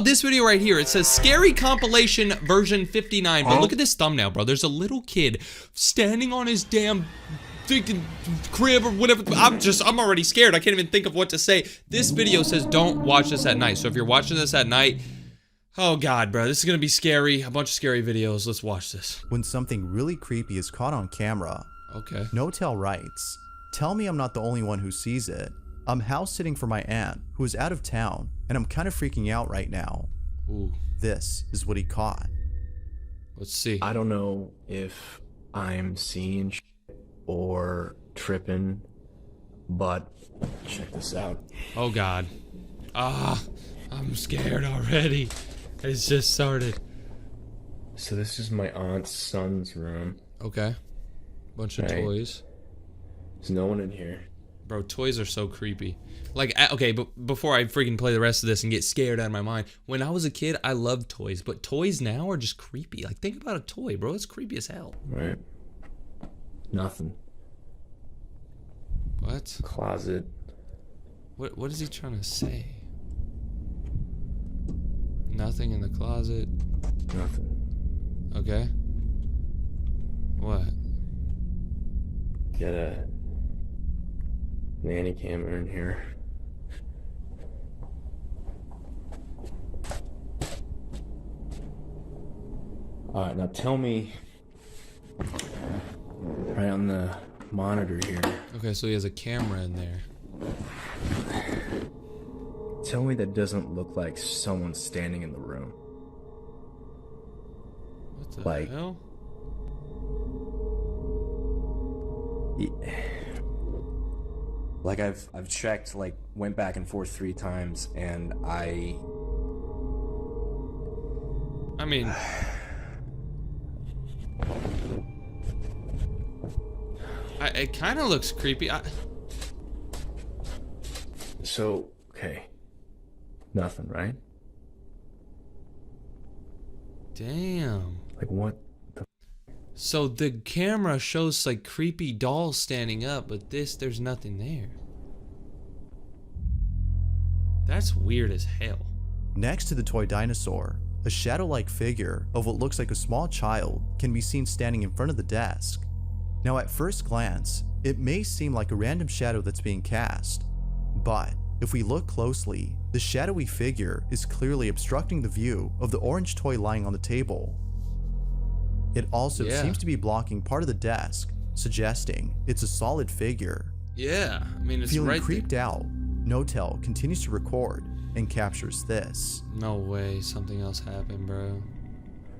this video right here. It says scary compilation version 59. But look at this thumbnail, bro. There's a little kid standing on his damn freaking crib or whatever. I'm already scared. I can't even think of what to say. This video says don't watch this at night. So if you're watching this at night, oh God, bro, this is gonna be scary. A bunch of scary videos. Let's watch this. When something really creepy is caught on camera. Okay. Notel writes, "Tell me I'm not the only one who sees it. I'm house sitting for my aunt who is out of town and I'm kind of freaking out right now." Ooh. This is what he caught. Let's see. I don't know if I'm seeing shit or tripping, but check this out. Oh God. I'm scared already. It's just started. So this is my aunt's son's room. Okay. Bunch of toys. There's no one in here. Bro, toys are so creepy. Like, okay, but before I freaking play the rest of this and get scared out of my mind, when I was a kid, I loved toys, but toys now are just creepy. Like, think about a toy, bro. It's creepy as hell. Right. Nothing. What? Closet. What is he trying to say? Nothing in the closet. Nothing. Okay. What? Got a nanny camera in here. Alright, now tell me, right on the monitor here. Okay, so he has a camera in there. Tell me that doesn't look like someone standing in the room. What the Like- hell? Like I've checked, like went back and forth 3 times, and I mean, it kind of looks creepy. So, okay. Nothing, right? Damn. Like what? So the camera shows like creepy dolls standing up, but there's nothing there. That's weird as hell. Next to the toy dinosaur, a shadow-like figure of what looks like a small child can be seen standing in front of the desk. Now at first glance, it may seem like a random shadow that's being cast, but if we look closely, the shadowy figure is clearly obstructing the view of the orange toy lying on the table. It also seems to be blocking part of the desk, suggesting it's a solid figure. Yeah, I mean, it's Feeling right creeped out, Notel continues to record and captures this. No way, something else happened, bro.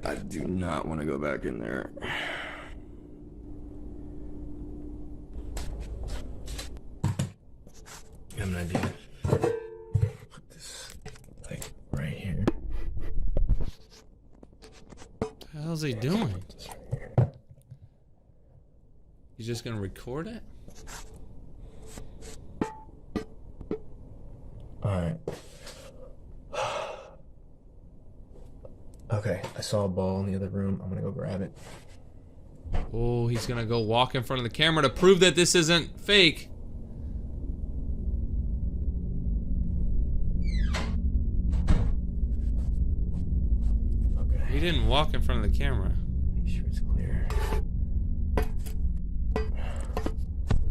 I do not want to go back in there. I have an idea. Put this, like, right here. What the hell's he doing? He's just gonna record it? Alright. Okay, I saw a ball in the other room. I'm gonna go grab it. Oh, he's gonna go walk in front of the camera to prove that this isn't fake. Okay. He didn't walk in front of the camera. Make sure it's clear.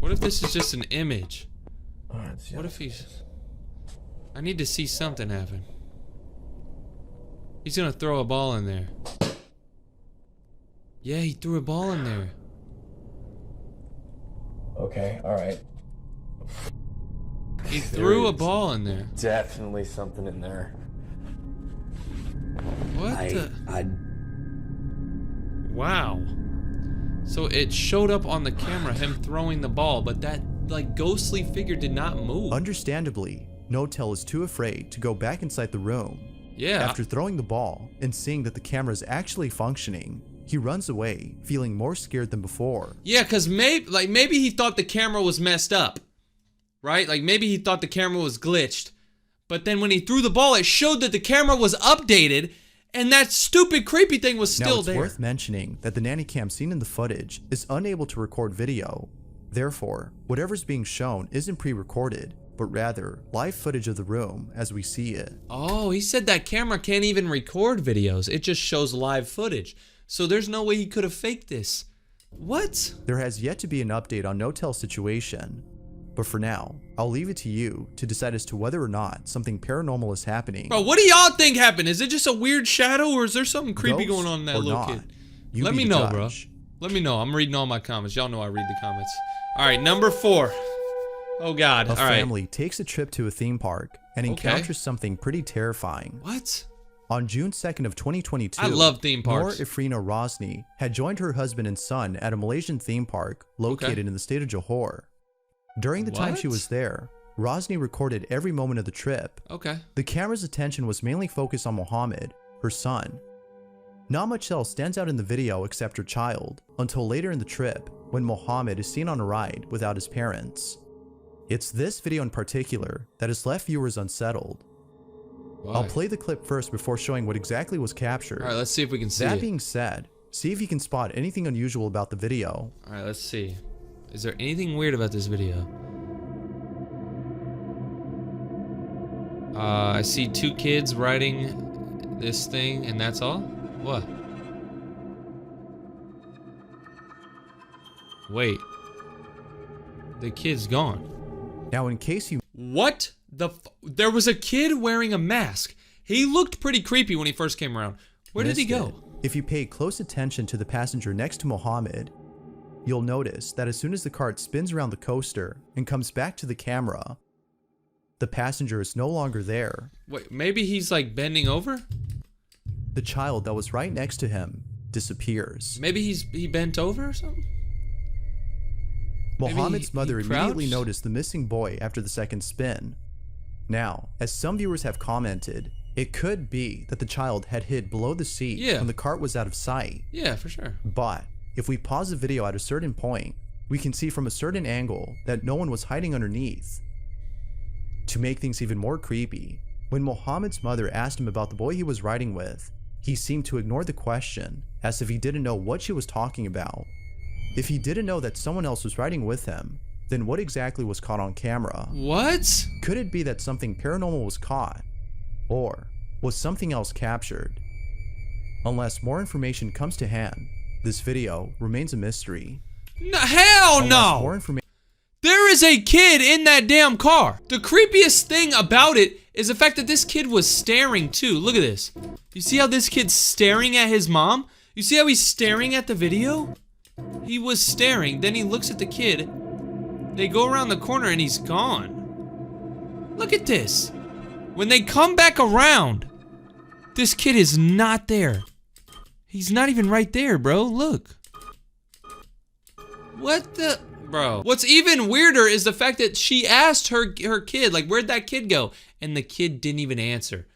What if this is just an image? Alright, What if he's... I need to see something happen. He's gonna throw a ball in there. Yeah, he threw a ball in there. Okay, alright. He threw a ball in there. definitely something in there. What the... Wow. So it showed up on the camera, him throwing the ball, but that, like, ghostly figure did not move. Understandably, Notel is too afraid to go back inside the room. Yeah. After throwing the ball and seeing that the camera is actually functioning, he runs away, feeling more scared than before. Yeah, because maybe he thought the camera was messed up. Right? Like, maybe he thought the camera was glitched. But then when he threw the ball, it showed that the camera was updated, and that stupid creepy thing was still there. Now, it's worth mentioning that the nanny cam seen in the footage is unable to record video. Therefore, whatever's being shown isn't pre-recorded, but rather live footage of the room as we see it. Oh, he said that camera can't even record videos. It just shows live footage. So there's no way he could have faked this. What? There has yet to be an update on No-Tell's situation, but for now, I'll leave it to you to decide as to whether or not something paranormal is happening. Bro, what do y'all think happened? Is it just a weird shadow or is there something creepy Ghost going on in that or little not, kid? you Let be me the know, bro. judge. Let me know. I'm reading all my comments. Y'all know I read the comments. All right, number 4. Oh, God. A All right. family takes a trip to a theme park and encounters something pretty terrifying. What? On June 2nd of 2022, I love theme parks. Noor Ifrina Rosni had joined her husband and son at a Malaysian theme park located in the state of Johor. During the time she What? was there, Rosni recorded every moment of the trip. Okay. The camera's attention was mainly focused on Mohammed, her son. Not much else stands out in the video except her child, until later in the trip, when Mohammed is seen on a ride without his parents. It's this video in particular that has left viewers unsettled. Why? I'll play the clip first before showing what exactly was captured. All right, let's see if we can see That it. being said, see if you can spot anything unusual about the video. All right, let's see. Is there anything weird about this video? I see 2 kids riding this thing, and that's all? What? Wait. The kid's gone. Now, in case you What the there was a kid wearing a mask. He looked pretty creepy when he first came around. Where did he missed go? it, if you pay close attention to the passenger next to Mohammed, you'll notice that as soon as the cart spins around the coaster and comes back to the camera, the passenger is no longer there. Wait, maybe he's like bending over? The child that was right next to him disappears. Maybe he bent over or something? Maybe Mohammed's mother he immediately crouched? noticed the missing boy after the second spin. Now, as some viewers have commented, it could be that the child had hid below the seat when the cart was out of sight. Yeah, for sure. But if we pause the video at a certain point, we can see from a certain angle that no one was hiding underneath. To make things even more creepy, when Mohammed's mother asked him about the boy he was riding with, he seemed to ignore the question, as if he didn't know what she was talking about. If he didn't know that someone else was riding with him, then what exactly was caught on camera? What? Could it be that something paranormal was caught? Or was something else captured? Unless more information comes to hand, this video remains a mystery. No, hell Unless no! more information There is a kid in that damn car. The creepiest thing about it is the fact that this kid was staring too. Look at this. You see how this kid's staring at his mom? You see how he's staring at the video? He was staring, then he looks at the kid. They go around the corner and he's gone. Look at this. When they come back around, this kid is not there. He's not even right there, bro. Look. What the... Bro. What's even weirder is the fact that she asked her kid, like, where'd that kid go? And the kid didn't even answer.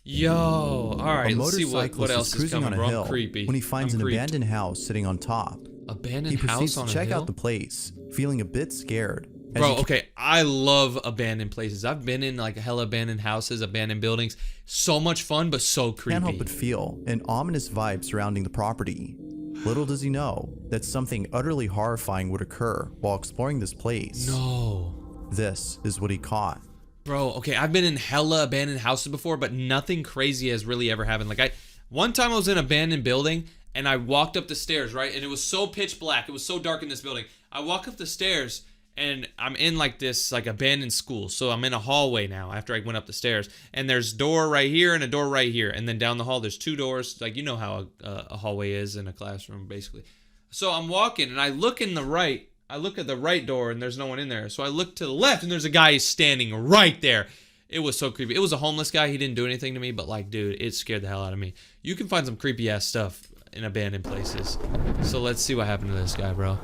Yo. Alright, a let's see what motorcyclist else is is cruising coming, on a bro. hill I'm creepy. when he finds I'm an creeped. abandoned house sitting on top. Abandoned He proceeds house on to a check hill? out the place, feeling a bit scared. As Bro, he okay, I love abandoned places. I've been in like hella abandoned houses, abandoned buildings. So much fun, but so creepy. can't help but feel an ominous vibe surrounding the property. Little does he know that something utterly horrifying would occur while exploring this place. No. This is what he caught. Bro, okay, I've been in hella abandoned houses before, but nothing crazy has really ever happened. Like one time I was in an abandoned building and I walked up the stairs, right? And it was so pitch black. It was so dark in this building. I walk up the stairs and I'm in like this like abandoned school. So I'm in a hallway now after I went up the stairs. And there's a door right here and a door right here. And then down the hall there's 2 doors. Like you know how a hallway is in a classroom basically. So I'm walking and I look at the right door and there's no one in there. So I look to the left and there's a guy standing right there. It was so creepy. It was a homeless guy. He didn't do anything to me, but like, dude, it scared the hell out of me. You can find some creepy ass stuff in abandoned places. So let's see what happened to this guy, bro.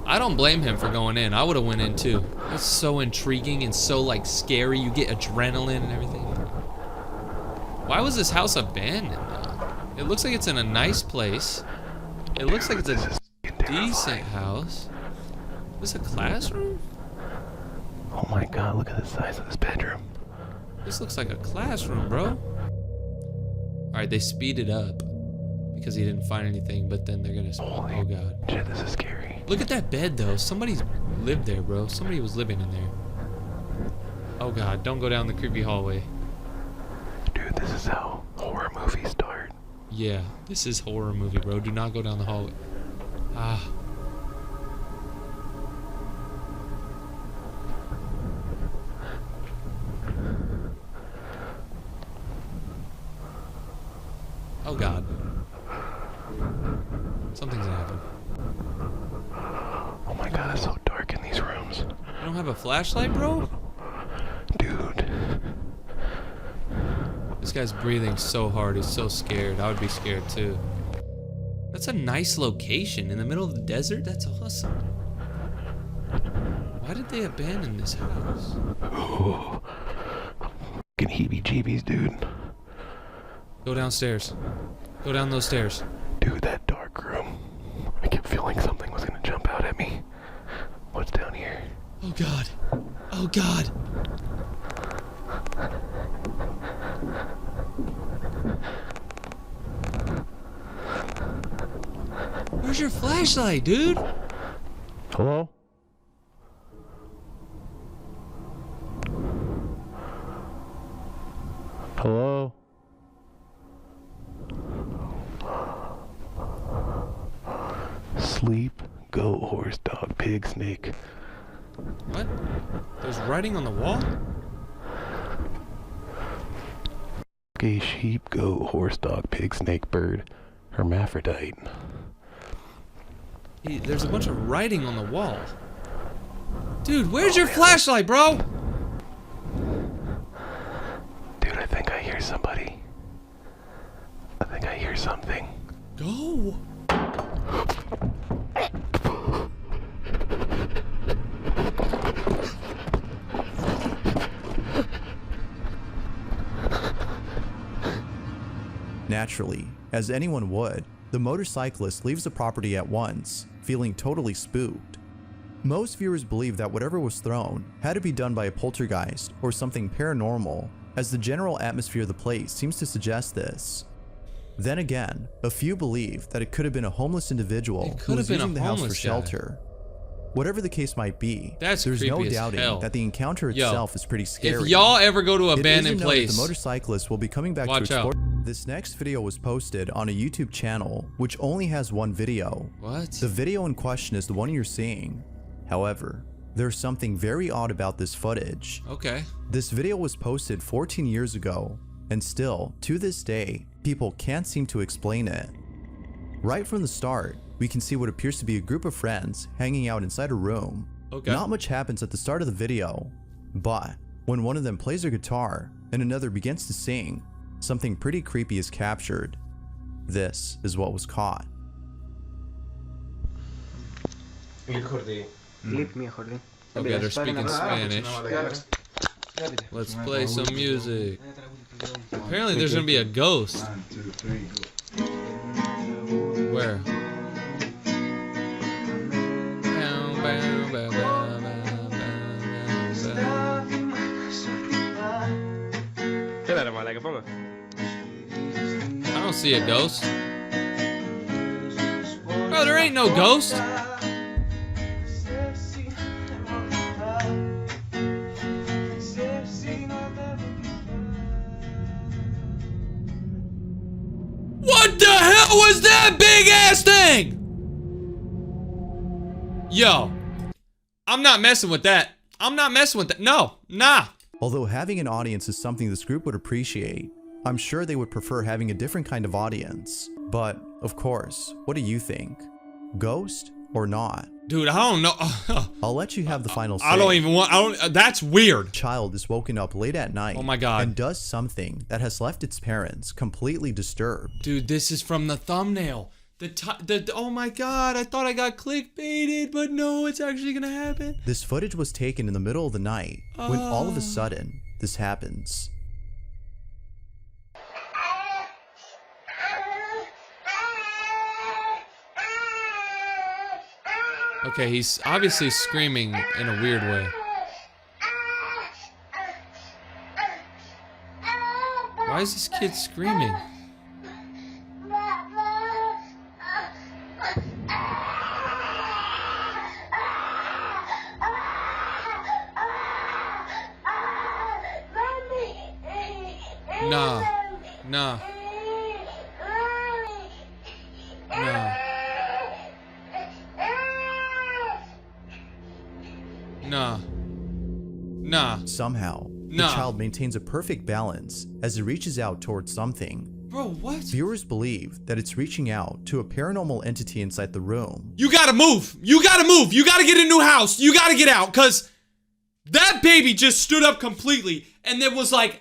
I don't blame him for going in. I would have went in too. It's so intriguing and so like scary. You get adrenaline and everything. Why was this house abandoned though? It looks like it's in a nice place. It looks like it's a decent house. Is this a classroom? Oh my god, look at the size of this bedroom. This looks like a classroom, bro. Alright, they speed it up because he didn't find anything, but then they're gonna... Oh god. Shit, this is scary. Look at that bed, though. Somebody lived there, bro. Somebody was living in there. Oh, God. Don't go down the creepy hallway. Dude, this is how horror movies start. Yeah, this is horror movie, bro. Do not go down the hallway. Ah. Oh, God. Something's gonna happen. Oh my god, it's so dark in these rooms. You don't have a flashlight, bro? Dude. This guy's breathing so hard. He's so scared. I would be scared, too. That's a nice location in the middle of the desert. That's awesome. Why did they abandon this house? Oh. Fucking heebie-jeebies, dude. Go downstairs. Go down those stairs. Dude, that dark room. I kept feeling something was gonna jump out at me. What's down here? Oh, God. Oh, God. Where's your flashlight, dude? Hello? Hello? Sleep, goat, horse, dog, pig, snake. What? There's writing on the wall? A sheep, goat, horse, dog, pig, snake, bird, hermaphrodite. There's a bunch of writing on the wall. Dude, where's your flashlight, bro? Dude, I think I hear somebody. I think I hear something. Go. Naturally, as anyone would, the motorcyclist leaves the property at once, feeling totally spooked. Most viewers believe that whatever was thrown had to be done by a poltergeist or something paranormal, as the general atmosphere of the place seems to suggest this. Then again, a few believe that it could have been a homeless individual who was using the house for shelter. Whatever the case might be, there's no doubting that the encounter itself is pretty scary. If y'all ever go to an abandoned place, place, the motorcyclist will be coming back to explore. This next video was posted on a YouTube channel which only has one video. What? The video in question is the one you're seeing. However, there's something very odd about this footage. Okay. This video was posted 14 years ago, and still, to this day, people can't seem to explain it. Right from the start, we can see what appears to be a group of friends hanging out inside a room. Okay. Not much happens at the start of the video, but when one of them plays their guitar and another begins to sing, something pretty creepy is captured. This is what was caught. Okay, they're speaking Spanish. Let's play some music. Apparently there's gonna be a ghost. Where? I don't see a ghost. Bro, there ain't no ghost. What the hell was that big ass thing? Yo, I'm not messing with that. I'm not messing with that. No, nah. Although having an audience is something this group would appreciate, I'm sure they would prefer having a different kind of audience. But, of course, what do you think? Ghost or not? Dude, I don't know. I'll let you have the final say. I don't even want, that's weird. Child is woken up late at night. Oh my God. And does something that has left its parents completely disturbed. Dude, this is from the thumbnail. Oh my God, I thought I got clickbaited, but no, it's actually gonna happen. This footage was taken in the middle of the night when all of a sudden this happens. Okay, he's obviously screaming in a weird way. Why is this kid screaming? Nah. Nah. Nah. Nah. Nah. Somehow, the Nah. child maintains a perfect balance as it reaches out towards something. Bro, what? Viewers believe that it's reaching out to a paranormal entity inside the room. You gotta move. You gotta move. You gotta get a new house. You gotta get out, because that baby just stood up completely and then was like,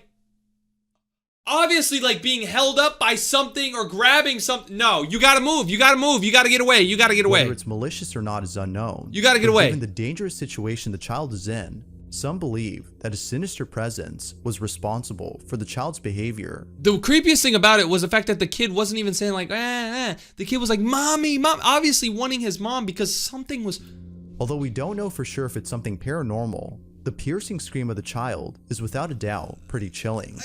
obviously like being held up by something or grabbing something. No, you gotta move. You gotta move. You gotta get away. You gotta get away. Whether it's malicious or not is unknown. You gotta get but away. Given the dangerous situation the child is in, some believe that a sinister presence was responsible for the child's behavior. The creepiest thing about it was the fact that the kid wasn't even saying like, The kid was like, mommy, mom, obviously wanting his mom because something was... Although we don't know for sure if it's something paranormal, the piercing scream of the child is without a doubt pretty chilling.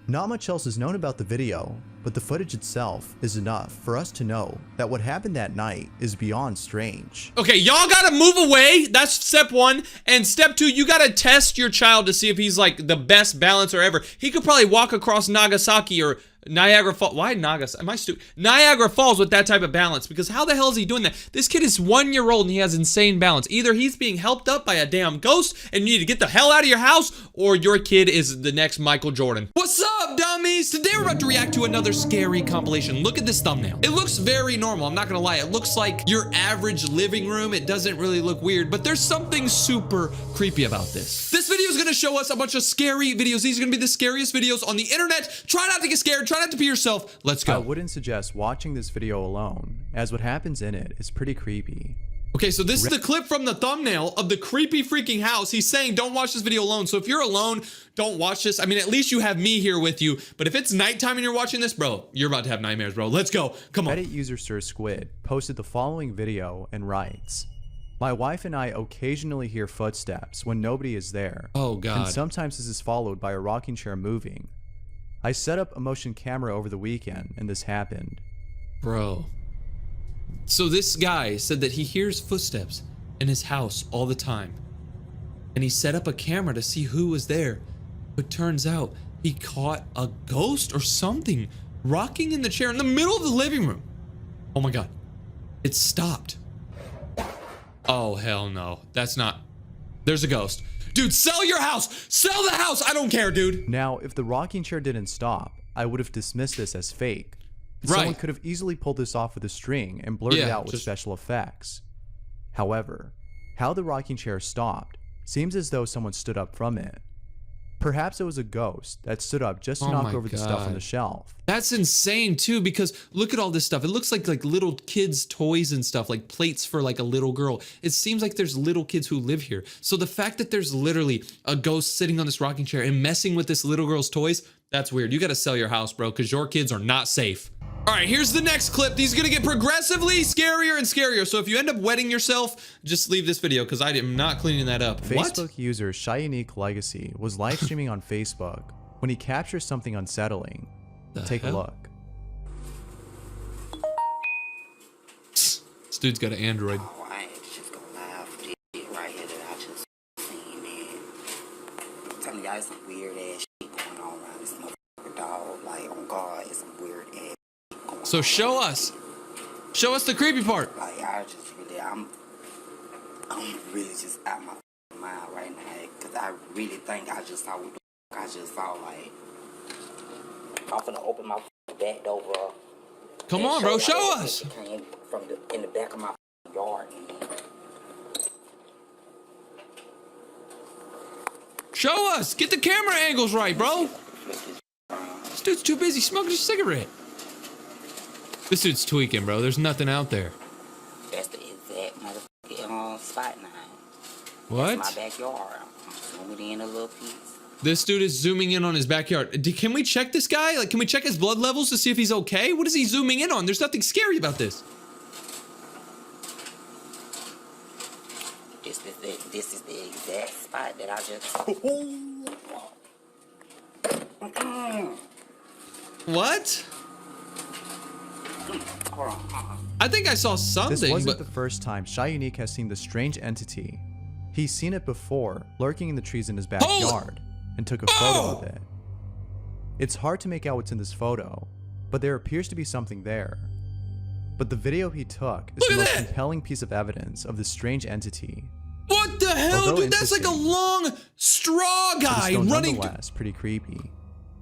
Not much else is known about the video, but the footage itself is enough for us to know that what happened that night is beyond strange. Okay, y'all gotta move away. That's step one. And step two, you gotta test your child to see if he's like the best balancer ever. He could probably walk across Nagasaki or Niagara Falls. Why Nagasaki? Am I stupid? Niagara Falls with that type of balance, because how the hell is he doing that? This kid is 1 year old and he has insane balance. Either he's being helped up by a damn ghost and you need to get the hell out of your house, or your kid is the next Michael Jordan. What's up, dummies? Today we're about to react to another scary compilation. Look at this thumbnail. It looks very normal. I'm not gonna lie. It looks like your average living room. It doesn't really look weird, but there's something super creepy about this. This video is gonna show us a bunch of scary videos. These are gonna be the scariest videos on the internet. Try not to get scared. Try not to be yourself. Let's go. I wouldn't suggest watching this video alone, as what happens in it is pretty creepy. Okay, so this is the clip from the thumbnail of the creepy freaking house. He's saying don't watch this video alone. So if you're alone, don't watch this. I mean, at least you have me here with you. But if it's nighttime and you're watching this, bro, you're about to have nightmares, bro. Let's go. Come on. Reddit user Sir Squid posted the following video and writes, "My wife and I occasionally hear footsteps when nobody is there. Oh, God. And sometimes this is followed by a rocking chair moving. I set up a motion camera over the weekend and this happened." Bro. So this guy said that he hears footsteps in his house all the time. And he set up a camera to see who was there. But turns out he caught a ghost or something rocking in the chair in the middle of the living room. Oh my God. It stopped. Oh, hell no. That's not... There's a ghost. Dude, sell your house! Sell the house! I don't care, dude! Now, if the rocking chair didn't stop, I would have dismissed this as fake. Someone Right. could have easily pulled this off with a string and blurred it Yeah, out with just- special effects. However, how the rocking chair stopped seems as though someone stood up from it. Perhaps it was a ghost that stood up just to Oh knock my over the stuff on God. the shelf. That's insane too, because look at all this stuff. It looks like little kids' toys and stuff, like plates for like a little girl. It seems like there's little kids who live here. So the fact that there's literally a ghost sitting on this rocking chair and messing with this little girl's toys, that's weird. You gotta sell your house, bro, because your kids are not safe. All right, here's the next clip. These are gonna get progressively scarier and scarier. So if you end up wetting yourself, just leave this video because I am not cleaning that up. What? Facebook user Shyunique Legacy was live streaming on Facebook when he captures something unsettling. Take a look. This dude's got an Android. Oh, I ain't just gonna lie for this shit right here that I just seen, man. I'm telling y'all, it's some weird ass shit going on around this motherfucker, dog. Like, on God, it's some weird ass shit going So on. show us. Show us the creepy part. Like, I just really, I'm really just out my mind right now. Cause I really think I just saw what the fuck I just saw, like. I'm finna open my back door, bro. Come and on, bro, y'all show that us. shit came from in the back of my yard, man. Show us. Get the camera angles right, bro. This dude's too busy smoking a cigarette. This dude's tweaking, bro. There's nothing out there. That's the exact motherfucking spot now. What? That's my backyard. I'm zooming in a little piece. This dude is zooming in on his backyard. Can we check this guy? Like, can we check his blood levels to see if he's okay? What is he zooming in on? There's nothing scary about this. This is the exact spot that I just. What? Hold on. I think I saw something, This wasn't but the first time Shyunique has seen the strange entity. He's seen it before, lurking in the trees in his backyard, and took a photo of it. It's hard to make out what's in this photo, but there appears to be something there. But the video he took is the most compelling piece of evidence of this strange entity. What the hell, Although dude? That's like a long straw guy running. Nonetheless, pretty creepy.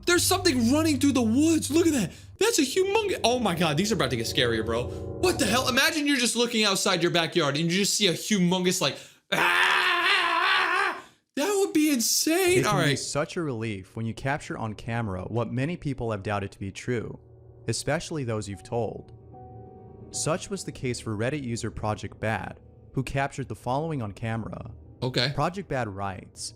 There's something running through the woods. Look at that. That's a humongous. Oh my God, these are about to get scarier, bro. What the hell? Imagine you're just looking outside your backyard and you just see a humongous like. Ah! That would be insane. It All can be right. such a relief when you capture on camera what many people have doubted to be true, especially those you've told. Such was the case for Reddit user Project Bad, who captured the following on camera. Okay. Project Bad writes,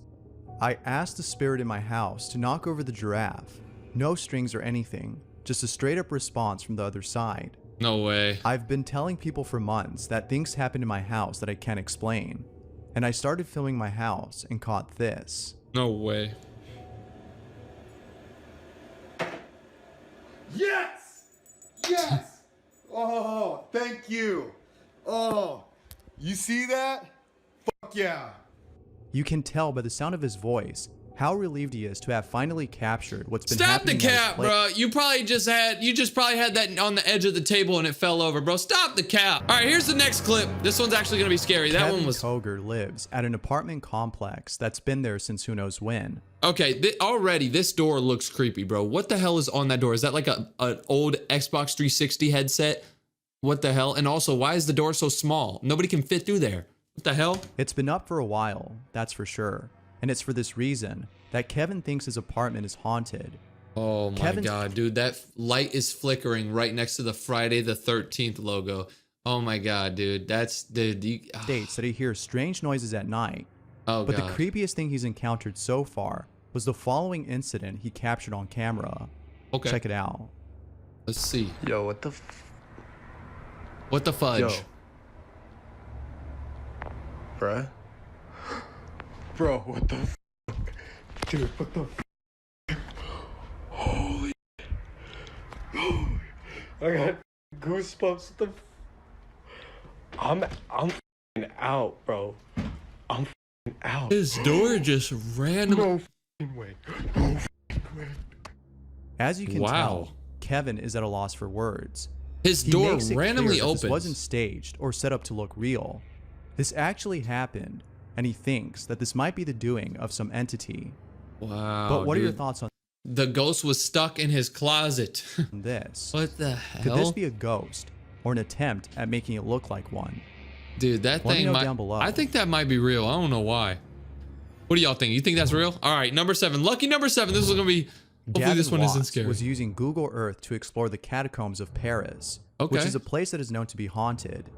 I asked the spirit in my house to knock over the giraffe. No strings or anything, just a straight up response from the other side. No way. I've been telling people for months that things happen in my house that I can't explain. And I started filming my house and caught this. No way. Yes! Yes! Oh, thank you. Oh, you see that? Fuck yeah. You can tell by the sound of his voice how relieved he is to have finally captured what's been Stop the happening. cap, bro. You just probably had that on the edge of the table and it fell over, bro. Stop the cap. All right, here's the next clip. This one's actually gonna be scary. That Kevin one was. Koger lives at an apartment complex that's been there since who knows when. Okay, already this door looks creepy, bro. What the hell is on that door? Is that like an old Xbox 360 headset? What the hell? And also, why is the door so small? Nobody can fit through there. What the hell? It's been up for a while, that's for sure. And it's for this reason that Kevin thinks his apartment is haunted. Oh my God, dude. That light is flickering right next to the Friday the 13th logo. Oh my God, dude. That's the... States that he hears strange noises at night. Oh But God. the creepiest thing he's encountered so far was the following incident he captured on camera. Okay. Check it out. Let's see. Yo, what the fudge? Yo. Bruh? Bro, what the dude, what the holy I got goosebumps. What the I'm out, bro. I'm out. His door just randomly... No way. No way. As you can Wow. tell, Kevin is at a loss for words. His He door makes it randomly clear that opens. This wasn't staged or set up to look real. This actually happened, and he thinks that this might be the doing of some entity. Wow. But what are your dude. thoughts on The ghost was stuck in his closet. this? What the hell? Could this be a ghost or an attempt at making it look like one? Dude, that Let me thing know might... down below. I think that might be real. I don't know why. What do y'all think? You think that's real? All right, number 7. Lucky number 7. This is gonna be... Hopefully Gavin this one isn't Watts scary. was using Google Earth to explore the catacombs of Paris, Okay. which is a place that is known to be haunted.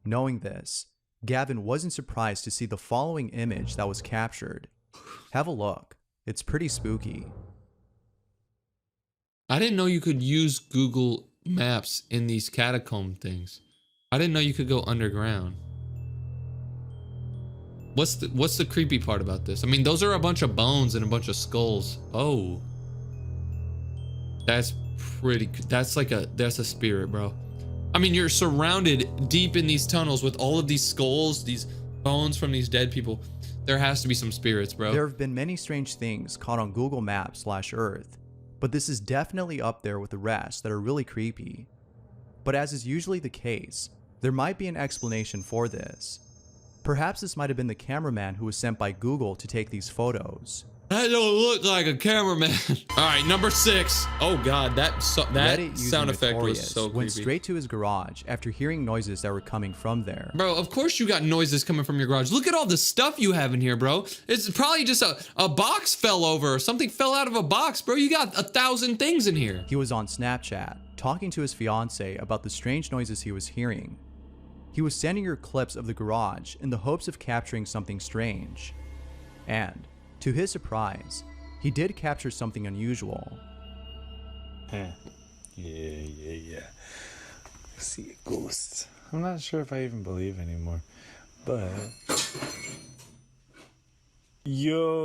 Knowing this, Gavin wasn't surprised to see the following image that was captured. Have a look. It's pretty spooky. I didn't know you could use Google Maps in these catacomb things. I didn't know you could go underground. What's the creepy part about this? I mean, those are a bunch of bones and a bunch of skulls. Oh. That's pretty... That's a spirit, bro. I mean, you're surrounded deep in these tunnels with all of these skulls, these bones from these dead people. There has to be some spirits, bro. There have been many strange things caught on Google Maps/Earth, but this is definitely up there with the rest that are really creepy. But as is usually the case, there might be an explanation for this. Perhaps this might have been the cameraman who was sent by Google to take these photos. That don't look like a cameraman. All right, number 6. Oh God, that Reddit user sound effect was Notorious so went creepy. straight to his garage after hearing noises that were coming from there. Bro, of course you got noises coming from your garage. Look at all the stuff you have in here, bro. It's probably just a box fell over or something fell out of a box, bro. You got 1,000 things in here. He was on Snapchat, talking to his fiance about the strange noises he was hearing. He was sending her clips of the garage in the hopes of capturing something strange. And, to his surprise, he did capture something unusual. Yeah. I see a ghost. I'm not sure if I even believe anymore, but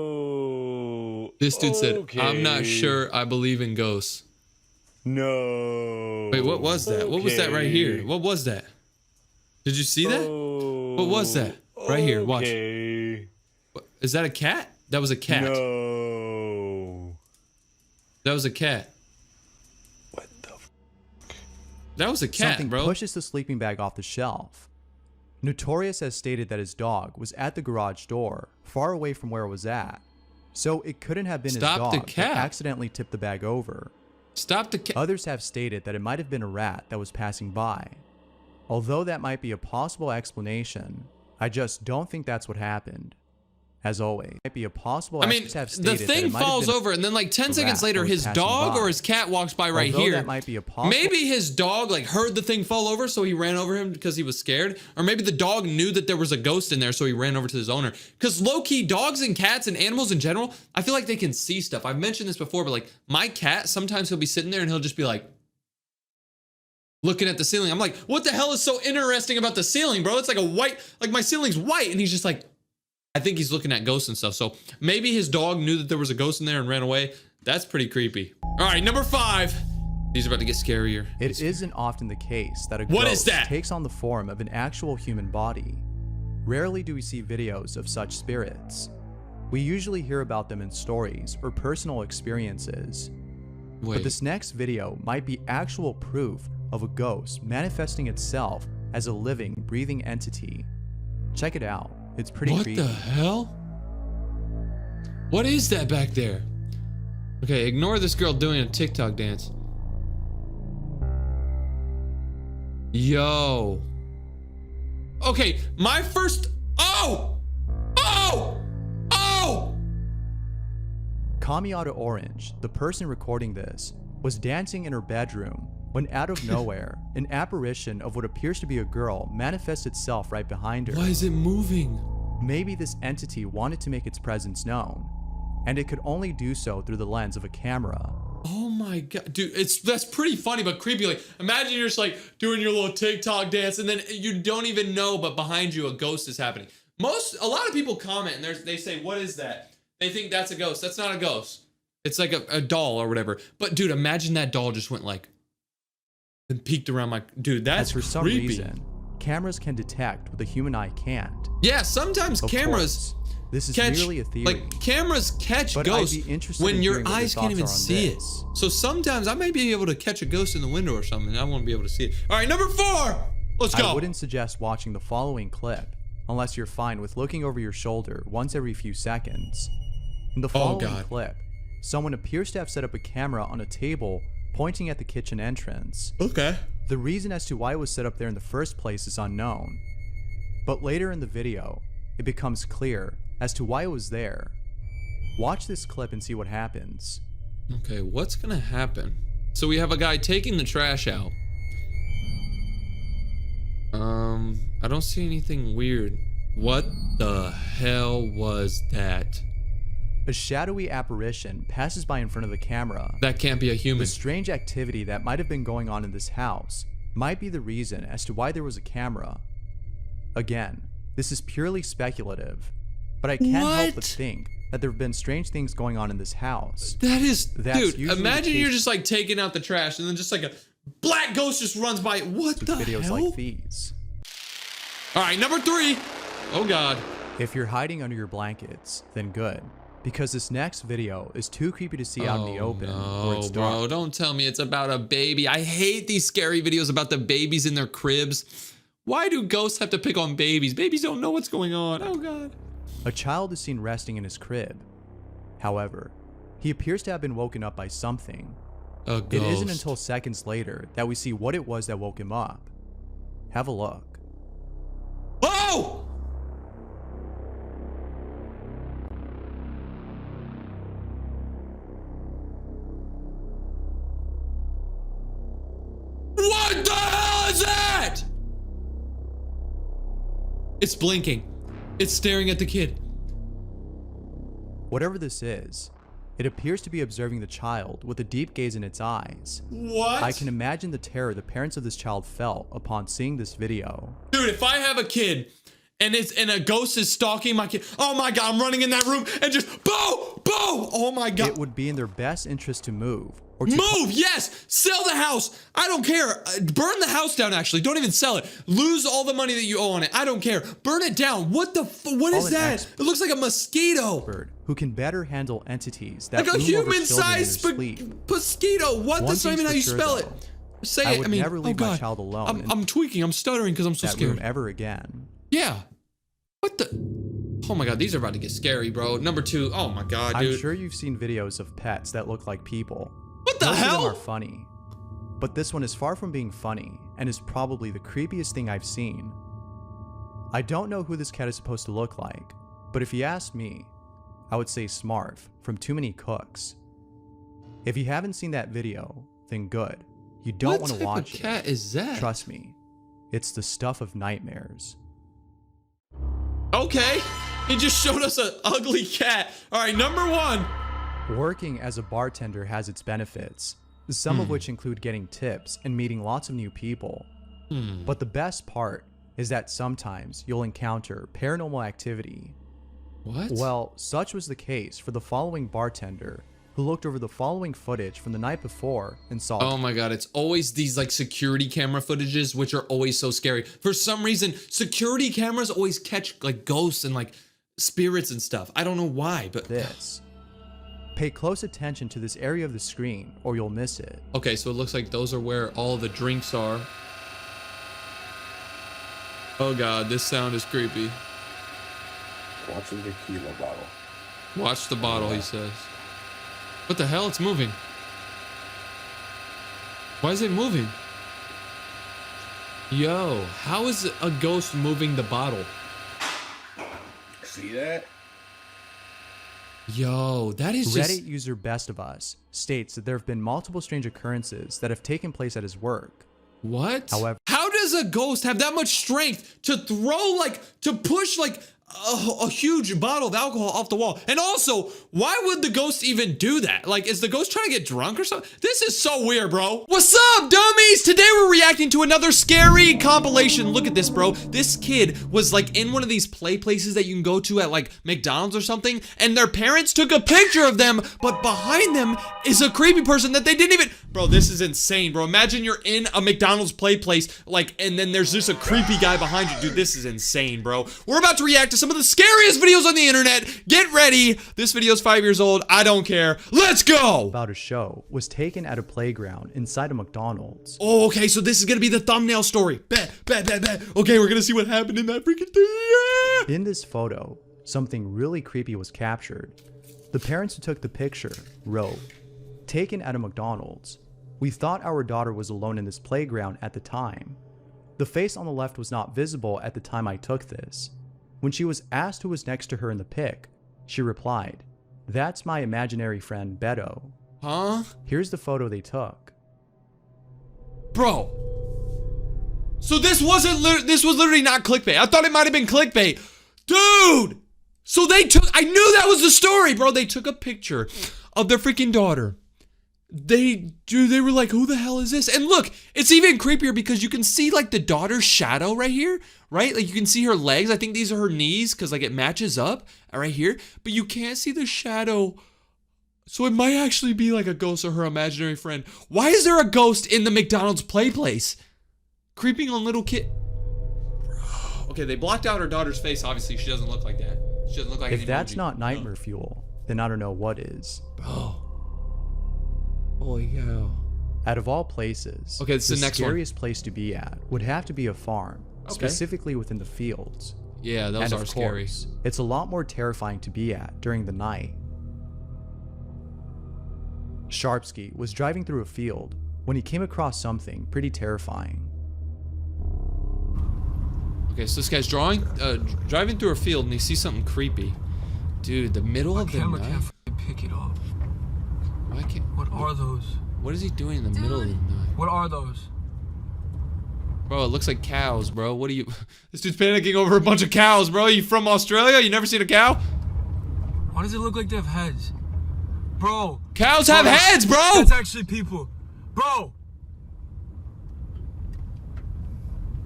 yo, This dude said, okay. I'm not sure I believe in ghosts. No. Wait, what was that? What was that right here? What was that? Did you see that? What was that? Right here, watch. Okay. What, is that a cat? That was a cat. No. That was a cat. What the f? That was a cat, Something bro. pushes the sleeping bag off the shelf. Notorious has stated that his dog was at the garage door, far away from where it was at. So it couldn't have been Stop the his dog cat. that accidentally tipped the bag over. Stop the cat. Others have stated that it might have been a rat that was passing by. Although that might be a possible explanation, I just don't think that's what happened. As always, might be a possible. I mean, have the stated that thing it might have falls been over, and then like 10 a seconds rat later, that was his passing dog by. or his cat walks by right Although here. that might be a possible. Maybe his dog like heard the thing fall over, so he ran over him because he was scared. Or maybe the dog knew that there was a ghost in there, so he ran over to his owner. Because low-key, dogs and cats and animals in general, I feel like they can see stuff. I've mentioned this before, but like my cat, sometimes he'll be sitting there and he'll just be like, looking at the ceiling. I'm like, what the hell is so interesting about the ceiling, bro? It's like a white, like my ceiling's white. And he's just like, I think he's looking at ghosts and stuff. So maybe his dog knew that there was a ghost in there and ran away. That's pretty creepy. All right, number 5. These are about to get scarier. It isn't often the case that a What is ghost that? takes on the form of an actual human body. Rarely do we see videos of such spirits. We usually hear about them in stories or personal experiences. Wait, But this next video might be actual proof of a ghost manifesting itself as a living, breathing entity. Check it out. It's pretty what creepy. the hell? What is that back there? Okay, ignore this girl doing a TikTok dance. Yo. Okay, my first. Oh! Oh! Oh! Kamiata Orange, the person recording this, was dancing in her bedroom when out of nowhere, an apparition of what appears to be a girl manifests itself right behind her. Why is it moving? Maybe this entity wanted to make its presence known, and it could only do so through the lens of a camera. Oh my god, dude, that's pretty funny but creepy. Like, imagine you're just like doing your little TikTok dance and then you don't even know, but behind you a ghost is happening. A lot of people comment and they say, what is that? They think that's a ghost. That's not a ghost. It's like a doll or whatever. But dude, imagine that doll just went like and peeked around my dude. That's As for some creepy. reason, cameras can detect what the human eye can't. Yeah, sometimes Of cameras course, this is catch merely a theory. like cameras catch But I'd ghosts be interested when in your hearing what your eyes can't thoughts even are on see this. it. So sometimes I might be able to catch a ghost in the window or something. And I won't be able to see it. All right, number 4. Let's go. I wouldn't suggest watching the following clip unless you're fine with looking over your shoulder once every few seconds. In the following God. clip, someone appears to have set up a camera on a table pointing at the kitchen entrance. Okay. The reason as to why it was set up there in the first place is unknown, but later in the video, it becomes clear as to why it was there. Watch this clip and see what happens. Okay, what's gonna happen? So we have a guy taking the trash out. I don't see anything weird. What the hell was that? A shadowy apparition passes by in front of the camera. That can't be a human. The strange activity that might have been going on in this house might be the reason as to why there was a camera. Again, this is purely speculative, but I can't help but What? think that there have been strange things going on in this house. That is, That's dude, usually imagine the you're case just like taking out the trash and then just like a black ghost just runs by. What with the videos hell? like these. All right, number 3. Oh God. If you're hiding under your blankets, then good, because this next video is too creepy to see out in the open or it's dark. Bro, don't tell me it's about a baby. I hate these scary videos about the babies in their cribs. Why do ghosts have to pick on babies? Babies don't know what's going on. Oh God. A child is seen resting in his crib. However, he appears to have been woken up by something. A ghost. It isn't until seconds later that we see what it was that woke him up. Have a look. Oh! What the hell is that? It's blinking. It's staring at the kid. Whatever this is, it appears to be observing the child with a deep gaze in its eyes. What? I can imagine the terror the parents of this child felt upon seeing this video. Dude, if I have a kid and a ghost is stalking my kid. Oh my god, I'm running in that room and just boom, boom. Oh my god. It would be in their best interest to move. Or to Move, yes! Sell the house! I don't care. Burn the house down, actually. Don't even sell it. Lose all the money that you owe on it. I don't care. Burn it down. What the what is that? It looks like a mosquito. Who can better handle entities that like a loom over children in their human-sized sleep. mosquito. What? That's not even how you spell it. Say I it. would I mean, never leave my child alone. I'm tweaking. I'm stuttering because I'm so that scared. room ever again. Yeah. What the? Oh my god, these are about to get scary, bro. Number 2. Oh my god, dude. I'm sure you've seen videos of pets that look like people. What the Most hell? of them are funny, but this one is far from being funny and is probably the creepiest thing I've seen. I don't know who this cat is supposed to look like, but if you ask me, I would say Smarf from Too Many Cooks. If you haven't seen that video, then good. You don't want to watch it. What type of cat is that? Trust me, it's the stuff of nightmares. Okay, he just showed us an ugly cat. All right, number 1. Working as a bartender has its benefits, some of which include getting tips and meeting lots of new people. But the best part is that sometimes you'll encounter paranormal activity. What? Well, such was the case for the following bartender who looked over the following footage from the night before and saw. Oh my god, it's always these like security camera footages which are always so scary. For some reason, security cameras always catch like ghosts and like spirits and stuff. I don't know why, but this. Pay close attention to this area of the screen or you'll miss it. okay, so it looks like those are where all the drinks are. Oh god, this sound is creepy. Watch the tequila bottle. Watch the bottle, he says. What the hell? It's moving. Why is it moving? Yo, how is a ghost moving the bottle? See that? Yo, that is just... Reddit user Best of Us states that there have been multiple strange occurrences that have taken place at his work. What? However, how does a ghost have that much strength to throw, like, to push, like, a huge bottle of alcohol off the wall? And also, why would the ghost even do that? Like, is the ghost trying to get drunk or something? This is so weird, bro. What's up, dummies? Today we're reacting to another scary compilation. Look at this, bro. This kid was like in one of these play places that you can go to at like McDonald's or something, and their parents took a picture of them, but behind them is a creepy person that they didn't even... Bro, this is insane, bro. Imagine you're in a McDonald's play place, like, and then there's just a creepy guy behind you. Dude, this is insane, bro. We're about to react to some of the scariest videos on the internet. Get ready. This video's 5 years old. I don't care. Let's go. about a show was taken at a playground inside a McDonald's. Oh, okay, so this is gonna be the thumbnail story. Bet. Okay, we're gonna see what happened in that freaking thing. Yeah. In this photo, something really creepy was captured. The parents who took the picture wrote, "Taken at a McDonald's. We thought our daughter was alone in this playground at the time. The face on the left was not visible at the time I took this. When she was asked who was next to her in the pic, she replied, 'That's my imaginary friend Beto.'" Huh? Here's the photo they took. Bro. So this was literally not clickbait. I thought it might have been clickbait. Dude! So they took, I knew that was the story, bro. They took a picture of their freaking daughter. They were like, who the hell is this? And look, it's even creepier because you can see like the daughter's shadow right here, right? Like you can see her legs. I think these are her knees because like it matches up right here, but you can't see the shadow. So it might actually be like a ghost or her imaginary friend. Why is there a ghost in the McDonald's play place? Creeping on little kid. Okay, they blocked out her daughter's face. Obviously, she doesn't look like that. She doesn't look like an If that's emoji. not nightmare fuel, then I don't know what is. Bro. Holy cow. Out of all places, Okay, this is the next one. scariest place to be at would have to be a farm, Okay. specifically within the fields. Yeah, those And are of scary. course, it's a lot more terrifying to be at during the night. Sharpsky was driving through a field when he came across something pretty terrifying. Okay, so this guy's driving through a field and he sees something creepy. Dude, the middle of the Camera night. can't f***ing pick it up. Why can't? What are those? What is he doing in the middle of the night? What are those? Bro, it looks like cows, bro. What are you? This dude's panicking over a bunch of cows, bro. You from Australia? You never seen a cow? Why does it look like they have heads? Bro. Cows have heads, bro. That's actually people. Bro.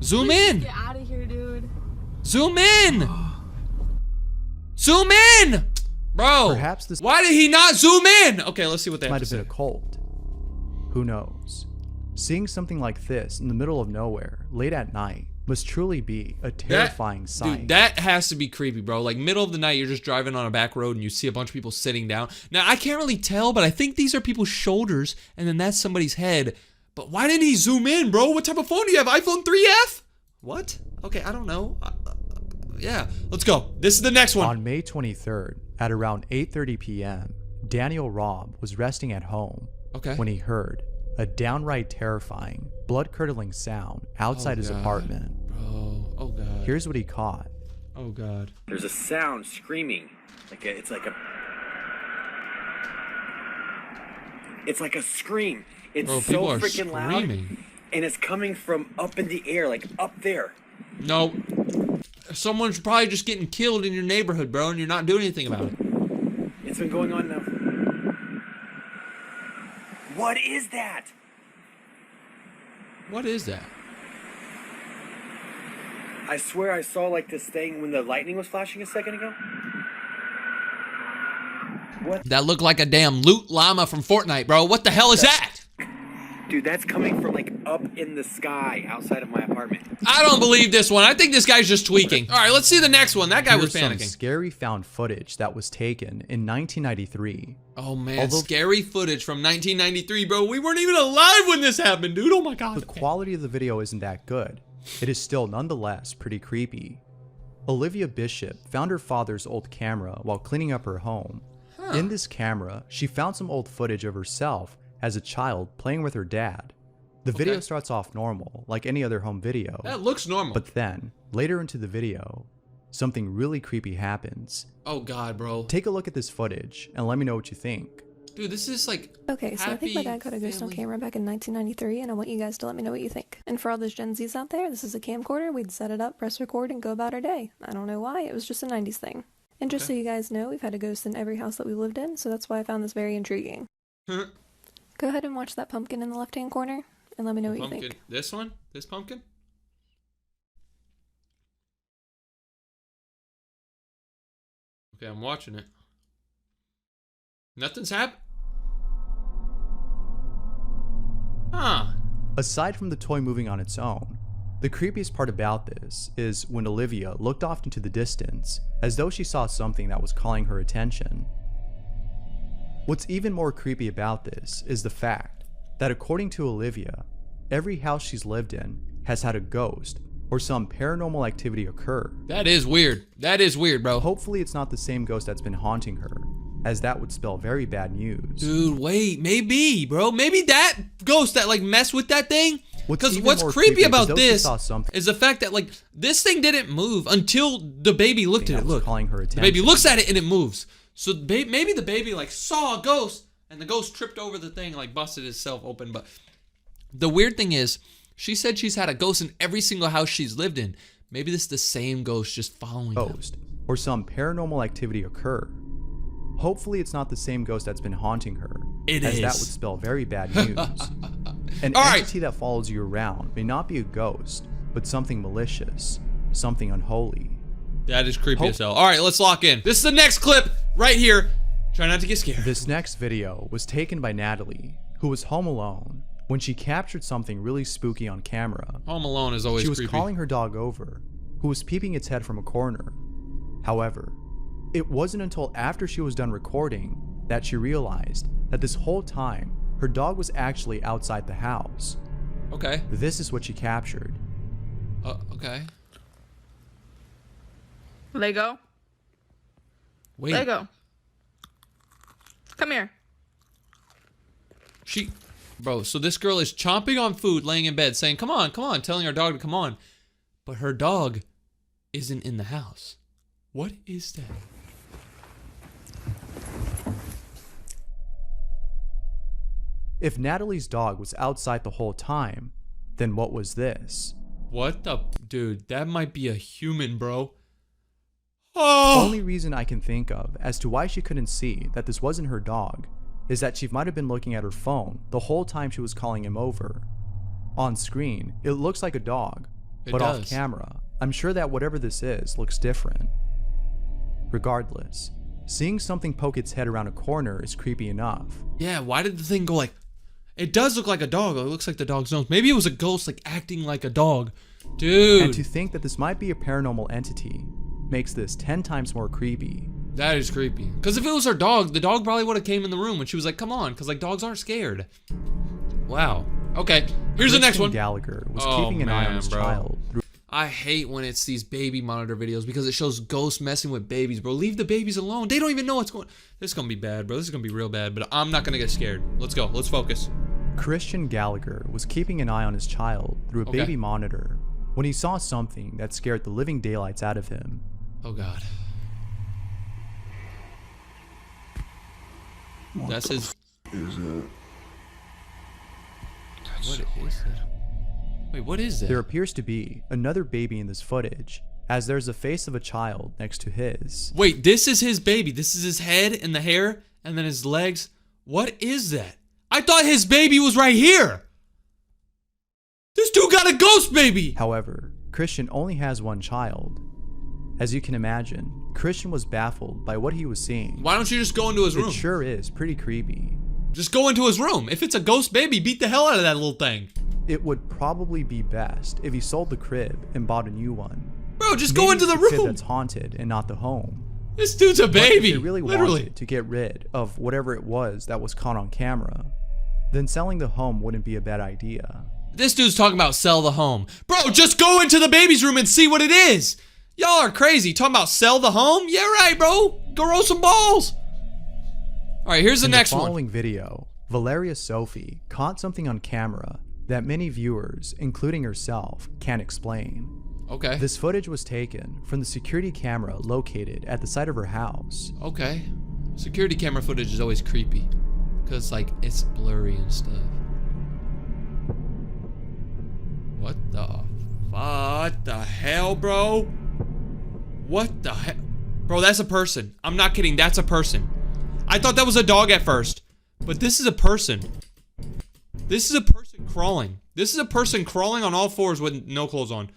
Zoom in. Get out of here, dude. Zoom in! Zoom in! Bro, Perhaps this why did he not zoom in? Okay, let's see what they might have to have been say. a cult. Who knows? Seeing something like this in the middle of nowhere, late at night, must truly be a terrifying sight. Dude, that has to be creepy, bro. Like, middle of the night, you're just driving on a back road and you see a bunch of people sitting down. Now, I can't really tell, but I think these are people's shoulders, and then that's somebody's head. But why didn't he zoom in, bro? What type of phone do you have? iPhone 3F? What? Okay, I don't know. Yeah, let's go. This is the next one. On May 23rd, at around 8:30 p.m., Daniel Robb was resting at home when he heard a downright terrifying, blood-curdling sound outside his apartment. Bro, oh god. Here's what he caught. Oh god. There's a sound screaming. It's like a scream. It's Bro, so people are freaking loud. screaming. And it's coming from up in the air, like up there. No. Someone's probably just getting killed in your neighborhood, bro, and you're not doing anything about it. It's been going on now. What is that? What is that? I swear I saw like this thing when the lightning was flashing a second ago. What? That looked like a damn loot llama from Fortnite, bro. What the hell is that? Dude, that's coming from like up in the sky outside of my apartment. I don't believe this one. I think this guy's just tweaking. All right, let's see the next one. That guy was Here's some panicking. scary found footage that was taken in 1993. Oh man, scary footage from 1993, bro. We weren't even alive when this happened, dude. Oh my god. The quality of the video isn't that good. It is still nonetheless pretty creepy. Olivia Bishop found her father's old camera while cleaning up her home. In this camera, she found some old footage of herself as a child playing with her dad. The video starts off normal, like any other home video. That looks normal. But then, later into the video, something really creepy happens. Oh god, bro. Take a look at this footage and let me know what you think. Dude, this is like Okay, so I think my dad caught a ghost on camera back in 1993, and I want you guys to let me know what you think. And for all those Gen Zs out there, this is a camcorder. We'd set it up, press record, and go about our day. I don't know why, it was just a 90s thing. And just so you guys know, we've had a ghost in every house that we lived in, so that's why I found this very intriguing. Go ahead and watch that pumpkin in the left-hand corner, and let me know what you think. This one? This pumpkin? Okay, I'm watching it. Nothing's happened? Huh. Aside from the toy moving on its own, the creepiest part about this is when Olivia looked off into the distance as though she saw something that was calling her attention. What's even more creepy about this is the fact that according to Olivia, every house she's lived in has had a ghost or some paranormal activity occur. That is weird. That is weird, bro. Hopefully it's not the same ghost that's been haunting her, as that would spell very bad news. Dude, wait, maybe, bro. Maybe that ghost that like messed with that thing. Because what's more creepy about is this saw something is the fact that like this thing didn't move until the baby looked at it. Look, calling her attention. the baby looks at it and it moves. So maybe the baby like saw a ghost and the ghost tripped over the thing and like busted itself open. But the weird thing is, she said she's had a ghost in every single house she's lived in. Maybe this is the same ghost just following them. Or some paranormal activity occur. Hopefully it's not the same ghost that's been haunting her, as that would spell very bad news. An entity that follows you around may not be a ghost, but something malicious, something unholy. That is creepy as hell. All right, let's lock in. This is the next clip right here. Try not to get scared. This next video was taken by Natalie, who was home alone when she captured something really spooky on camera. Home alone is always creepy. She was calling her dog over, who was peeping its head from a corner. However, it wasn't until after she was done recording that she realized that this whole time, her dog was actually outside the house. Okay. This is what she captured. Okay. Lego. Wait. Lego. Come here. Bro, so this girl is chomping on food, laying in bed, saying, come on, telling her dog to come on. But her dog isn't in the house. What is that? If Natalie's dog was outside the whole time, then what was this? What the? Dude, that might be a human, bro. Oh! The only reason I can think of as to why she couldn't see that this wasn't her dog is that she might have been looking at her phone the whole time she was calling him over. On screen, it looks like a dog, but off camera, I'm sure that whatever this is looks different. Regardless, seeing something poke its head around a corner is creepy enough. Yeah, why did the thing go like... It does look like a dog. It looks like the dog's nose. Maybe it was a ghost like acting like a dog. Dude. And to think that this might be a paranormal entity makes this 10 times more creepy. That is creepy. Because if it was her dog, the dog probably would have came in the room when she was like, come on. Because like dogs aren't scared. Wow. Okay, here's the next one. Gallagher was keeping an eye on his child. I hate when it's these baby monitor videos because it shows ghosts messing with babies, bro. Leave the babies alone. They don't even know what's going on. This is going to be bad, bro. This is going to be real bad, but I'm not going to get scared. Let's go. Let's focus. Christian Gallagher was keeping an eye on his child through a baby monitor when he saw something that scared the living daylights out of him. Oh, God. That's his... Is it? What is that? Wait, what is that? There appears to be another baby in this footage, as there's a face of a child next to his. Wait, this is his baby. This is his head and the hair and then his legs. What is that? I thought his baby was right here. This dude got a ghost baby. However, Christian only has one child. As you can imagine, Christian was baffled by what he was seeing. Why don't you just go into his room? It sure is pretty creepy. Just go into his room. If it's a ghost baby, beat the hell out of that little thing. It would probably be best if he sold the crib and bought a new one. Bro, just go into the room. Crib that's haunted and not the home. This dude's a baby. But if they really wanted to get rid of whatever it was that was caught on camera, then selling the home wouldn't be a bad idea. This dude's talking about sell the home. Bro, just go into the baby's room and see what it is. Y'all are crazy. Talking about sell the home? Yeah, right, bro. Go roll some balls. All right, here's the next one. In the following video, Valeria Sophie caught something on camera that many viewers, including herself, can't explain. Okay. This footage was taken from the security camera located at the side of her house. Okay. Security camera footage is always creepy. Because, like, it's blurry and stuff. What the hell, bro? What the hell? Bro, that's a person. I'm not kidding. That's a person. I thought that was a dog at first. But this is a person. This is a person crawling. This is a person crawling on all fours with no clothes on.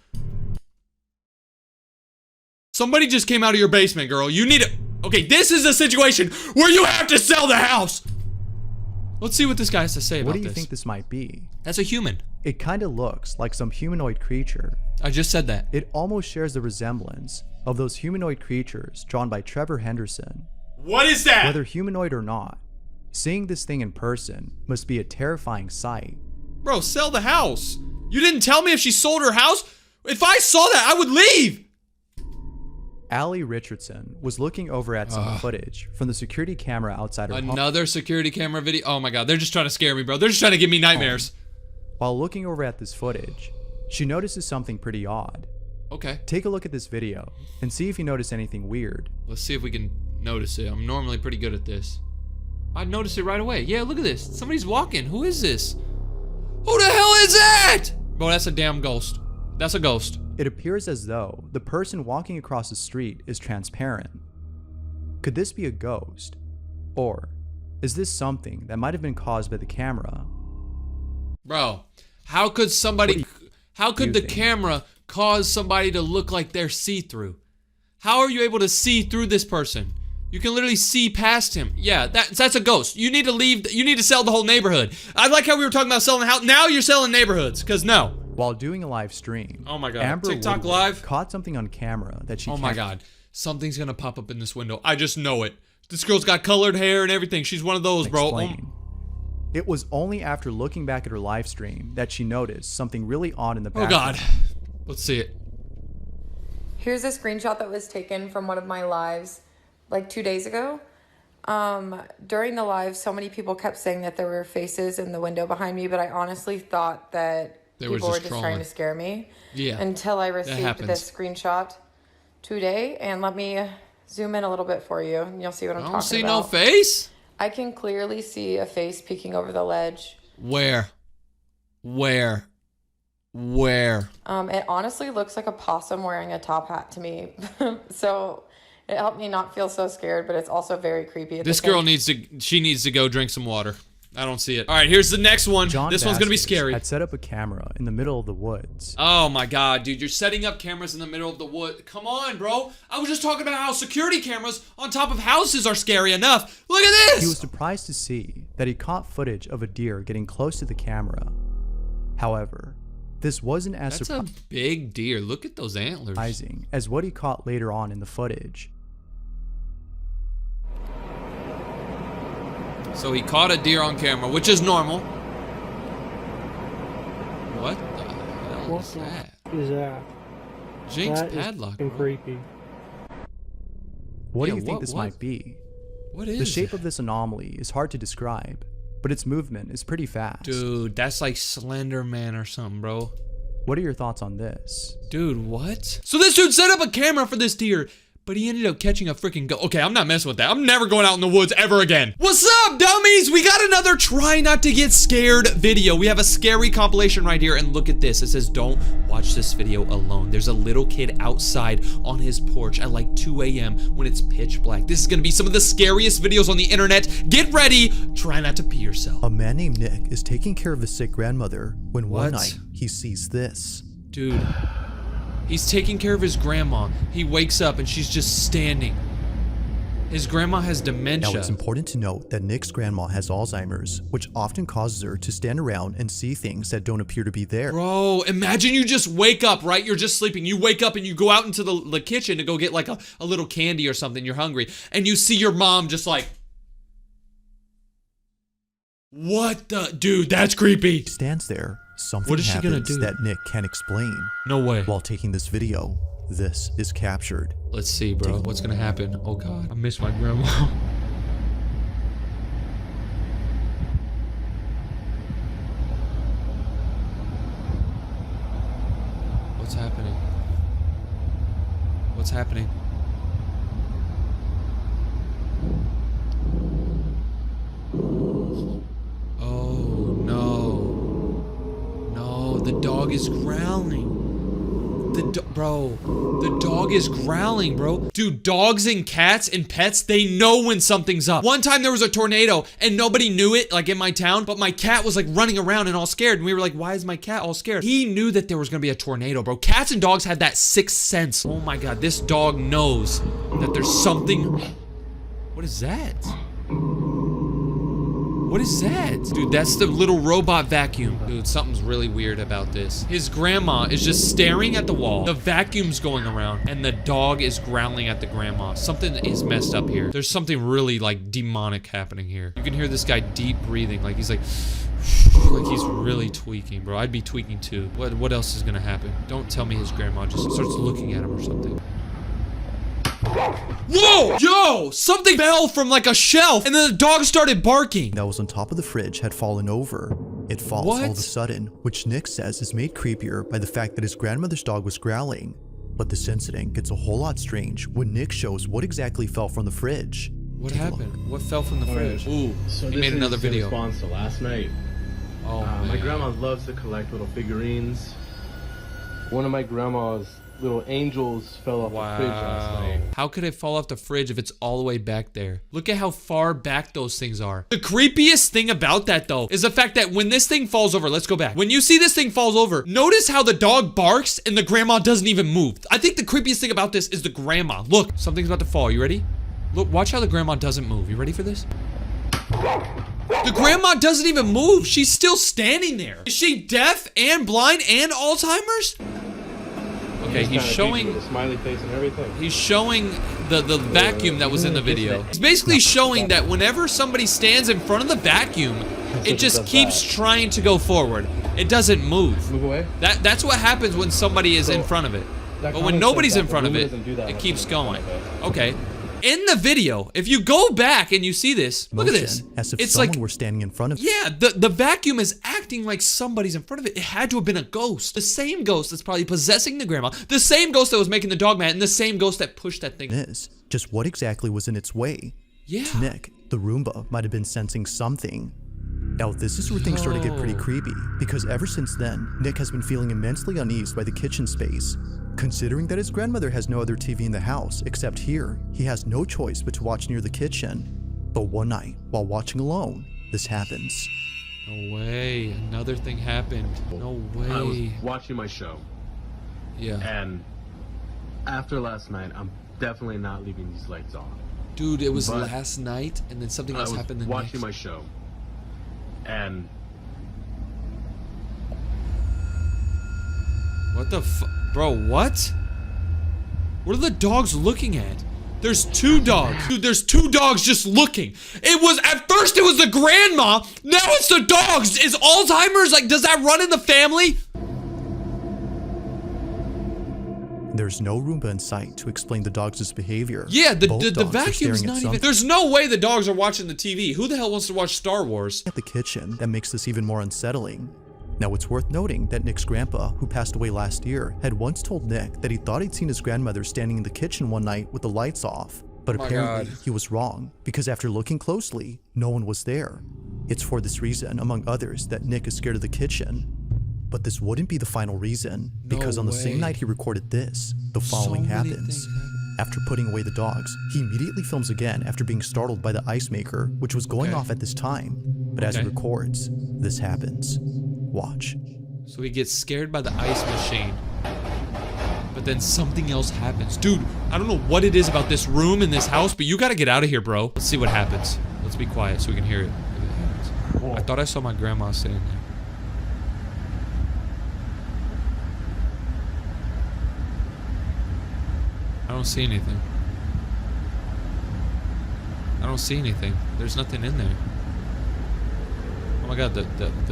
Somebody just came out of your basement, girl. You need to... Okay, this is a situation where you have to sell the house. Let's see what this guy has to say about this. What do you think this might be? That's a human. It kind of looks like some humanoid creature. I just said that. It almost shares the resemblance of those humanoid creatures drawn by Trevor Henderson. What is that? Whether humanoid or not, seeing this thing in person must be a terrifying sight. Bro, sell the house. You didn't tell me if she sold her house? If I saw that, I would leave. Allie Richardson was looking over at some footage from the security camera outside her home. Another security camera video? Oh my god, they're just trying to scare me, bro. They're just trying to give me nightmares. While looking over at this footage, she notices something pretty odd. Okay. Take a look at this video and see if you notice anything weird. Let's see if we can notice it. I'm normally pretty good at this. I noticed it right away. Yeah, look at this. Somebody's walking. Who is this? Who the hell is that? Bro, that's a damn ghost. That's a ghost. It appears as though the person walking across the street is transparent. Could this be a ghost? Or is this something that might have been caused by the camera? Bro, how could somebody... How could the camera cause somebody to look like they're see-through? How are you able to see through this person? You can literally see past him. Yeah, that's a ghost. You need to leave. You need to sell the whole neighborhood. I like how we were talking about selling the house. Now you're selling neighborhoods, because no. While doing a live stream, oh my god, Amber TikTok Woodward live caught something on camera that she oh my god, something's gonna pop up in this window. I just know it. This girl's got colored hair and everything. She's one of those, bro. It was only after looking back at her live stream that she noticed something really odd in the background. Oh god. Let's see it. Here's a screenshot that was taken from one of my lives like 2 days ago. During the live, so many people kept saying that there were faces in the window behind me, but I honestly thought that people were just trying to scare me. Yeah. Until I received this screenshot today. And let me zoom in a little bit for you and you'll see what I'm talking about. I don't see no face. I can clearly see a face peeking over the ledge. Where? It honestly looks like a possum wearing a top hat to me. So it helped me not feel so scared, but it's also very creepy. This girl needs to go drink some water. I don't see it. All right, here's the next one. This one's gonna be scary. Had set up a camera in the middle of the woods. Oh my god, dude, you're setting up cameras in the middle of the wood. Come on, bro. I was just talking about how security cameras on top of houses are scary enough. Look at this! He was surprised to see that he caught footage of a deer getting close to the camera. However, this wasn't as That's a big deer. Look at those antlers. surprising as what he caught later on in the footage. So he caught a deer on camera, which is normal. What the hell is that? Is that? Jinx That is padlock. fucking creepy. What do Yeah, you think what- this what? might be? What is The shape that? of this anomaly is hard to describe, but its movement is pretty fast. Dude, that's like Slender Man or something, bro. What are your thoughts on this? Dude, what? So this dude set up a camera for this deer, but he ended up catching a freaking goat. Okay, I'm not messing with that. I'm never going out in the woods ever again. What's up, dummies? We got another try not to get scared video. We have a scary compilation right here, and look at this. It says, don't watch this video alone. There's a little kid outside on his porch at like 2 a.m. when it's pitch black. This is gonna be some of the scariest videos on the internet. Get ready. Try not to pee yourself. A man named Nick is taking care of his sick grandmother when one What? night he sees this. Dude, he's taking care of his grandma. He wakes up and she's just standing. His grandma has dementia. Now, it's important to note that Nick's grandma has Alzheimer's, which often causes her to stand around and see things that don't appear to be there. Bro, imagine you just wake up, right? You're just sleeping. You wake up and you go out into the kitchen to go get like a little candy or something. You're hungry. And you see your mom just like... What the... Dude, that's creepy. He stands there. Something What is she gonna happens do? that Nick can't explain. No way. While taking this video, this is captured. Let's see, bro. What's gonna happen? Oh, God. I miss my grandma. What's happening? What's happening? Oh, no. No, the dog is growling. Bro, the dog is growling, bro. Dude, dogs and cats and pets, they know when something's up. One time there was a tornado and nobody knew it, like in my town, but my cat was like running around and all scared. And we were like, why is my cat all scared? He knew that there was gonna be a tornado, bro. Cats and dogs had that sixth sense. Oh my God, this dog knows that there's something. What is that? What is that? Dude, that's the little robot vacuum. Dude, something's really weird about this. His grandma is just staring at the wall. The vacuum's going around, and the dog is growling at the grandma. Something is messed up here. There's something really, like, demonic happening here. You can hear this guy deep breathing. Like, he's like he's really tweaking, bro. I'd be tweaking too. What else is gonna happen? Don't tell me his grandma just starts looking at him or something. Whoa! Yo! Something fell from like a shelf and then the dog started barking. That was on top of the fridge had fallen over. It falls all of a sudden, which Nick says is made creepier by the fact that his grandmother's dog was growling. But this incident gets a whole lot strange when Nick shows what exactly fell from the fridge. What happened? What fell from the fridge? Ooh, So he made another video. In response to last night. Oh, my man. grandma loves to collect little figurines. One of my grandma's little angels fell off the fridge last night. How could it fall off the fridge if it's all the way back there? Look at how far back those things are. The creepiest thing about that though is the fact that when this thing falls over, let's go back. When you see this thing falls over, notice how the dog barks and the grandma doesn't even move. I think the creepiest thing about this is the grandma. Look, something's about to fall. You ready? Look, watch how the grandma doesn't move. You ready for this? The grandma doesn't even move. She's still standing there. Is she deaf and blind and Alzheimer's? Okay, he's showing the smiley face and everything. He's showing the vacuum that was in the video. He's basically showing that whenever somebody stands in front of the vacuum, it just keeps trying to go forward. It doesn't move. Move away. That's what happens when somebody is in front of it. But when nobody's in front of it, it keeps going. Okay. In the video, if you go back and you see this, look at this. As if It's someone like, were standing in front of it. yeah, the vacuum is acting like somebody's in front of it. It had to have been a ghost. The same ghost that's probably possessing the grandma. The same ghost that was making the dog mad, and the same ghost that pushed that thing. Is just what exactly was in its way. Yeah. To Nick, the Roomba might have been sensing something. Now, this is where things started to get pretty creepy, because ever since then, Nick has been feeling immensely uneased by the kitchen space. Considering that his grandmother has no other TV in the house except here, he has no choice but to watch near the kitchen. But one night, while watching alone, this happens. No way. Another thing happened. No way. I was watching my show. Yeah. And after last night, I'm definitely not leaving these lights off. Dude, it was last night, and then something else happened the next. I was watching my show. And... What the Bro, what? What are the dogs looking at? There's 2 dogs. Dude, there's 2 dogs just looking. It was, at first it was the grandma. Now it's the dogs. Is Alzheimer's, like, does that run in the family? There's no Roomba in sight to explain the dogs' behavior. Yeah, the Both dogs are vacuum's staring at not even. something There's no way the dogs are watching the TV. Who the hell wants to watch Star Wars? at the kitchen that makes this even more unsettling. Now, it's worth noting that Nick's grandpa, who passed away last year, had once told Nick that he thought he'd seen his grandmother standing in the kitchen one night with the lights off. But Oh my apparently, God. he was wrong, because after looking closely, no one was there. It's for this reason, among others, that Nick is scared of the kitchen. But this wouldn't be the final reason, because on the same way. night he recorded this, the following happens. After putting away the dogs, he immediately films again after being startled by the ice maker, which was going off at this time. But as he records, this happens. Watch. So he gets scared by the ice machine. But then something else happens. Dude, I don't know what it is about this room in this house, but you gotta get out of here, bro. Let's see what happens. Let's be quiet so we can hear it. I thought I saw my grandma sitting there. I don't see anything. I don't see anything. There's nothing in there. Oh my god, the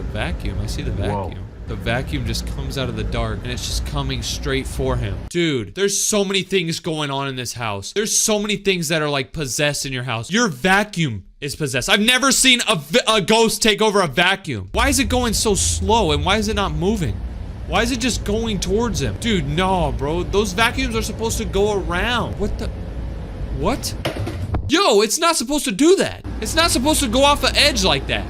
vacuum. I see the vacuum. The vacuum just comes out of the dark and it's just coming straight for him. Dude, there's so many things going on in this house. There's so many things that are like possessed in your house. Your vacuum is possessed. I've never seen a ghost take over a vacuum. Why is it going so slow and why is it not moving? Why is it just going towards him? Dude, no, bro. Those vacuums are supposed to go around. What the? What? Yo, it's not supposed to do that. It's not supposed to go off an edge like that.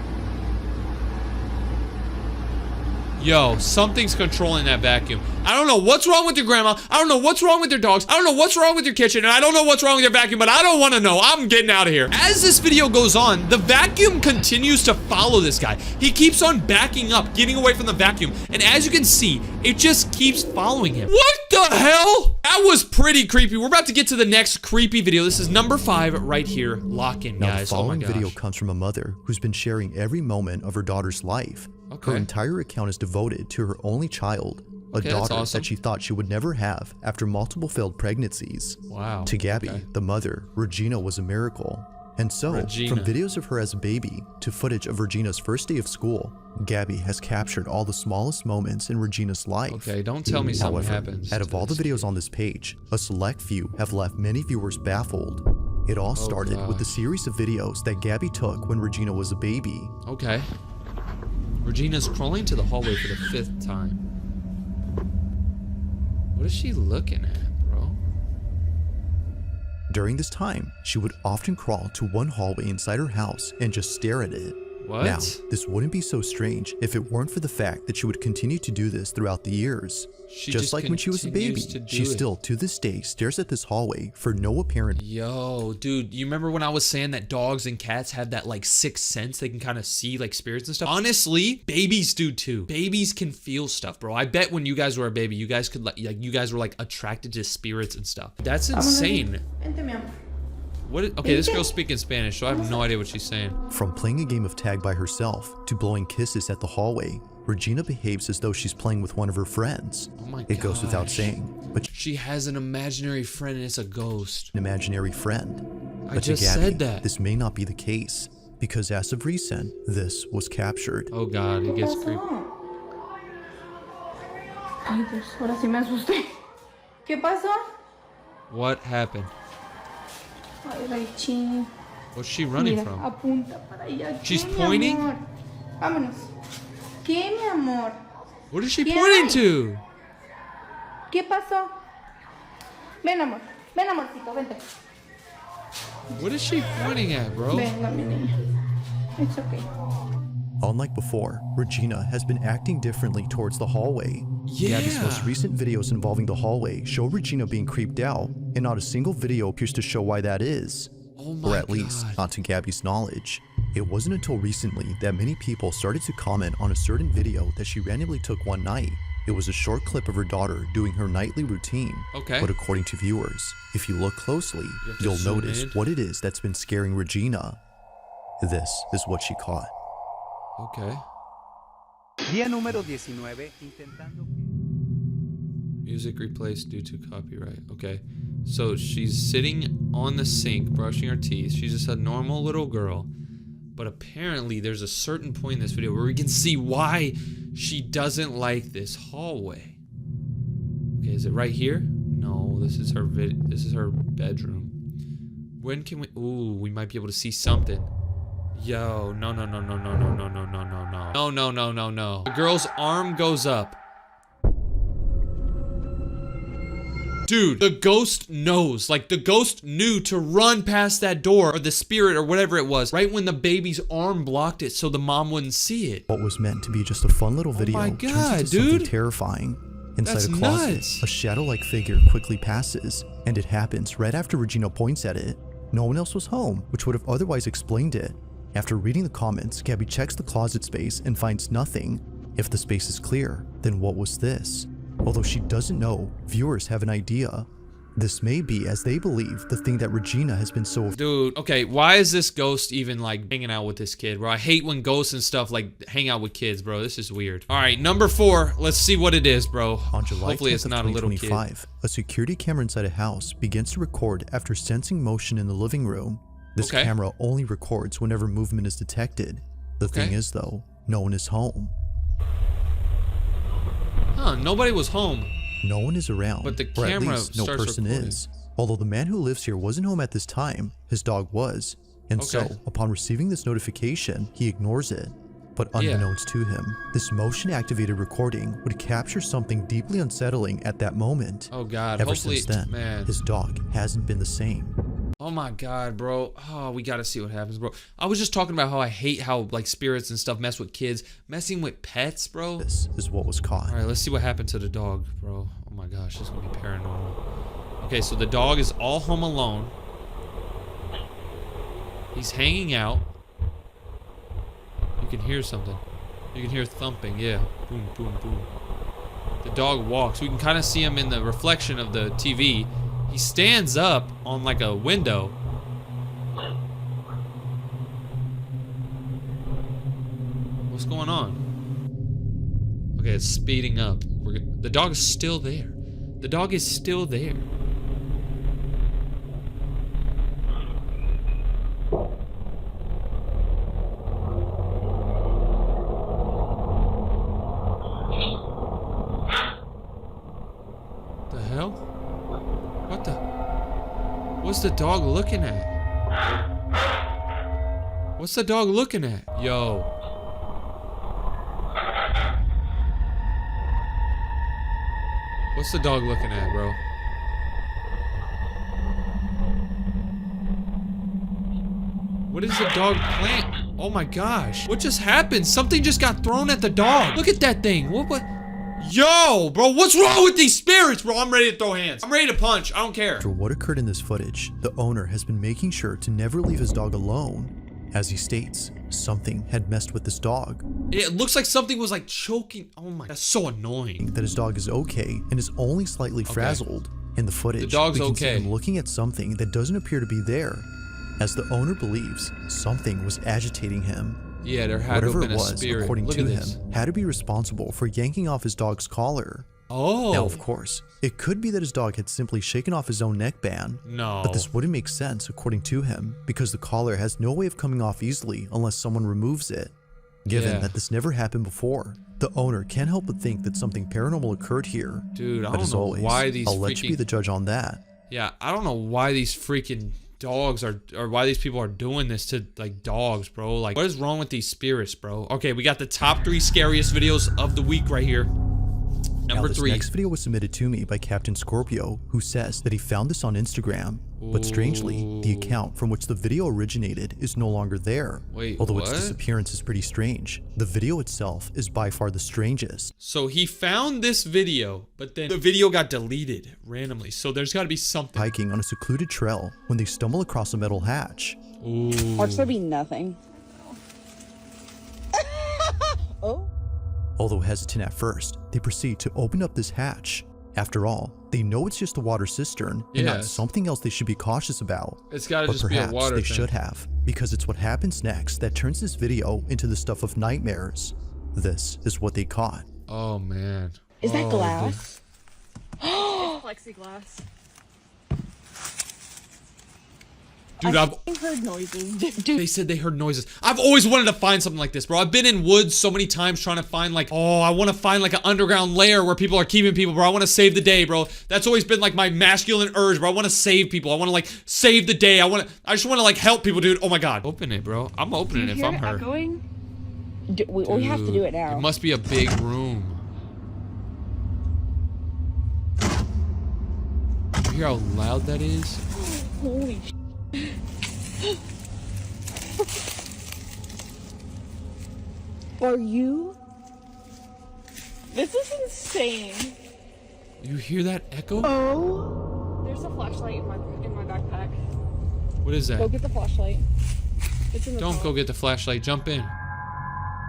Yo, something's controlling that vacuum. I don't know what's wrong with your grandma. I don't know what's wrong with your dogs. I don't know what's wrong with your kitchen. And I don't know what's wrong with your vacuum, but I don't want to know. I'm getting out of here. As this video goes on, the vacuum continues to follow this guy. He keeps on backing up, getting away from the vacuum. And as you can see, it just keeps following him. What the hell? That was pretty creepy. We're about to get to the next creepy video. This is number 5 right here. Lock in, Now, guys. the following Oh my video gosh. comes from a mother who's been sharing every moment of her daughter's life. Okay. Her entire account is devoted to her only child, a Okay, that's daughter awesome. that she thought she would never have after multiple failed pregnancies. Wow. To Gabby, Okay. the mother, Regina was a miracle. And so, Regina. from videos of her as a baby to footage of Regina's first day of school, Gabby has captured all the smallest moments in Regina's life. Okay, don't tell me something However, happens. out of all the videos on this page, a select few have left many viewers baffled. It all started with the series of videos that Gabby took when Regina was a baby. Okay. Regina's crawling to the hallway for the 5th time. What is she looking at, bro? During this time, she would often crawl to one hallway inside her house and just stare at it. What? Now, this wouldn't be so strange if it weren't for the fact that she would continue to do this throughout the years. She just like when she was a baby, continues to do she it. still, to this day, stares at this hallway for no apparent. Yo, dude, you remember when I was saying that dogs and cats have that like sixth sense? They can kind of see like spirits and stuff. Honestly, babies do too. Babies can feel stuff, bro. I bet when you guys were a baby, you guys could like you guys were like attracted to spirits and stuff. That's insane. What? Okay, this girl's speaking Spanish, so I have no idea what she's saying. From playing a game of tag by herself to blowing kisses at the hallway, Regina behaves as though she's playing with one of her friends. Oh my It goes without gosh. saying, but She has an imaginary friend and it's a ghost. an imaginary friend. I But just to Gabby, said that. this may not be the case, because as of recent, this was captured. Oh god, it gets creepy. Ay, pues, ahora sí me asusté. ¿Qué pasó? What happened? Ay, Raichi. What's she running Mira, from? apunta para allá. She's ¿Qué, mi pointing? amor? Vámonos. ¿Qué, mi amor? What is she ¿Qué pointing hay? to? ¿Qué pasó? Ven, amor. Ven, amorcito, vente. What is she pointing at, bro? Venga, mi niña. It's okay. Unlike before, Regina has been acting differently towards the hallway. Yeah. Gabby's most recent videos involving the hallway show Regina being creeped out, and not a single video appears to show why that is. Oh my or at least, God. not to Gabby's knowledge. It wasn't until recently that many people started to comment on a certain video that she randomly took one night. It was a short clip of her daughter doing her nightly routine. Okay. But according to viewers, if you look closely, you'll notice what it is that's been scaring Regina. This is what she caught. Okay. Día número 19, intentando... Music replaced due to copyright. Okay. So she's sitting on the sink, brushing her teeth. She's just a normal little girl. But apparently there's a certain point in this video where we can see why she doesn't like this hallway. Okay, is it right here? No, this is her bedroom. When can we... Ooh, we might be able to see something. Yo, no. No. The girl's arm goes up. Dude, the ghost knows. Like, the ghost knew to run past that door, or the spirit, or whatever it was, right when the baby's arm blocked it so the mom wouldn't see it. What was meant to be just a fun little video my turns God, into dude. something terrifying. Inside That's a closet, nuts. a shadow-like figure quickly passes, and it happens right after Regina points at it. No one else was home, which would have otherwise explained it. After reading the comments, Gabby checks the closet space and finds nothing. If the space is clear, then what was this? Although she doesn't know, viewers have an idea. This may be, as they believe, the thing that Regina has been so... Dude, okay, why is this ghost even, like, hanging out with this kid, bro? I hate when ghosts and stuff, like, hang out with kids, bro. This is weird. All right, number 4. Let's see what it is, bro. On July Hopefully 10th it's of not a little kid. 2025, a security camera inside a house begins to record after sensing motion in the living room. This camera only records whenever movement is detected. The thing is, though, no one is home. Huh, nobody was home. No one is around, but the or at camera least no starts person recording. is. Although the man who lives here wasn't home at this time, his dog was. And so, upon receiving this notification, he ignores it. But unbeknownst to him, this motion-activated recording would capture something deeply unsettling at that moment. Oh God, Ever hopefully, since then, man. his dog hasn't been the same. Oh my God, bro. Oh, we gotta see what happens, bro. I was just talking about how I hate how, like, spirits and stuff mess with kids. Messing with pets, bro. This is what was caught. All right, let's see what happened to the dog, bro. Oh my gosh, this is gonna be paranormal. Okay, so the dog is all home alone. He's hanging out. You can hear something. You can hear thumping, yeah. Boom, boom, boom. The dog walks. We can kind of see him in the reflection of the TV. He stands up on like a window. What's going on? Okay, it's speeding up. The dog is still there. The dog is still there. The hell? What the? What's the dog looking at? What's the dog looking at? Yo. What's the dog looking at, bro? What is the dog playing? Oh my gosh. What just happened? Something just got thrown at the dog. Look at that thing. What? Yo, bro, what's wrong with these spirits, bro? I'm ready to throw hands. I'm ready to punch. I don't care. After what occurred in this footage, the owner has been making sure to never leave his dog alone. As he states, something had messed with this dog. It looks like something was like choking. Oh my, that's so annoying. That his dog is okay and is only slightly frazzled. In the footage, the dog's we can see okay. him looking at something that doesn't appear to be there. As the owner believes, something was agitating him. Yeah, there had to have been a spirit. Whatever it was, according to him, had to be responsible for yanking off his dog's collar. Oh. Now, of course, it could be that his dog had simply shaken off his own neckband. No. But this wouldn't make sense, according to him, because the collar has no way of coming off easily unless someone removes it. Given that this never happened before, the owner can't help but think that something paranormal occurred here. Dude, I but don't as know always, why these I'll let you be the judge on that. Yeah, I don't know why these freaking dogs are, or why these people are doing this to, like, dogs, bro. Like, what is wrong with these spirits, bro? Okay, we got the top 3 scariest videos of the week right here. Number 3. This next video was submitted to me by Captain Scorpio, who says that he found this on Instagram. But strangely, the account from which the video originated is no longer there. Wait, although what? its disappearance is pretty strange, the video itself is by far the strangest. So he found this video, but then the video got deleted randomly. So there's got to be something. Hiking on a secluded trail when they stumble across a metal hatch. Ooh. Watch there be nothing. Although hesitant at first, they proceed to open up this hatch. After all, they know it's just a water cistern and not something else they should be cautious about. It's gotta but just be a perhaps water they thing. should have, because it's what happens next that turns this video into the stuff of nightmares. This is what they caught. Oh man. Is that glass? It's plexiglass. Dude, I've heard noises. They said they heard noises. I've always wanted to find something like this, bro. I've been in woods so many times trying to find like, oh, I want to find like an underground lair where people are keeping people, bro. I want to save the day, bro. That's always been like my masculine urge, bro. I want to save people. I want to like save the day. I just want to like help people, dude. Oh my God. Open it, bro. I'm opening it if I'm her. Echoing? We have to do it now. It must be a big room. You hear how loud that is? Holy sh**. Are you? This is insane. You hear that echo? Oh. There's a flashlight in my backpack. What is that? Go get the flashlight. It's in the Don't go get the flashlight. Jump in.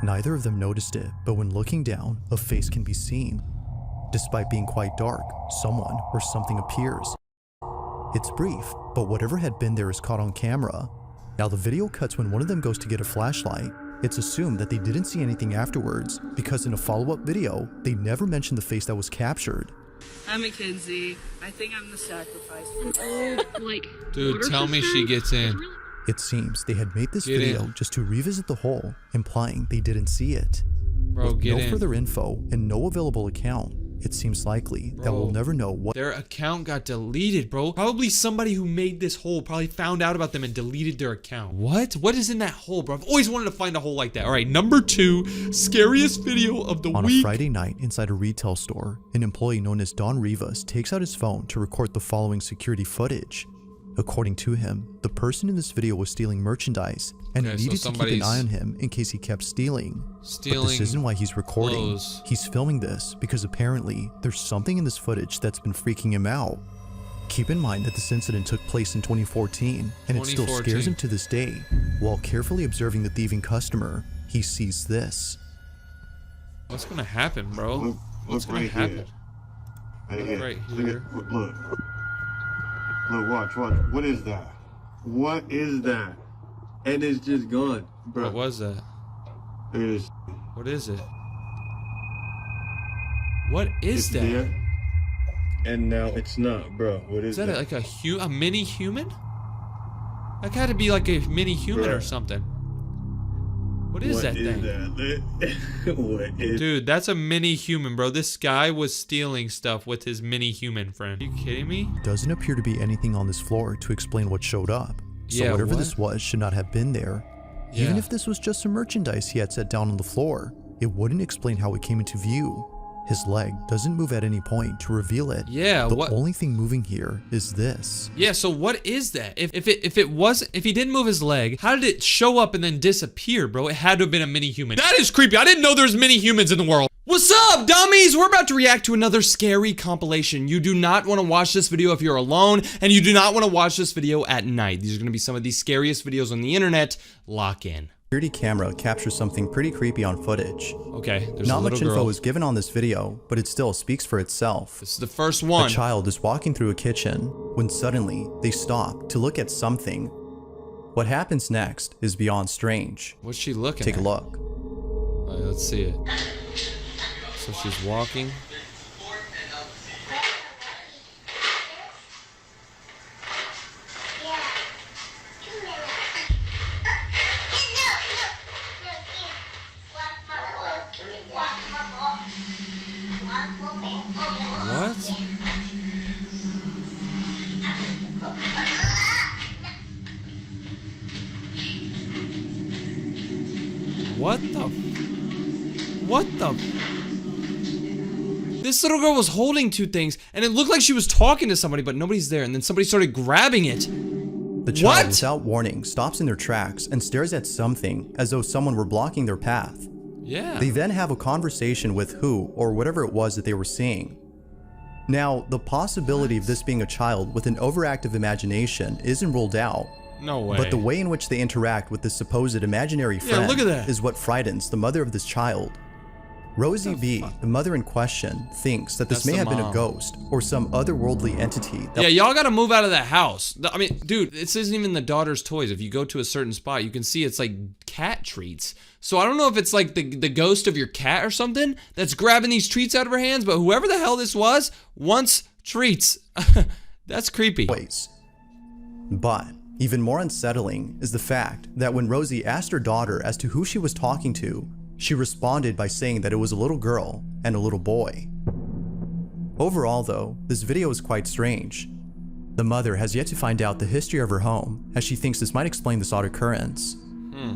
Neither of them noticed it, but when looking down, a face can be seen. Despite being quite dark, someone or something appears. It's brief, but whatever had been there is caught on camera. Now the video cuts when one of them goes to get a flashlight. It's assumed that they didn't see anything afterwards, because in a follow-up video, they never mentioned the face that was captured. I'm Mackenzie. I think I'm the sacrifice. Dude, tell me she gets in. It seems they had made this Get video in. just to revisit the hole, implying they didn't see it. Bro, With get no in. further info and no available account, it seems likely that we'll never know what Their account got deleted, bro. Probably somebody who made this hole probably found out about them and deleted their account. What? What is in that hole, bro? I've always wanted to find a hole like that. All right, number 2, scariest video of the On week. a Friday night inside a retail store, an employee known as Don Rivas takes out his phone to record the following security footage. According to him, the person in this video was stealing merchandise, and he Okay, so needed to keep an eye on him in case he kept stealing. But Stealing this isn't why he's recording. clothes. He's filming this because apparently there's something in this footage that's been freaking him out. Keep in mind that this incident took place in 2014, and it still 2014. scares him to this day. While carefully observing the thieving customer, he sees this. What's gonna happen, bro? What's gonna right happen? here. Right Look here. right Look here. at, look. Look, watch. What is that? What is that? And it's just gone, bro. What was that? It is. What is it? What is It's that? there, and now it's not, bro. What Is that like a mini human? That had to be like a mini human or Bruh. something. What is that thing? That? What is? Dude, that's a mini human, bro. This guy was stealing stuff with his mini human friend. Are you kidding me? Doesn't appear to be anything on this floor to explain what showed up. So Yeah, whatever what? this was should not have been there. Even Yeah. if this was just some merchandise he had set down on the floor, it wouldn't explain how it came into view. His leg doesn't move at any point to reveal it. Yeah, The what- only thing moving here is this. Yeah, so what is that? If he didn't move his leg, how did it show up and then disappear, bro? It had to have been a mini human. That is creepy. I didn't know there's mini humans in the world. What's up, dummies? We're about to react to another scary compilation. You do not want to watch this video if you're alone, and you do not want to watch this video at night. These are going to be some of the scariest videos on the internet. Lock in. Security camera captures something pretty creepy on footage. Okay, there's Not a little much girl. info is given on this video, but it still speaks for itself. This is the first one. A child is walking through a kitchen when suddenly they stop to look at something. What happens next is beyond strange. What's she looking Take at? a look. All right, let's see it. So she's walking. What? What the? What the? This little girl was holding two things, and it looked like she was talking to somebody, but nobody's there, and then somebody started grabbing it. The child, without warning, stops in their tracks and stares at something as though someone were blocking their path. Yeah. They then have a conversation with who or whatever it was that they were seeing. Now, the possibility of this being a child with an overactive imagination isn't ruled out, No way. But the way in which they interact with this supposed imaginary friend look at that. is what frightens the mother of this child. Rosie B, the mother in question, thinks that this That's may the have been a mom. ghost or some otherworldly entity. Yeah, y'all gotta move out of that house. I mean, dude, this isn't even the daughter's toys. If you go to a certain spot, you can see it's like cat treats. So I don't know if it's like the ghost of your cat or something that's grabbing these treats out of her hands, but whoever the hell this was wants treats. That's creepy. But even more unsettling is the fact that when Rosie asked her daughter as to who she was talking to, she responded by saying that it was a little girl and a little boy. Overall though, this video is quite strange. The mother has yet to find out the history of her home, as she thinks this might explain this odd occurrence.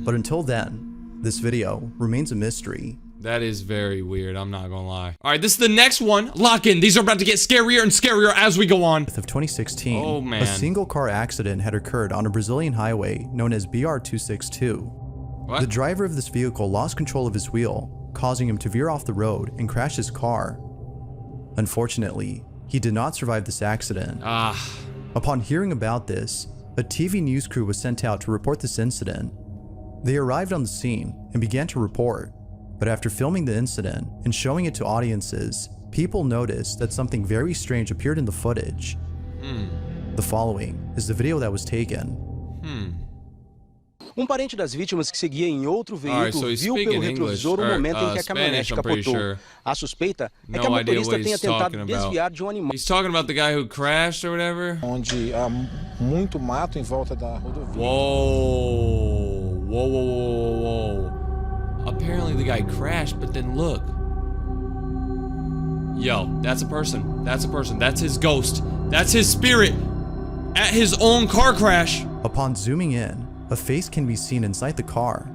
But until then, this video remains a mystery. That is very weird, I'm not gonna lie. All right, this is the next one. Lock in, these are about to get scarier and scarier as we go on. Of 2016, oh, man. a single car accident had occurred on a Brazilian highway known as BR-262. What? The driver of this vehicle lost control of his wheel, causing him to veer off the road and crash his car. Unfortunately, he did not survive this accident. Upon hearing about this, a TV news crew was sent out to report this incident. They arrived on the scene and began to report, but after filming the incident and showing it to audiences, people noticed that something very strange appeared in the footage. The following is the video that was taken. Parente das vítimas que seguia em outro veículo so viu pelo retrovisor o momento em que a caminhonete capotou. Sure. A suspeita é que No a idea motorista what he's tenha tentado talking desviar about. de animal. He's talking about the guy who crashed or whatever. Onde há muito mato em volta da rodovia. Whoa. Whoa, whoa, whoa, whoa, whoa. Apparently the guy crashed, but then look. Yo, that's a person. That's a person. That's his ghost. That's his spirit at his own car crash. Upon zooming in, a face can be seen inside the car.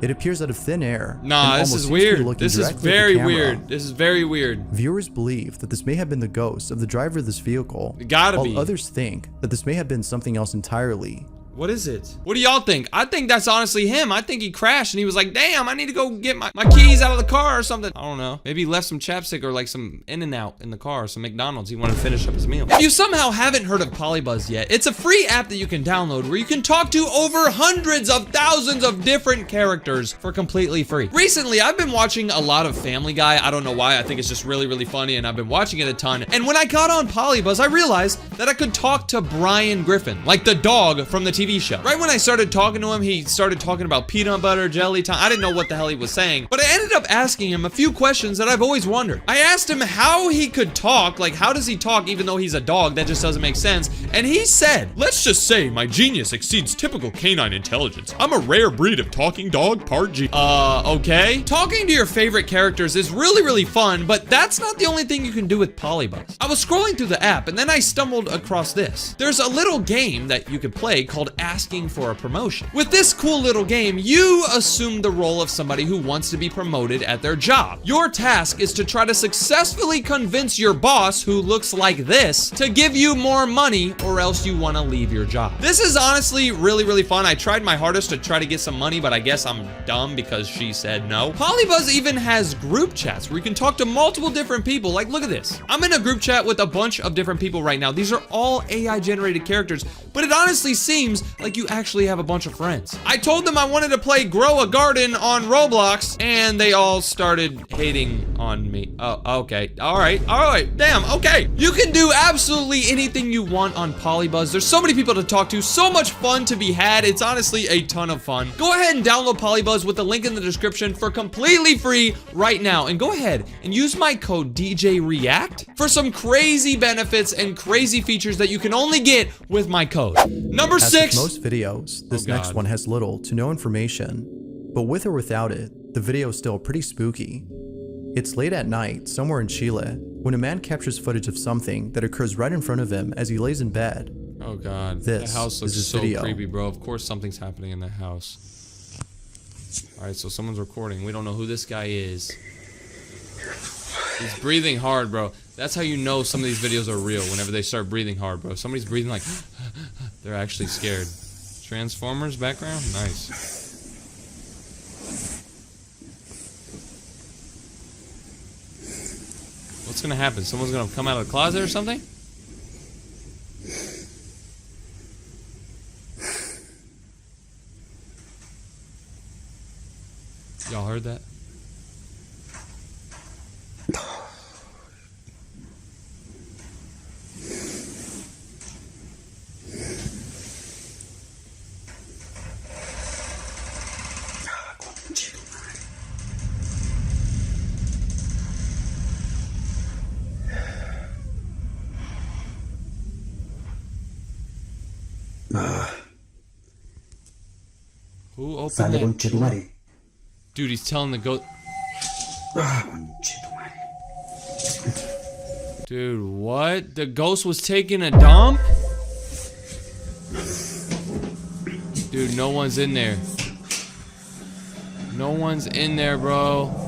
It appears out of thin air. Nah, and this almost is seems to be weird. looking This is directly at the very camera. weird. This is very weird. Viewers believe that this may have been the ghost of the driver of this vehicle. It gotta while be. others think that this may have been something else entirely. What is it? What do y'all think? I think that's honestly him. I think he crashed and he was like, damn, I need to go get my keys out of the car or something. I don't know. Maybe he left some chapstick or like some In-N-Out in the car, some McDonald's. He wanted to finish up his meal. If you somehow haven't heard of Polybuzz yet, it's a free app that you can download where you can talk to over hundreds of thousands of different characters for completely free. Recently, I've been watching a lot of Family Guy. I don't know why. I think it's just really, really funny and I've been watching it a ton. And when I got on Polybuzz, I realized that I could talk to Brian Griffin, like the dog from the TV show. Right when I started talking to him, he started talking about peanut butter, jelly time. I didn't know what the hell he was saying, but I ended up asking him a few questions that I've always wondered. I asked him how he could talk, like how does he talk even though he's a dog? That just doesn't make sense. And he said, let's just say my genius exceeds typical canine intelligence. I'm a rare breed of talking dog, part G. Okay. Talking to your favorite characters is really, really fun, but that's not the only thing you can do with Polybuzz. I was scrolling through the app and then I stumbled across this. There's a little game that you can play called Asking for a Promotion. With this cool little game, you assume the role of somebody who wants to be promoted at their job. Your task is to try to successfully convince your boss, who looks like this, to give you more money or else you want to leave your job. This is honestly really, really fun. I tried my hardest to try to get some money, but I guess I'm dumb because she said no. Polybuzz even has group chats where you can talk to multiple different people. Like, look at this. I'm in a group chat with a bunch of different people right now. These are all AI generated characters, but it honestly seems like you actually have a bunch of friends. I told them I wanted to play Grow a Garden on Roblox and they all started hating on me. Oh, okay. All right. Damn, okay. You can do absolutely anything you want on Polybuzz. There's so many people to talk to, so much fun to be had. It's honestly a ton of fun. Go ahead and download Polybuzz with the link in the description for completely free right now. And go ahead and use my code DJREACT for some crazy benefits and crazy features that you can only get with my code. Number 6. As with most videos, this next one has little to no information, but with or without it, the video is still pretty spooky. It's late at night, somewhere in Chile, when a man captures footage of something that occurs right in front of him as he lays in bed. Oh god, This the house looks is his so video. creepy, bro. Of course something's happening in that house. Alright, so someone's recording. We don't know who this guy is. He's breathing hard, bro. That's how you know some of these videos are real, whenever they start breathing hard, bro. Somebody's breathing like they're actually scared. Transformers background? Nice. What's gonna happen? Someone's gonna come out of the closet or something? heard that? Who opened that door? Dude, he's telling the ghost. Dude, what? The ghost was taking a dump? Dude, no one's in there. No one's in there, bro.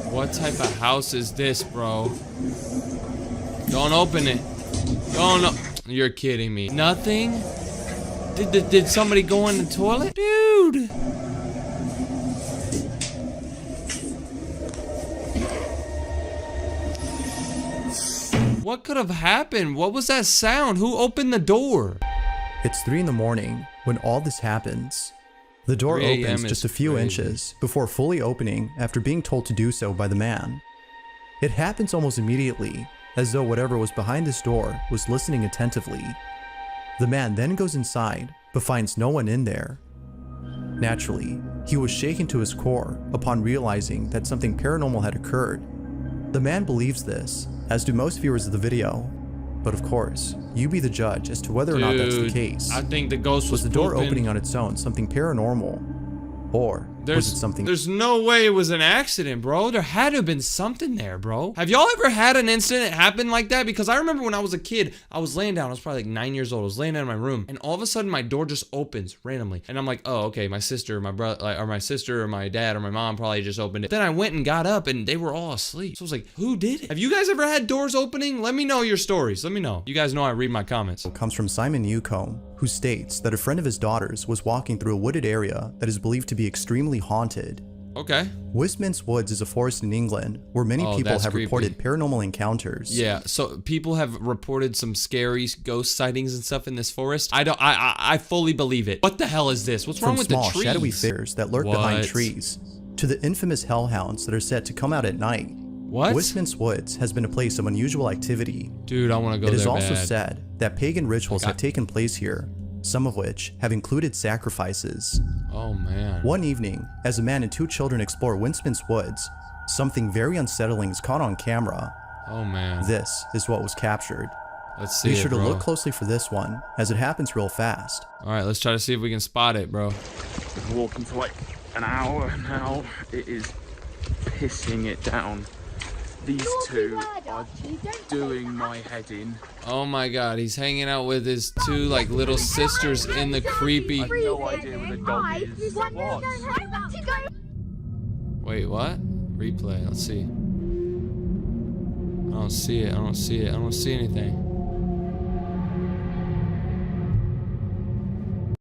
What type of house is this, bro? Don't open it. Don't. You're kidding me. Nothing? Did somebody go in the toilet? Dude! What could have happened? What was that sound? Who opened the door? It's 3 in the morning when all this happens. The door opens just a few inches before fully opening after being told to do so by the man. It happens almost immediately, as though whatever was behind this door was listening attentively. The man then goes inside, but finds no one in there. Naturally, he was shaken to his core upon realizing that something paranormal had occurred. The man believes this, as do most viewers of the video. But of course, you be the judge as to whether or not that's the case. I think the ghost was the door opening on its own something paranormal? Or was it something? There's no way it was an accident, bro. There had to have been something there, bro. Have y'all ever had an incident happen like that? Because I remember when I was a kid, I was laying down. I was probably like 9 years old. I was laying down in my room, and all of a sudden my door just opens randomly, and I'm like, oh, okay, my sister, my brother, or my sister, or my dad, or my mom probably just opened it. Then I went and got up, and they were all asleep. So I was like, who did it? Have you guys ever had doors opening? Let me know your stories. Let me know. You guys know I read my comments. It comes from Simon Newcomb, who states that a friend of his daughter's was walking through a wooded area that is believed to be extremely haunted. Okay. Westminster Woods is a forest in England where many people have reported paranormal encounters. Yeah, so people have reported some scary ghost sightings and stuff in this forest. I fully believe it. What the hell is this? What's wrong with the trees? From small shadowy figures that lurk behind trees to the infamous hellhounds that are said to come out at night. What? Westminster Woods has been a place of unusual activity. Dude, I want to go there. It is also said that pagan rituals have taken place here, some of which have included sacrifices. Oh man. One evening, as a man and 2 children explore Westminster Woods, something very unsettling is caught on camera. Oh man. This is what was captured. Let's see. Be sure to look closely for this one, as it happens real fast. Alright, let's try to see if we can spot it, bro. Been walking for like an hour now. It is pissing it down. These two are doing my head in. Oh my god, he's hanging out with his 2 like little sisters in the creepy. I have no idea where the dog is. What? Wait, what? Replay, let's see. I don't see it, I don't see it, I don't see anything.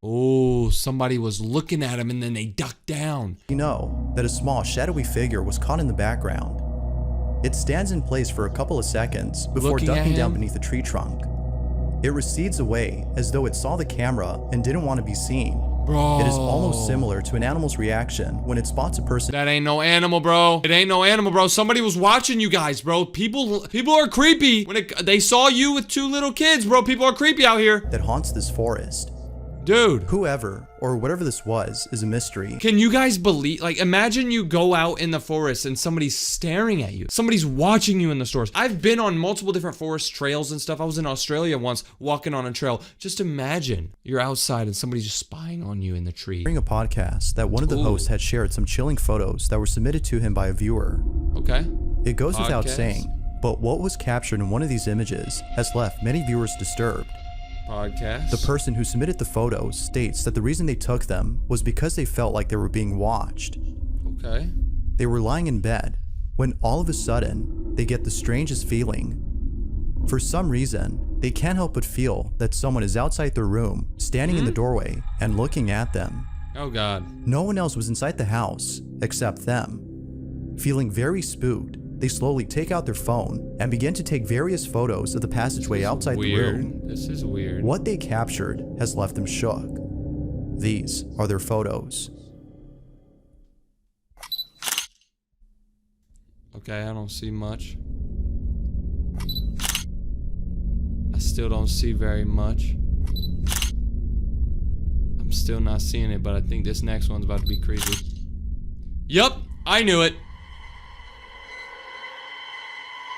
Oh, somebody was looking at him and then they ducked down. You know that a small shadowy figure was caught in the background. It stands in place for a couple of seconds before ducking down beneath a tree trunk. It recedes away as though it saw the camera and didn't want to be seen. Bro. It is almost similar to an animal's reaction when it spots a person. That ain't no animal, bro. It ain't no animal, bro. Somebody was watching you guys, bro. People are creepy. When they saw you with 2 little kids, bro. People are creepy out here. That haunts this forest. Dude. Whoever or whatever this was is a mystery. Can you guys believe, like, imagine you go out in the forest and somebody's staring at you. Somebody's watching you in the stores. I've been on multiple different forest trails and stuff. I was in Australia once walking on a trail. Just imagine you're outside and somebody's just spying on you in the tree. During a podcast that one of the hosts had shared some chilling photos that were submitted to him by a viewer. Okay. It goes without saying, but what was captured in one of these images has left many viewers disturbed. Podcast. The person who submitted the photos states that the reason they took them was because they felt like they were being watched. Okay. They were lying in bed when all of a sudden they get the strangest feeling. For some reason, they can't help but feel that someone is outside their room, standing in the doorway and looking at them. Oh God. No one else was inside the house except them. Feeling very spooked, they slowly take out their phone and begin to take various photos of the passageway outside the room. This is weird. What they captured has left them shook. These are their photos. Okay, I don't see much. I still don't see very much. I'm still not seeing it, but I think this next one's about to be creepy. Yup, I knew it.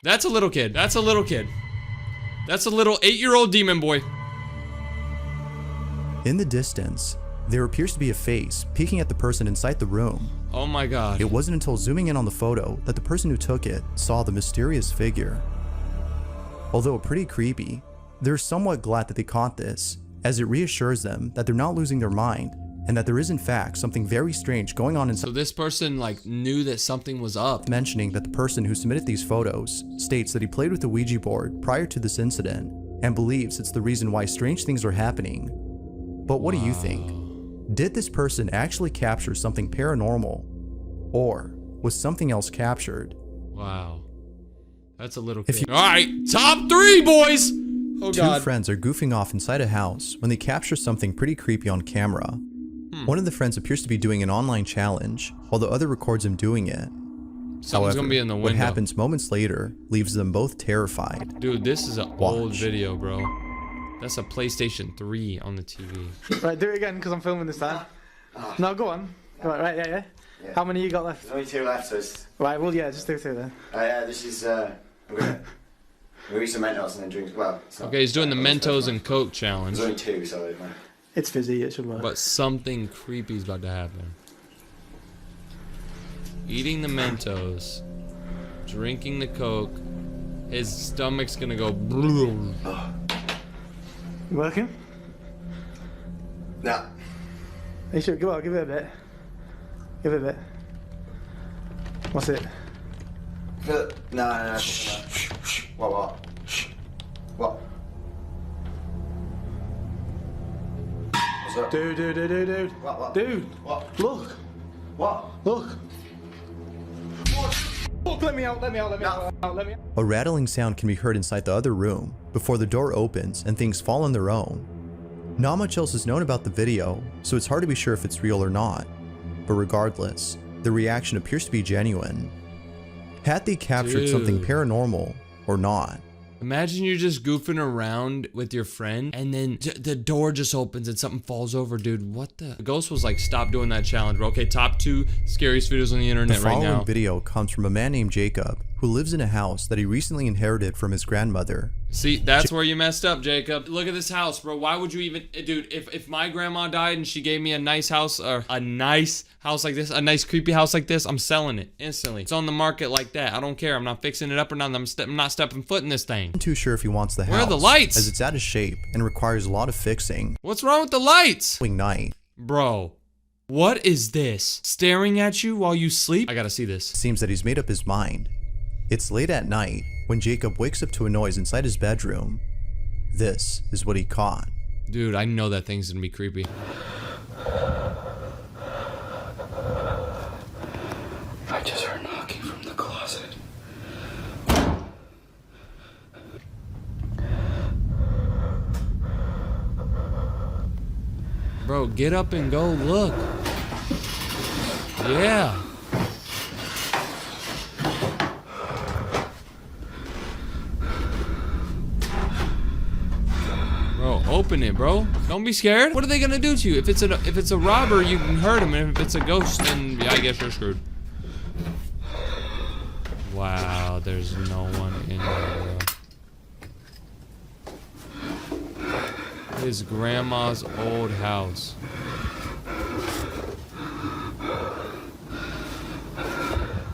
That's a little kid. That's a little kid. That's a little 8-year-old demon boy. In the distance, there appears to be a face peeking at the person inside the room. Oh my God. It wasn't until zooming in on the photo that the person who took it saw the mysterious figure. Although pretty creepy, they're somewhat glad that they caught this, as it reassures them that they're not losing their mind and that there is in fact something very strange going on inside. So this person like knew that something was up. Mentioning that the person who submitted these photos states that he played with the Ouija board prior to this incident and believes it's the reason why strange things are happening. But what do you think? Did this person actually capture something paranormal, or was something else captured? Wow. That's a little kid. Alright, top 3, boys! Oh God. Two friends are goofing off inside a house when they capture something pretty creepy on camera. One of the friends appears to be doing an online challenge, while the other records him doing it. Something's gonna be in the window. What happens moments later leaves them both terrified. Dude, this is an old video, bro. That's a PlayStation 3 on the TV. Right, do it again, because I'm filming this time. No, go on. Go on, right, yeah. How many you got left? There's only 2 left, so it's... Right, well, yeah, just do 2 then. Yeah, this is, I'm gonna eat some Mentos and then drink, well... Okay, he's doing the Mentos and Coke challenge. There's only 2, so... It's fizzy, it should work. But something creepy is about to happen. Eating the Mentos, drinking the Coke, his stomach's gonna go... Working? No. You should, go on, give it a bit. Give it a bit. What's it? No. What? What? What's up? Dude. What? Dude. What? Look. What? Look. Look, let me out. A rattling sound can be heard inside the other room before the door opens and things fall on their own. Not much else is known about the video, so it's hard to be sure if it's real or not. But regardless, the reaction appears to be genuine. Had they captured something paranormal or not? Imagine you're just goofing around with your friend and then the door just opens and something falls over, dude. What the? Ghost was like, stop doing that challenge, bro. Okay, top 2 scariest videos on the internet right now. The following video comes from a man named Jacob who lives in a house that he recently inherited from his grandmother. See, that's where you messed up, Jacob. Look at this house, bro. Why would you even, dude, if my grandma died and she gave me a nice house, or a nice house like this, a nice creepy house like this, I'm selling it instantly. It's on the market like that. I don't care. I'm not fixing it up or nothing. I'm not stepping foot in this thing. I'm too sure if he wants the house. Where are the lights? As it's out of shape and requires a lot of fixing. What's wrong with the lights? Night. Bro, what is this? Staring at you while you sleep? I gotta see this. It seems that he's made up his mind. It's late at night when Jacob wakes up to a noise inside his bedroom. This is what he caught. Dude, I know that thing's gonna be creepy. I just heard knocking from the closet. Bro, get up and go look. Yeah. Bro, open it, bro. Don't be scared. What are they gonna do to you? If it's a robber, you can hurt him, and if it's a ghost, then yeah, I guess you're screwed. Wow, there's no one in there, bro. His grandma's old house.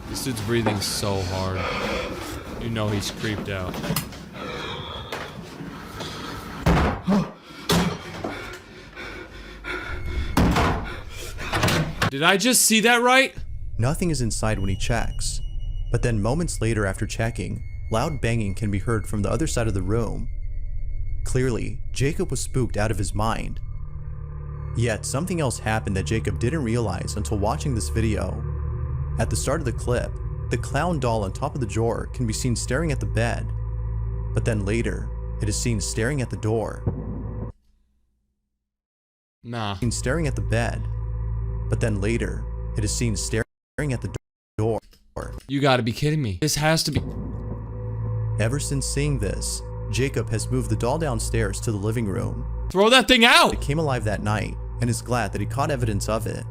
This dude's breathing so hard. You know he's creeped out. Did I just see that right? Nothing is inside when he checks, but then moments later after checking, loud banging can be heard from the other side of the room. Clearly, Jacob was spooked out of his mind. Yet something else happened that Jacob didn't realize until watching this video. At the start of the clip, the clown doll on top of the drawer can be seen staring at the bed, but then later, it is seen staring at the door. Nah. Staring at the bed, but then later, it is seen staring at the door. You gotta be kidding me. This has to be... Ever since seeing this, Jacob has moved the doll downstairs to the living room. Throw that thing out! It came alive that night and is glad that he caught evidence of it.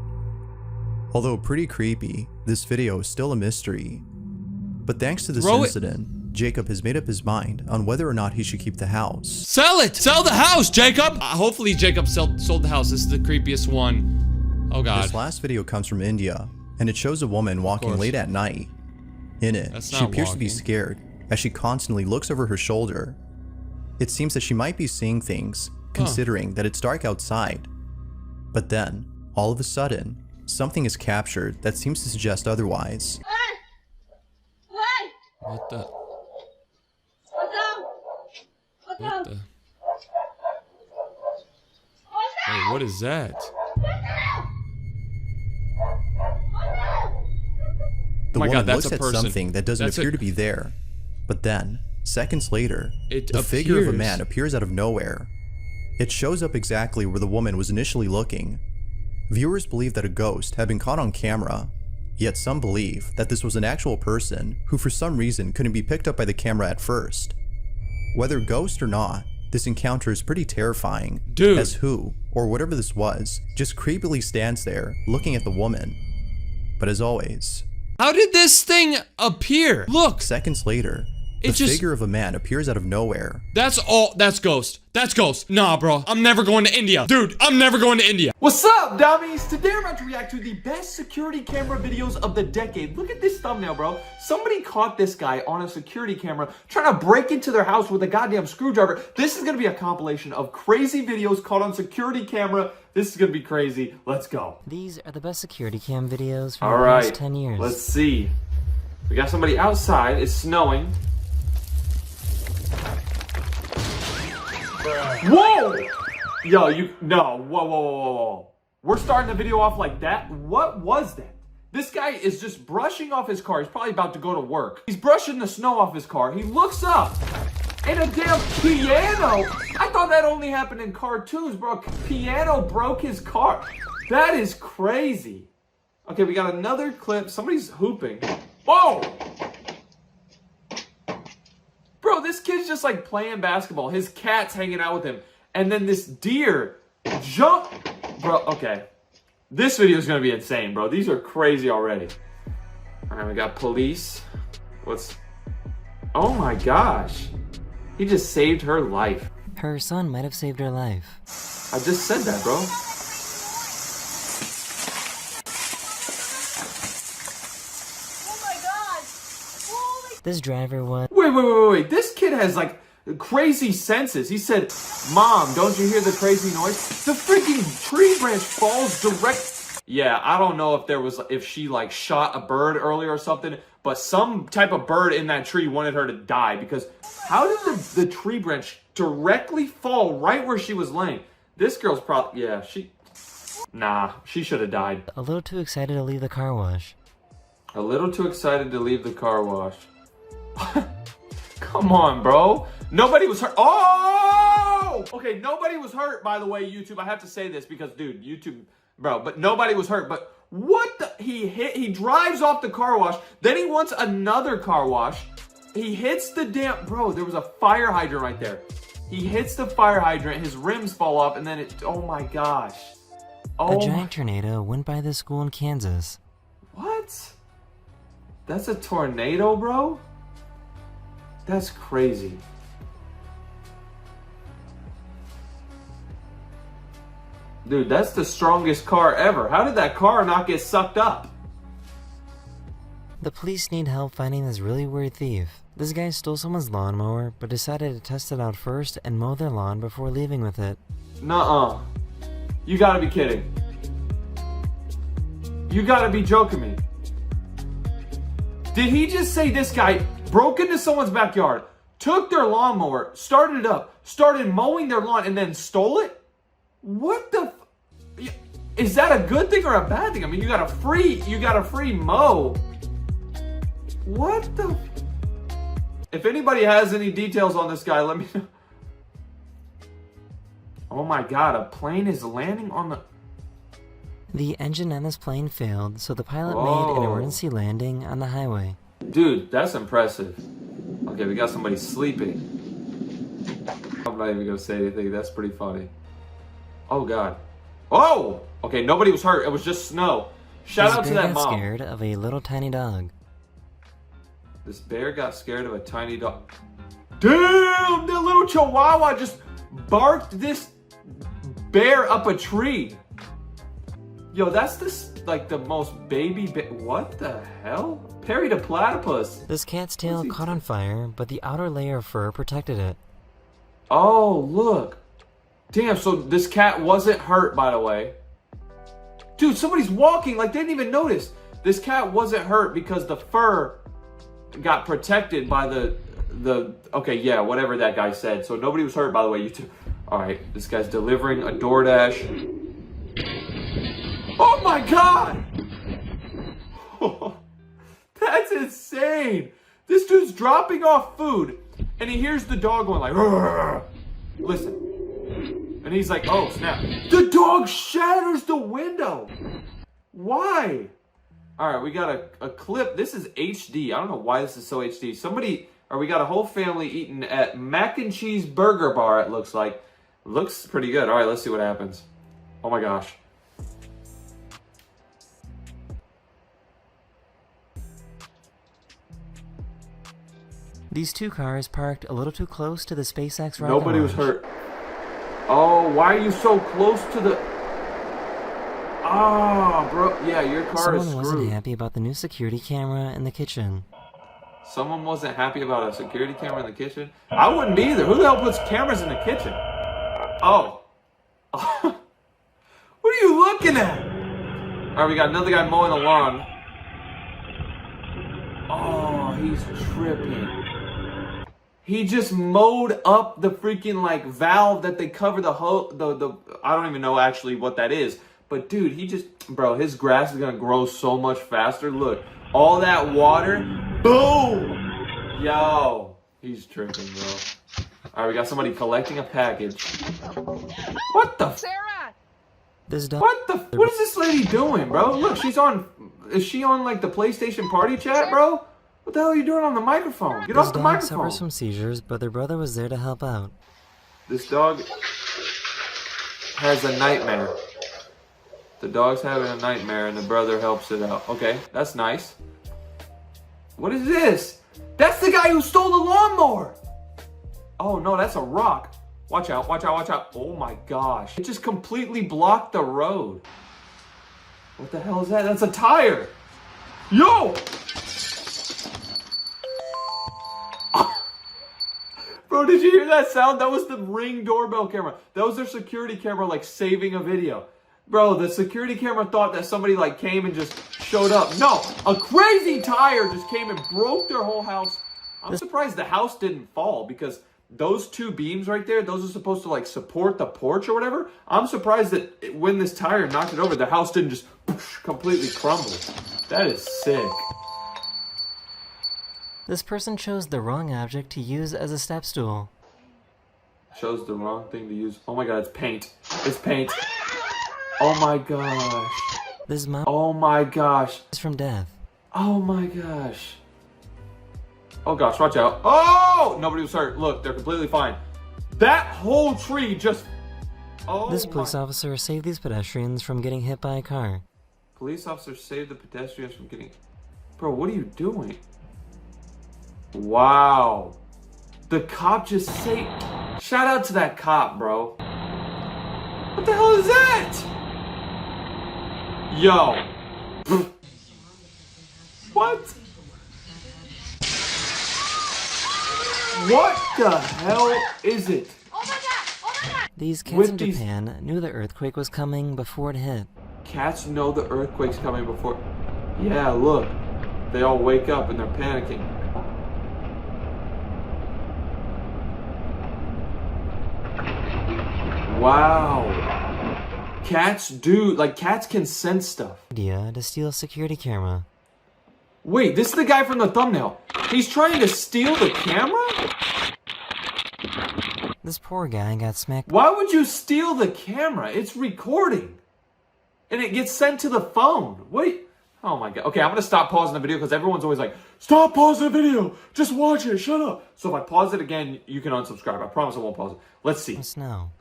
Although pretty creepy, this video is still a mystery. But thanks to this incident, Jacob has made up his mind on whether or not he should keep the house. Sell it! Sell the house, Jacob! Hopefully Jacob sold the house. This is the creepiest one. Oh god. This last video comes from India, and it shows a woman walking late at night. In it, she appears to be scared as she constantly looks over her shoulder. It seems that she might be seeing things, considering that it's dark outside. But then, all of a sudden, something is captured that seems to suggest otherwise. What the? What the? Hey, what is that? The woman looks at something that doesn't appear to be there. But then, seconds later, the figure of a man appears out of nowhere. It shows up exactly where the woman was initially looking. Viewers believe that a ghost had been caught on camera, yet some believe that this was an actual person who for some reason couldn't be picked up by the camera at first. Whether ghost or not, this encounter is pretty terrifying, as who, or whatever this was, just creepily stands there looking at the woman. But as always, how did this thing appear? Look! Seconds later, the figure of a man appears out of nowhere. That's Ghost. That's Ghost. Nah, bro. I'm never going to India. Dude, I'm never going to India. What's up, dummies? Today I'm about to react to the best security camera videos of the decade. Look at this thumbnail, bro. Somebody caught this guy on a security camera trying to break into their house with a goddamn screwdriver. This is going to be a compilation of crazy videos caught on security camera. This is going to be crazy. Let's go. These are the best security cam videos from the last 10 years. Let's see. We got somebody outside. It's snowing. Whoa! Yo, whoa. We're starting the video off like that? What was that? This guy is just brushing off his car. He's probably about to go to work. He's brushing the snow off his car. He looks up, and a damn piano. I thought that only happened in cartoons, bro. Piano broke his car. That is crazy. Okay, we got another clip. Somebody's hooping. Whoa! Bro, this kid's just like playing basketball. His cat's hanging out with him. And then this deer jump. Bro, okay. This video is going to be insane, bro. These are crazy already. All right, we got police. Oh my gosh. He just saved her life. Her son might have saved her life. I just said that, bro. This driver was... Wait. This kid has like crazy senses. He said, "Mom, don't you hear the crazy noise?" The freaking tree branch falls direct. Yeah, I don't know if she like shot a bird earlier or something, but some type of bird in that tree wanted her to die, because how did the tree branch directly fall right where she was laying? This girl's probably, yeah, she should have died. A little too excited to leave the car wash. A little too excited to leave the car wash. Come on, bro. Nobody was hurt. Oh! Okay, nobody was hurt, by the way, YouTube. I have to say this because, dude, YouTube, bro, but nobody was hurt. But what the? He drives off the car wash. Then he wants another car wash. He hits the damn, bro, there was a fire hydrant right there. He hits the fire hydrant. His rims fall off, and then oh my gosh. A giant tornado went by the school in Kansas. What? That's a tornado, bro? That's crazy. Dude, that's the strongest car ever. How did that car not get sucked up? The police need help finding this really weird thief. This guy stole someone's lawnmower, but decided to test it out first and mow their lawn before leaving with it. Nuh-uh. You gotta be kidding. You gotta be joking me. Did he just say this guy broke into someone's backyard, took their lawnmower, started it up, started mowing their lawn, and then stole it? What the? Is that a good thing or a bad thing? I mean, you got a free mow. What the? If anybody has any details on this guy, let me know. Oh my God, a plane is landing on the... The engine on this plane failed, so the pilot made an emergency landing on the highway. Dude, that's impressive. Okay, we got somebody sleeping. I'm not even gonna say anything. That's pretty funny. Oh God. Oh! Okay, nobody was hurt. It was just snow. Shout out to that mom. This bear got scared of a little tiny dog. This bear got scared of a tiny dog. Damn! That little chihuahua just barked this bear up a tree. Yo, that's like the most baby what the hell? Perry the platypus. This cat's tail caught on fire, but the outer layer of fur protected it. Oh, look. Damn, so this cat wasn't hurt, by the way. Dude, somebody's walking like they didn't even notice. This cat wasn't hurt because the fur got protected by the okay, yeah, whatever that guy said. So nobody was hurt, by the way. YouTube. All right, this guy's delivering a DoorDash. Oh my God! That's insane. This dude's dropping off food, and he hears the dog going like, "Rrr." Listen. And he's like, oh snap. The dog shatters the window. Why? All right, we got a clip. This is HD. I don't know why this is so HD. We got a whole family eating at Mac and Cheese Burger Bar, it looks like. Looks pretty good. All right, let's see what happens. Oh my gosh. These two cars parked a little too close to the SpaceX rocket Nobody was launch. hurt. Oh, why are you so close to the... Ah, bro. Yeah, your car is Someone screwed. wasn't happy about the new security camera in the kitchen. Someone wasn't happy about a security camera in the kitchen? I wouldn't be either. Who the hell puts cameras in the kitchen? Oh. What are you looking at? All right, we got another guy mowing the lawn. Oh, he's tripping. He just mowed up the freaking like valve that they cover the I don't even know actually what that is. But dude, bro, his grass is gonna grow so much faster. Look, all that water, boom! Yo, he's tripping, bro. All right, we got somebody collecting a package. What the? Sarah! What is this lady doing, bro? Look, is she on like the PlayStation party chat, bro? What the hell are you doing on the microphone? Get off the microphone. This dog suffers from seizures, but their brother was there to help out. This dog has a nightmare. The dog's having a nightmare and the brother helps it out. Okay, that's nice. What is this? That's the guy who stole the lawnmower. Oh no, that's a rock. Watch out, watch out, watch out. Oh my gosh. It just completely blocked the road. What the hell is that? That's a tire. Yo! Bro, did you hear that sound? That was the Ring doorbell camera. That was their security camera, like, saving a video. Bro, the security camera thought that somebody, like, came and just showed up. No, a crazy tire just came and broke their whole house. I'm surprised the house didn't fall because those two beams right there, those are supposed to, like, support the porch or whatever. I'm surprised that when this tire knocked it over, the house didn't just completely crumble. That is sick. This person chose the wrong object to use as a step stool. Chose the wrong thing to use. Oh my god, it's paint. It's paint. Oh my gosh. This mom oh my gosh. is from death. Oh my gosh. Oh gosh, watch out. Oh! Nobody was hurt. Look, they're completely fine. That whole tree just... Oh, this police officer saved these pedestrians from getting hit by a car. Police officer saved the pedestrians from getting... Bro, what are you doing? Wow. The cop just saved... Shout out to that cop, bro. What the hell is that? Yo. What? What the hell is it? These cats in Japan knew the earthquake was coming before it hit. Cats know the earthquake's coming before... Yeah, look. They all wake up and they're panicking. Wow. Cats do, like, cats can sense stuff. Idea to steal a security camera. Wait, this is the guy from the thumbnail. He's trying to steal the camera? This poor guy got smacked. Why would you steal the camera? It's recording. And it gets sent to the phone. Wait. Oh my god. Okay, I'm going to stop pausing the video because everyone's always like, stop pausing the video. Just watch it. Shut up. So if I pause it again, you can unsubscribe. I promise I won't pause it. Let's see. Snow.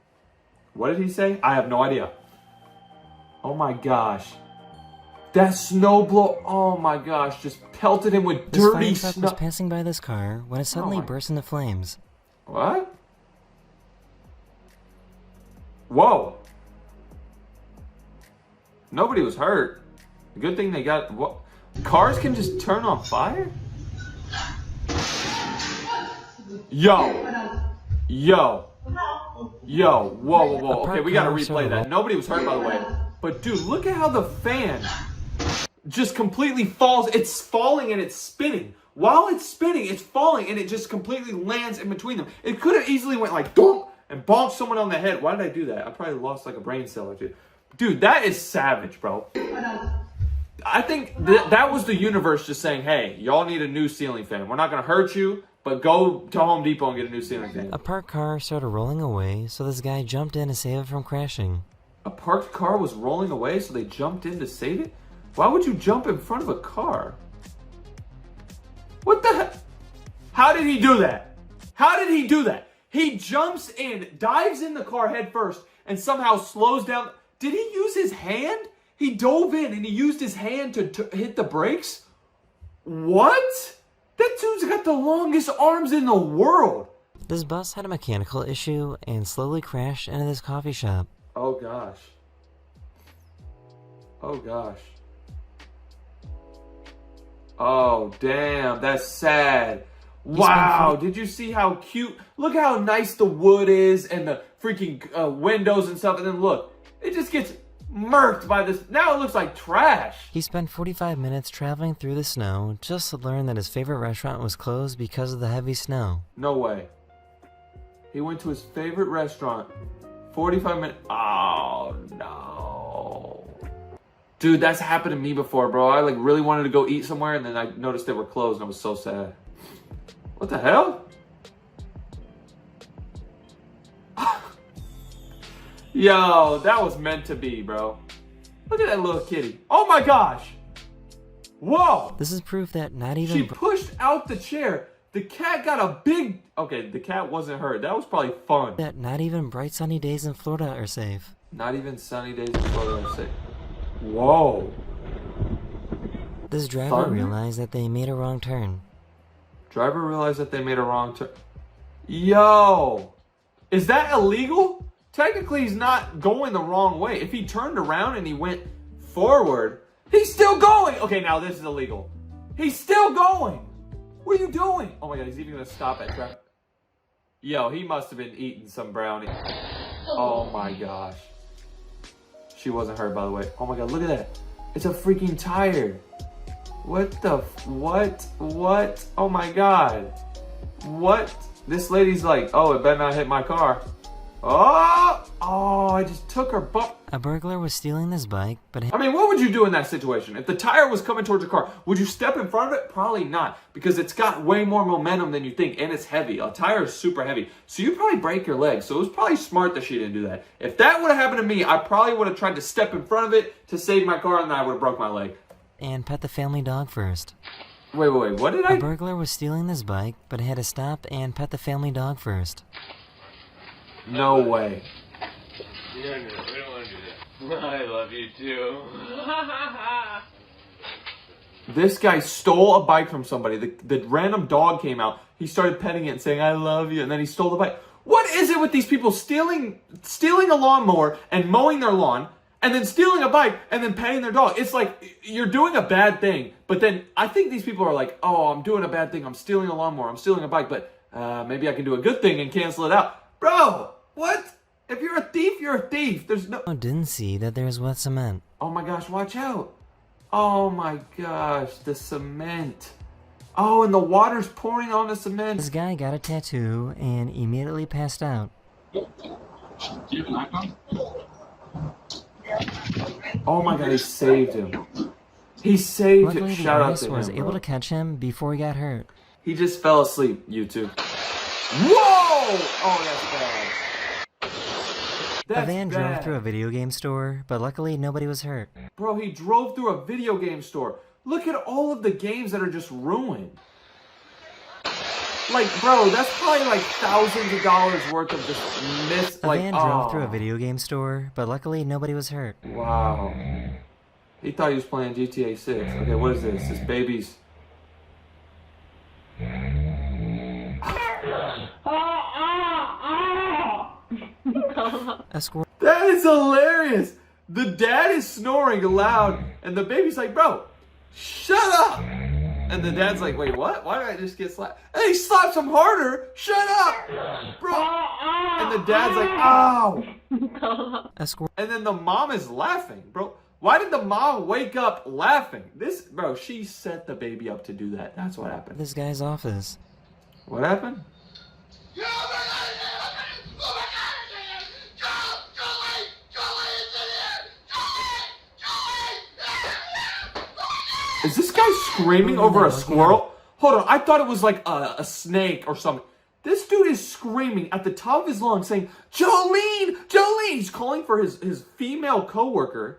What did he say? I have no idea. Oh my gosh. That snowblower, oh my gosh, just pelted him with dirty This fire truck snow. was passing by this car when it suddenly burst into flames. What? Whoa. Nobody was hurt. Good thing they got, what? Cars can just turn on fire? Yo. Yo. Yo. Whoa, whoa, whoa. Okay, we gotta replay that. Nobody was hurt, by the way. But dude, look at how the fan just completely falls. It's falling and it's spinning. While it's spinning, it's falling and it just completely lands in between them. It could have easily went like donk and bonked someone on the head. Why did I do that? I probably lost like a brain cell or two. Dude, that is savage, bro. I think that was the universe just saying, hey, y'all need a new ceiling fan. We're not going to hurt you, but go to Home Depot and get a new ceiling fan. A parked car started rolling away, so this guy jumped in to save it from crashing. A parked car was rolling away, so they jumped in to save it? Why would you jump in front of a car? What the heck? How did he do that? How did he do that? He jumps in, dives in the car head first, and somehow slows down. Did he use his hand? He dove in and he used his hand to hit the brakes? What? That dude's got the longest arms in the world. This bus had a mechanical issue and slowly crashed into this coffee shop. Oh gosh. Oh gosh. Oh damn, that's sad. Wow, did you see how cute? Look how nice the wood is and the freaking windows and stuff. And then look, it just gets murked by this. Now it looks like trash. He spent 45 minutes traveling through the snow just to learn that his favorite restaurant was closed because of the heavy snow. No way. He went to his favorite restaurant. 45 minutes. Oh no. Dude, that's happened to me before, bro. I like really wanted to go eat somewhere and then I noticed they were closed and I was so sad. What the hell? Yo, that was meant to be, bro. Look at that little kitty. Oh my gosh. Whoa. This is proof that not even... She pushed out the chair. The cat got a big... Okay, the cat wasn't hurt. That was probably fun. That not even bright sunny days in Florida are safe. Not even sunny days in Florida are safe. Whoa. This driver realized that they made a wrong turn. Driver realized that they made a wrong turn. Yo. Is that illegal? Technically, he's not going the wrong way. If he turned around and he went forward, he's still going. Okay, now this is illegal. He's still going. What are you doing? Oh my god, he's even gonna stop at traffic. Yo, he must have been eating some brownie. Oh my gosh. She wasn't hurt, by the way. Oh my god, look at that. It's a freaking tire. What the, what? Oh my god. What? This lady's like, oh, it better not hit my car. Oh, I just took her butt. A burglar was stealing this bike, but... I mean, what would you do in that situation? If the tire was coming towards your car, would you step in front of it? Probably not, because it's got way more momentum than you think, and it's heavy. A tire is super heavy, so you probably break your leg. So it was probably smart that she didn't do that. If that would have happened to me, I probably would have tried to step in front of it to save my car, and then I would have broke my leg. And pet the family dog first. Wait, what did I... A burglar was stealing this bike, but had to stop and pet the family dog first. No way. No, we don't want to do that. I love you too. This guy stole a bike from somebody. The random dog came out. He started petting it and saying, I love you. And then he stole the bike. What is it with these people stealing a lawnmower and mowing their lawn and then stealing a bike and then petting their dog? It's like you're doing a bad thing. But then I think these people are like, oh, I'm doing a bad thing. I'm stealing a lawnmower. I'm stealing a bike. But maybe I can do a good thing and cancel it out. Bro, what? If you're a thief, you're a thief. There's no... I didn't see that there's wet cement. Oh my gosh, watch out. Oh my gosh, the cement. Oh, and the water's pouring on the cement. This guy got a tattoo and immediately passed out. Do you have an iPhone? Oh my god, he saved him. He saved him. Luckily, the Shout out to dinosaur was him, able bro. to catch him before he got hurt. He just fell asleep, YouTube. Whoa! Oh, that's bad. A van drove through a video game store, but luckily nobody was hurt. Bro, he drove through a video game store. Look at all of the games that are just ruined. Like, bro, that's probably like thousands of dollars worth of just A van drove through a video game store, but luckily nobody was hurt. Wow. He thought he was playing GTA 6. Okay, what is this? This baby's... A squirrel. That is hilarious! The dad is snoring loud, and the baby's like, bro, shut up! And the dad's like, wait, what? Why did I just get slapped? And he slaps him harder! Shut up! Bro! And the dad's like, ow! A squirrel. And then the mom is laughing, bro. Why did the mom wake up laughing? Bro, she set the baby up to do that. That's what happened. This guy's office. What happened? Is this guy screaming over a squirrel? Hold on, I thought it was like a snake or something. This dude is screaming at the top of his lungs saying, Jolene! Jolene! He's calling for his female coworker.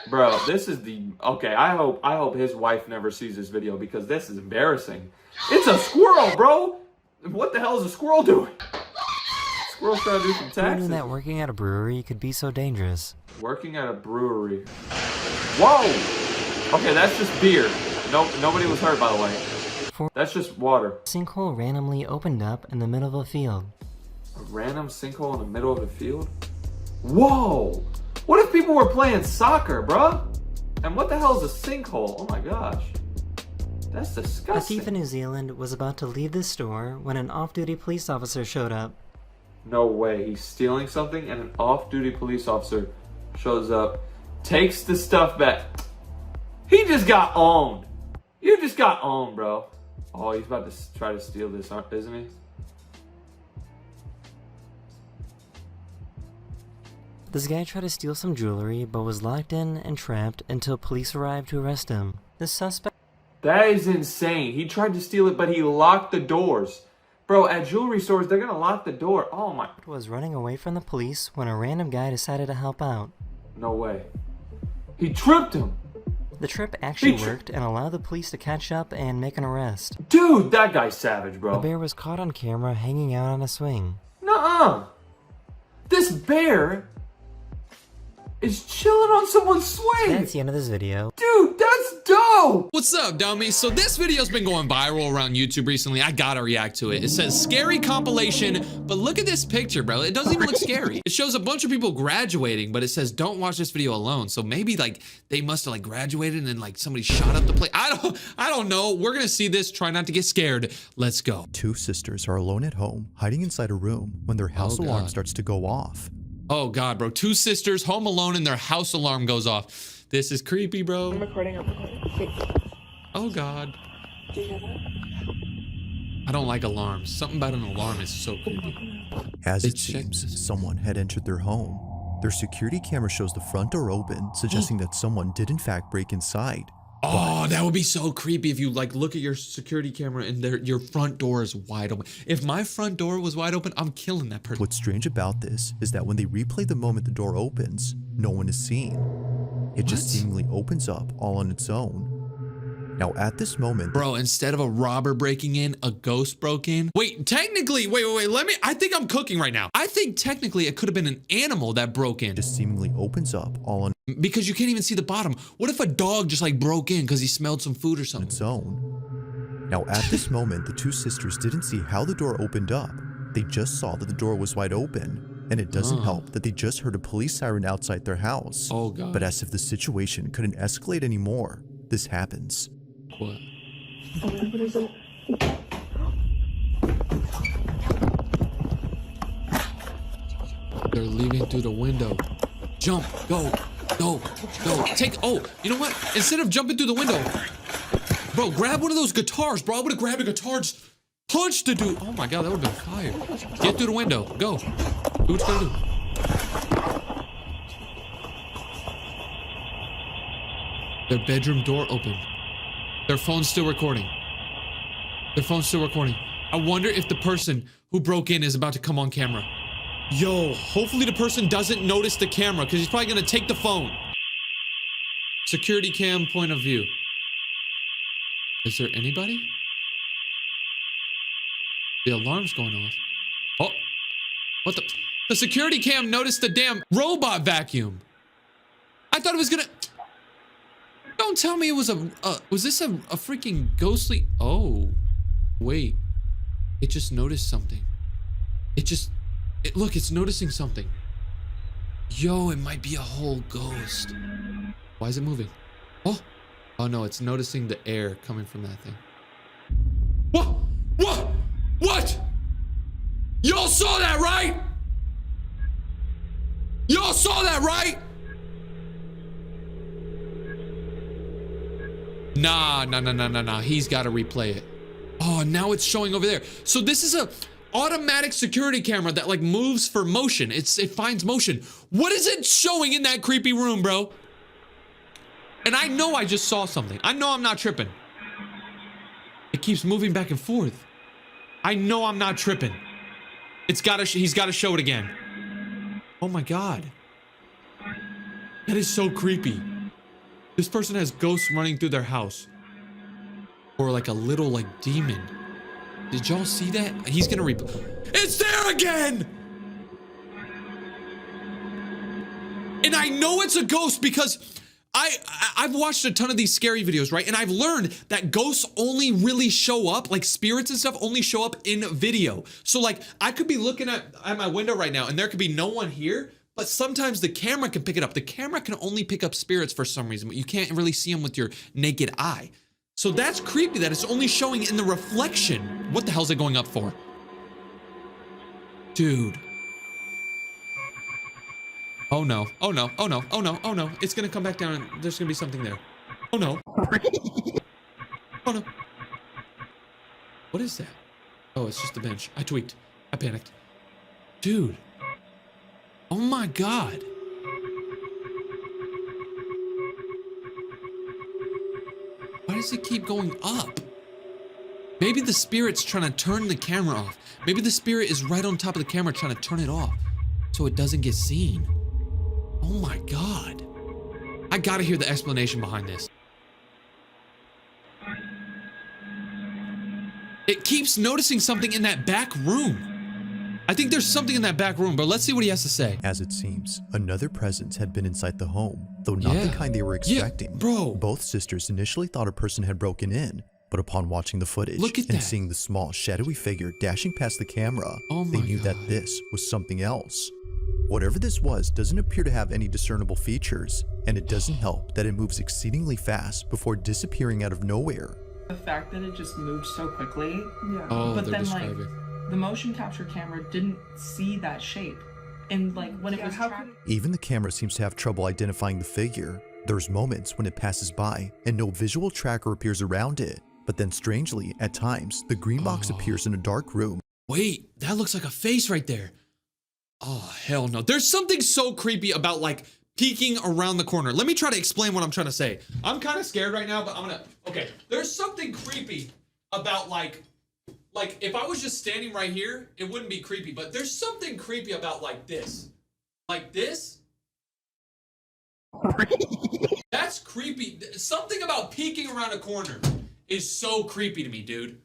Bro, this is the... Okay, I hope his wife never sees this video because this is embarrassing. It's a squirrel, bro! What the hell is a squirrel doing? Squirrel's trying to do some Who taxes. knew that working at a brewery could be so dangerous? Working at a brewery. Whoa! Okay, that's just beer. Nope, nobody was hurt, by the way. That's just water. A sinkhole randomly opened up in the middle of a field. A random sinkhole in the middle of the field? Whoa! What if people were playing soccer, bruh? And what the hell is a sinkhole? Oh my gosh. That's A disgusting. thief in New Zealand was about to leave the store when an off-duty police officer showed up. No way. He's stealing something and an off-duty police officer shows up, takes the stuff back. He just got owned. You just got owned, bro. Oh, he's about to try to steal this, isn't he? This guy tried to steal some jewelry, but was locked in and trapped until police arrived to arrest him. The suspect... That is insane. He tried to steal it, but he locked the doors. Bro, at jewelry stores, they're gonna lock the door. Oh my... was running away from the police when a random guy decided to help out. No way. He tripped him. The trip actually worked and allowed the police to catch up and make an arrest. Dude, that guy's savage, bro. The bear was caught on camera hanging out on a swing. Nuh-uh. This bear is chilling on someone's swing. That's the end of this video. Dude, that's dope. What's up, dummies? So this video's been going viral around YouTube recently. I gotta react to it. It says scary compilation, but look at this picture, bro. It doesn't even look scary. It shows a bunch of people graduating, but it says don't watch this video alone. So maybe like they must have like graduated and then like somebody shot up the place. I don't know. We're gonna see this. Try not to get scared. Let's go. Two sisters are alone at home, hiding inside a room when their house alarm starts to go off. Oh God, bro. Two sisters home alone and their house alarm goes off. This is creepy, bro. I'm recording. Oh God. Do you hear that? I don't like alarms. Something about an alarm is so creepy. As it seems, someone had entered their home. Their security camera shows the front door open, suggesting that someone did in fact break inside. Oh, that would be so creepy if you like look at your security camera and your front door is wide open. If my front door was wide open, I'm killing that person. What's strange about this is that when they replay the moment the door opens, no one is seen. It just seemingly opens up all on its own. Now at this moment, bro, instead of a robber breaking in, a ghost broke in. Wait, technically, wait, I think I'm cooking right now. I think technically it could have been an animal that broke in. Just seemingly opens up all on because you can't even see the bottom. What if a dog just like broke in because he smelled some food or something? Its own. Now at this moment, the two sisters didn't see how the door opened up. They just saw that the door was wide open. And it doesn't help that they just heard a police siren outside their house. Oh God. But as if the situation couldn't escalate anymore, this happens. What? What is it? They're leaving through the window. Jump, go. Take, oh, you know what? Instead of jumping through the window, bro, grab one of those guitars, bro. I would have grabbed a guitar, just punch the dude. Oh my God, that would have been fire. Get through the window, go. Do what you gotta do. Their bedroom door open. Their phone's still recording. Their phone's still recording. I wonder if the person who broke in is about to come on camera. Yo, hopefully the person doesn't notice the camera because he's probably gonna take the phone. Security cam point of view. Is there anybody? The alarm's going off. Oh, what the? The security cam noticed the damn robot vacuum. I thought it was gonna. Don't tell me it was was this a freaking ghostly? Oh, wait. It just noticed something. Look, it's noticing something. Yo, it might be a whole ghost. Why is it moving? Oh, oh no, it's noticing the air coming from that thing. What? What? What? Y'all saw that, right? Y'all saw that, right? Nah. He's got to replay it. Oh, now it's showing over there. So this is a automatic security camera that like moves for motion. It finds motion. What is it showing in that creepy room, bro? And I know I just saw something. I know I'm not tripping. It keeps moving back and forth. I know I'm not tripping. He's got to show it again. Oh my God. That is so creepy. This person has ghosts running through their house. Or like a little like demon. Did y'all see that? He's gonna It's there again! And I know it's a ghost because I've watched a ton of these scary videos, right? And I've learned that ghosts only really show up, like spirits and stuff only show up in video. So like I could be looking at my window right now and there could be no one here, but sometimes the camera can pick it up. The camera can only pick up spirits for some reason, but you can't really see them with your naked eye. So that's creepy that it's only showing in the reflection. What the hell is it going up for? Dude. Oh no, oh no, oh no, oh no, oh no. It's gonna come back down and there's gonna be something there. Oh no. Oh no. What is that? Oh, it's just a bench. I tweaked. I panicked. Dude. Oh my God. Why does it keep going up? Maybe the spirit's trying to turn the camera off. Maybe the spirit is right on top of the camera trying to turn it off so it doesn't get seen. Oh my God. I gotta hear the explanation behind this. It keeps noticing something in that back room. I think there's something in that back room, but let's see what he has to say. As it seems, another presence had been inside the home, though not the kind they were expecting. Yeah, bro. Both sisters initially thought a person had broken in, but upon watching the footage and seeing the small, shadowy figure dashing past the camera, they knew that this was something else. Whatever this was doesn't appear to have any discernible features, and it doesn't help that it moves exceedingly fast before disappearing out of nowhere. The fact that it just moved so quickly, but then like the motion capture camera didn't see that shape, and like when it was even the camera seems to have trouble identifying the figure. There's moments when it passes by and no visual tracker appears around it, but then strangely, at times, the green box appears in a dark room. Wait, that looks like a face right there. Oh, hell no. There's something so creepy about like peeking around the corner. Let me try to explain what I'm trying to say. I'm kind of scared right now, but okay. There's something creepy about like if I was just standing right here, it wouldn't be creepy, but there's something creepy about like this. Like this. That's creepy. Something about peeking around a corner is so creepy to me, dude.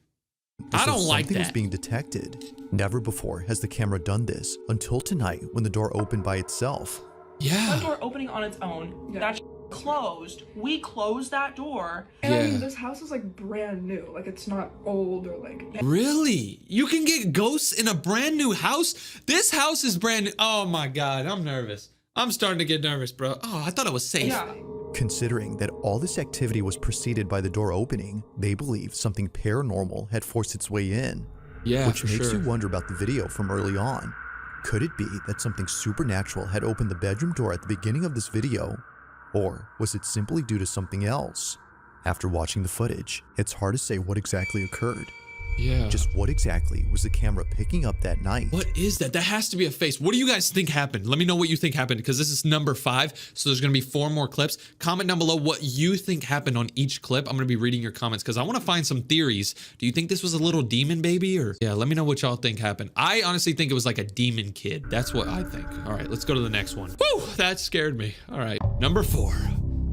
I don't like that. Something is being detected. Never before has the camera done this until tonight when the door opened by itself. Yeah. That door opening on its own. That's closed. We closed that door. And I mean, this house is like brand new. Like it's not old or like. Really? You can get ghosts in a brand new house? This house is brand new. Oh my God, I'm nervous. I'm starting to get nervous, bro. Oh, I thought it was safe. Yeah. Considering that all this activity was preceded by the door opening, they believe something paranormal had forced its way in. Yeah, which makes you wonder about the video from early on. Could it be that something supernatural had opened the bedroom door at the beginning of this video? Or was it simply due to something else? After watching the footage, it's hard to say what exactly occurred. Yeah. Just what exactly was the camera picking up that night? What is that? That has to be a face. What do you guys think happened? Let me know what you think happened, because this is number 5. So there's going to be 4 more clips. Comment down below what you think happened on each clip. I'm going to be reading your comments because I want to find some theories. Do you think this was a little demon baby, or yeah, let me know what y'all think happened. I honestly think it was like a demon kid. That's what I think. All right, let's go to the next one. Woo, that scared me. All right, number 4.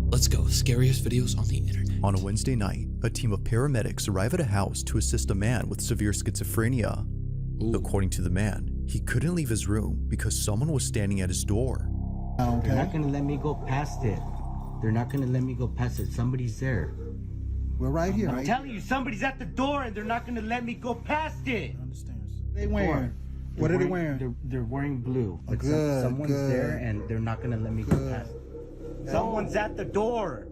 Let's go. Scariest videos on the internet. On a Wednesday night, a team of paramedics arrive at a house to assist a man with severe schizophrenia. Ooh. According to the man, he couldn't leave his room because someone was standing at his door. They're not gonna let me go past it. They're not gonna let me go past it. Somebody's there. We're right here. I'm telling you, somebody's at the door and they're not gonna let me go past it. They wearing? What are they wearing? They're wearing blue. Like Good, someone's good. there and they're not gonna let me go past it. Someone's at the door.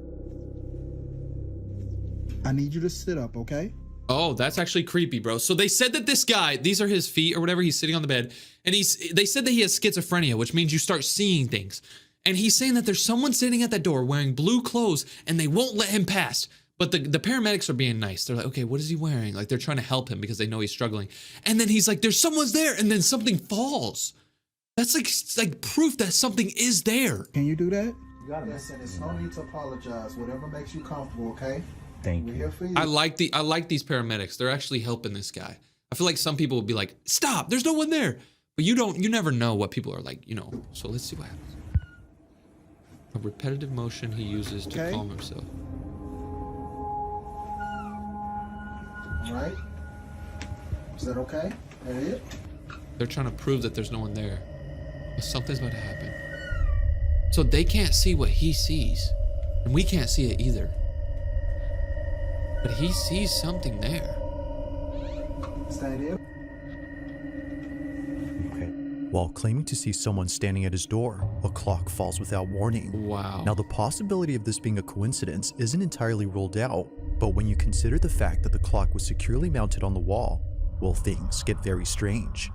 I need you to sit up, okay? Oh, that's actually creepy, bro. So they said that this guy, these are his feet or whatever, he's sitting on the bed, and they said that he has schizophrenia, which means you start seeing things. And he's saying that there's someone sitting at that door wearing blue clothes and they won't let him pass. But the paramedics are being nice. They're like, okay, what is he wearing? Like, they're trying to help him because they know he's struggling. And then he's like, there's someone's there, and then something falls. That's like proof that something is there. Can you do that? You gotta listen. There's no need to apologize. Whatever makes you comfortable, okay? Thank We're you. here for you. I like these paramedics. They're actually helping this guy. I feel like some people would be like, stop, there's no one there. But you never know what people are like, you know. So let's see what happens. A repetitive motion he uses to calm himself. All right. Is that okay? That it? They're trying to prove that there's no one there. But something's about to happen. So they can't see what he sees. And we can't see it either. But he sees something there. Stay there. While claiming to see someone standing at his door, a clock falls without warning. Wow. Now, the possibility of this being a coincidence isn't entirely ruled out, but when you consider the fact that the clock was securely mounted on the wall, well, things get very strange.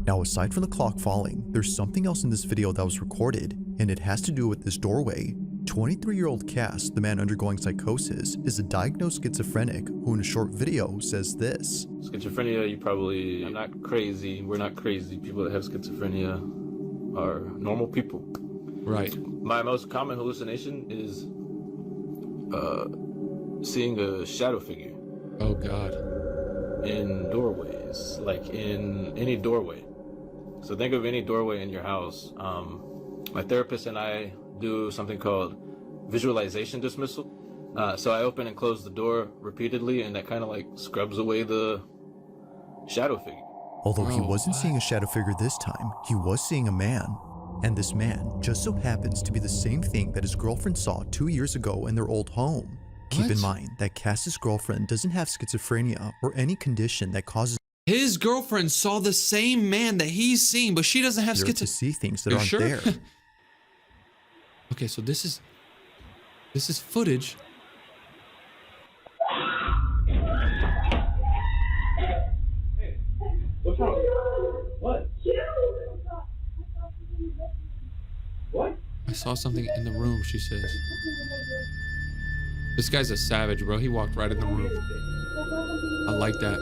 Now, aside from the clock falling, there's something else in this video that was recorded, and it has to do with this doorway. 23-year-old Cass, the man undergoing psychosis, is a diagnosed schizophrenic who in a short video says this. Schizophrenia, I'm not crazy, we're not crazy. People that have schizophrenia are normal people. Right. My most common hallucination is seeing a shadow figure. Oh God. In doorways, like in any doorway. So think of any doorway in your house. My therapist and I do something called visualization dismissal. So I open and close the door repeatedly, and that kind of like scrubs away the shadow figure. Although he wasn't seeing a shadow figure this time, he was seeing a man. And this man just so happens to be the same thing that his girlfriend saw 2 years ago in their old home. Keep in mind that Cass's girlfriend doesn't have schizophrenia or any condition that causes his girlfriend saw the same man that he's seen, but she doesn't have schizophrenia. To see things that aren't there. Okay, so this is footage. What's wrong? What? What? I saw something in the room, she says. This guy's a savage, bro. He walked right in the room. I like that.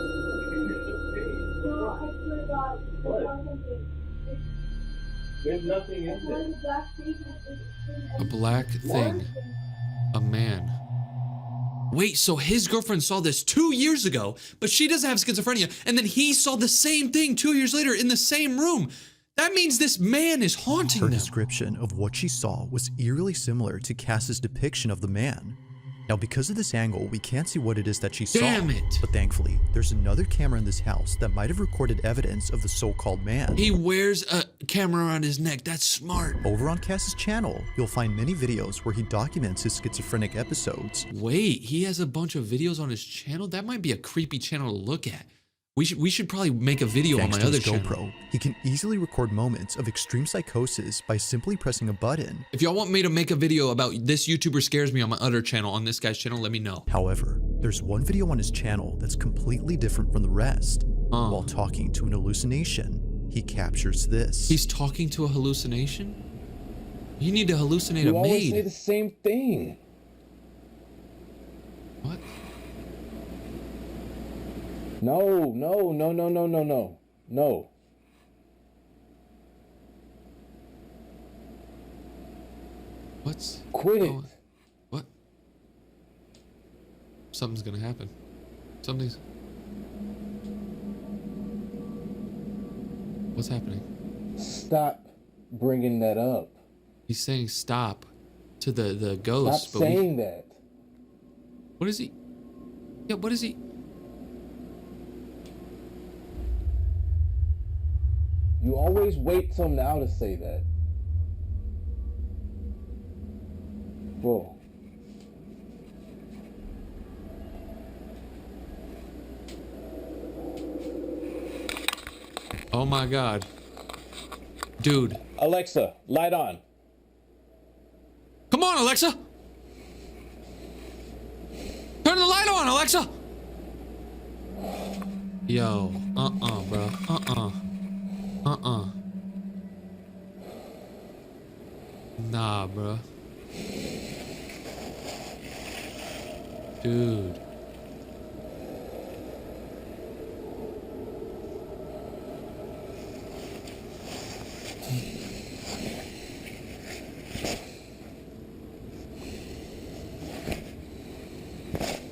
There's nothing in there. A black thing. A man. Wait, so his girlfriend saw this 2 years ago, but she doesn't have schizophrenia, and then he saw the same thing 2 years later in the same room. That means this man is haunting them. Her description of what she saw was eerily similar to Cass's depiction of the man. Now, because of this angle, we can't see what it is that she saw. Damn it! But thankfully, there's another camera in this house that might have recorded evidence of the so-called man. He wears a camera around his neck. That's smart. Over on Cass's channel, you'll find many videos where he documents his schizophrenic episodes. Wait, he has a bunch of videos on his channel? That might be a creepy channel to look at. We should probably make a video Thanks on my to other his channel. GoPro, he can easily record moments of extreme psychosis by simply pressing a button. If y'all want me to make a video about this YouTuber scares me on my other channel, on this guy's channel, let me know. However, there's one video on his channel that's completely different from the rest. While talking to an hallucination, he captures this. He's talking to a hallucination? You need to hallucinate a maid. You always say the same thing. What? No, no, no, no, no, no, no. No. What's... Quit it. What? Something's gonna happen. Something's... What's happening? Stop bringing that up. He's saying stop to the ghost. Stop saying that. What is he? Yeah, what is he? You always wait till now to say that. Whoa. Oh my God. Dude. Alexa, light on. Come on, Alexa. Turn the light on, Alexa. Yo. Bro. Nah, bro. Dude.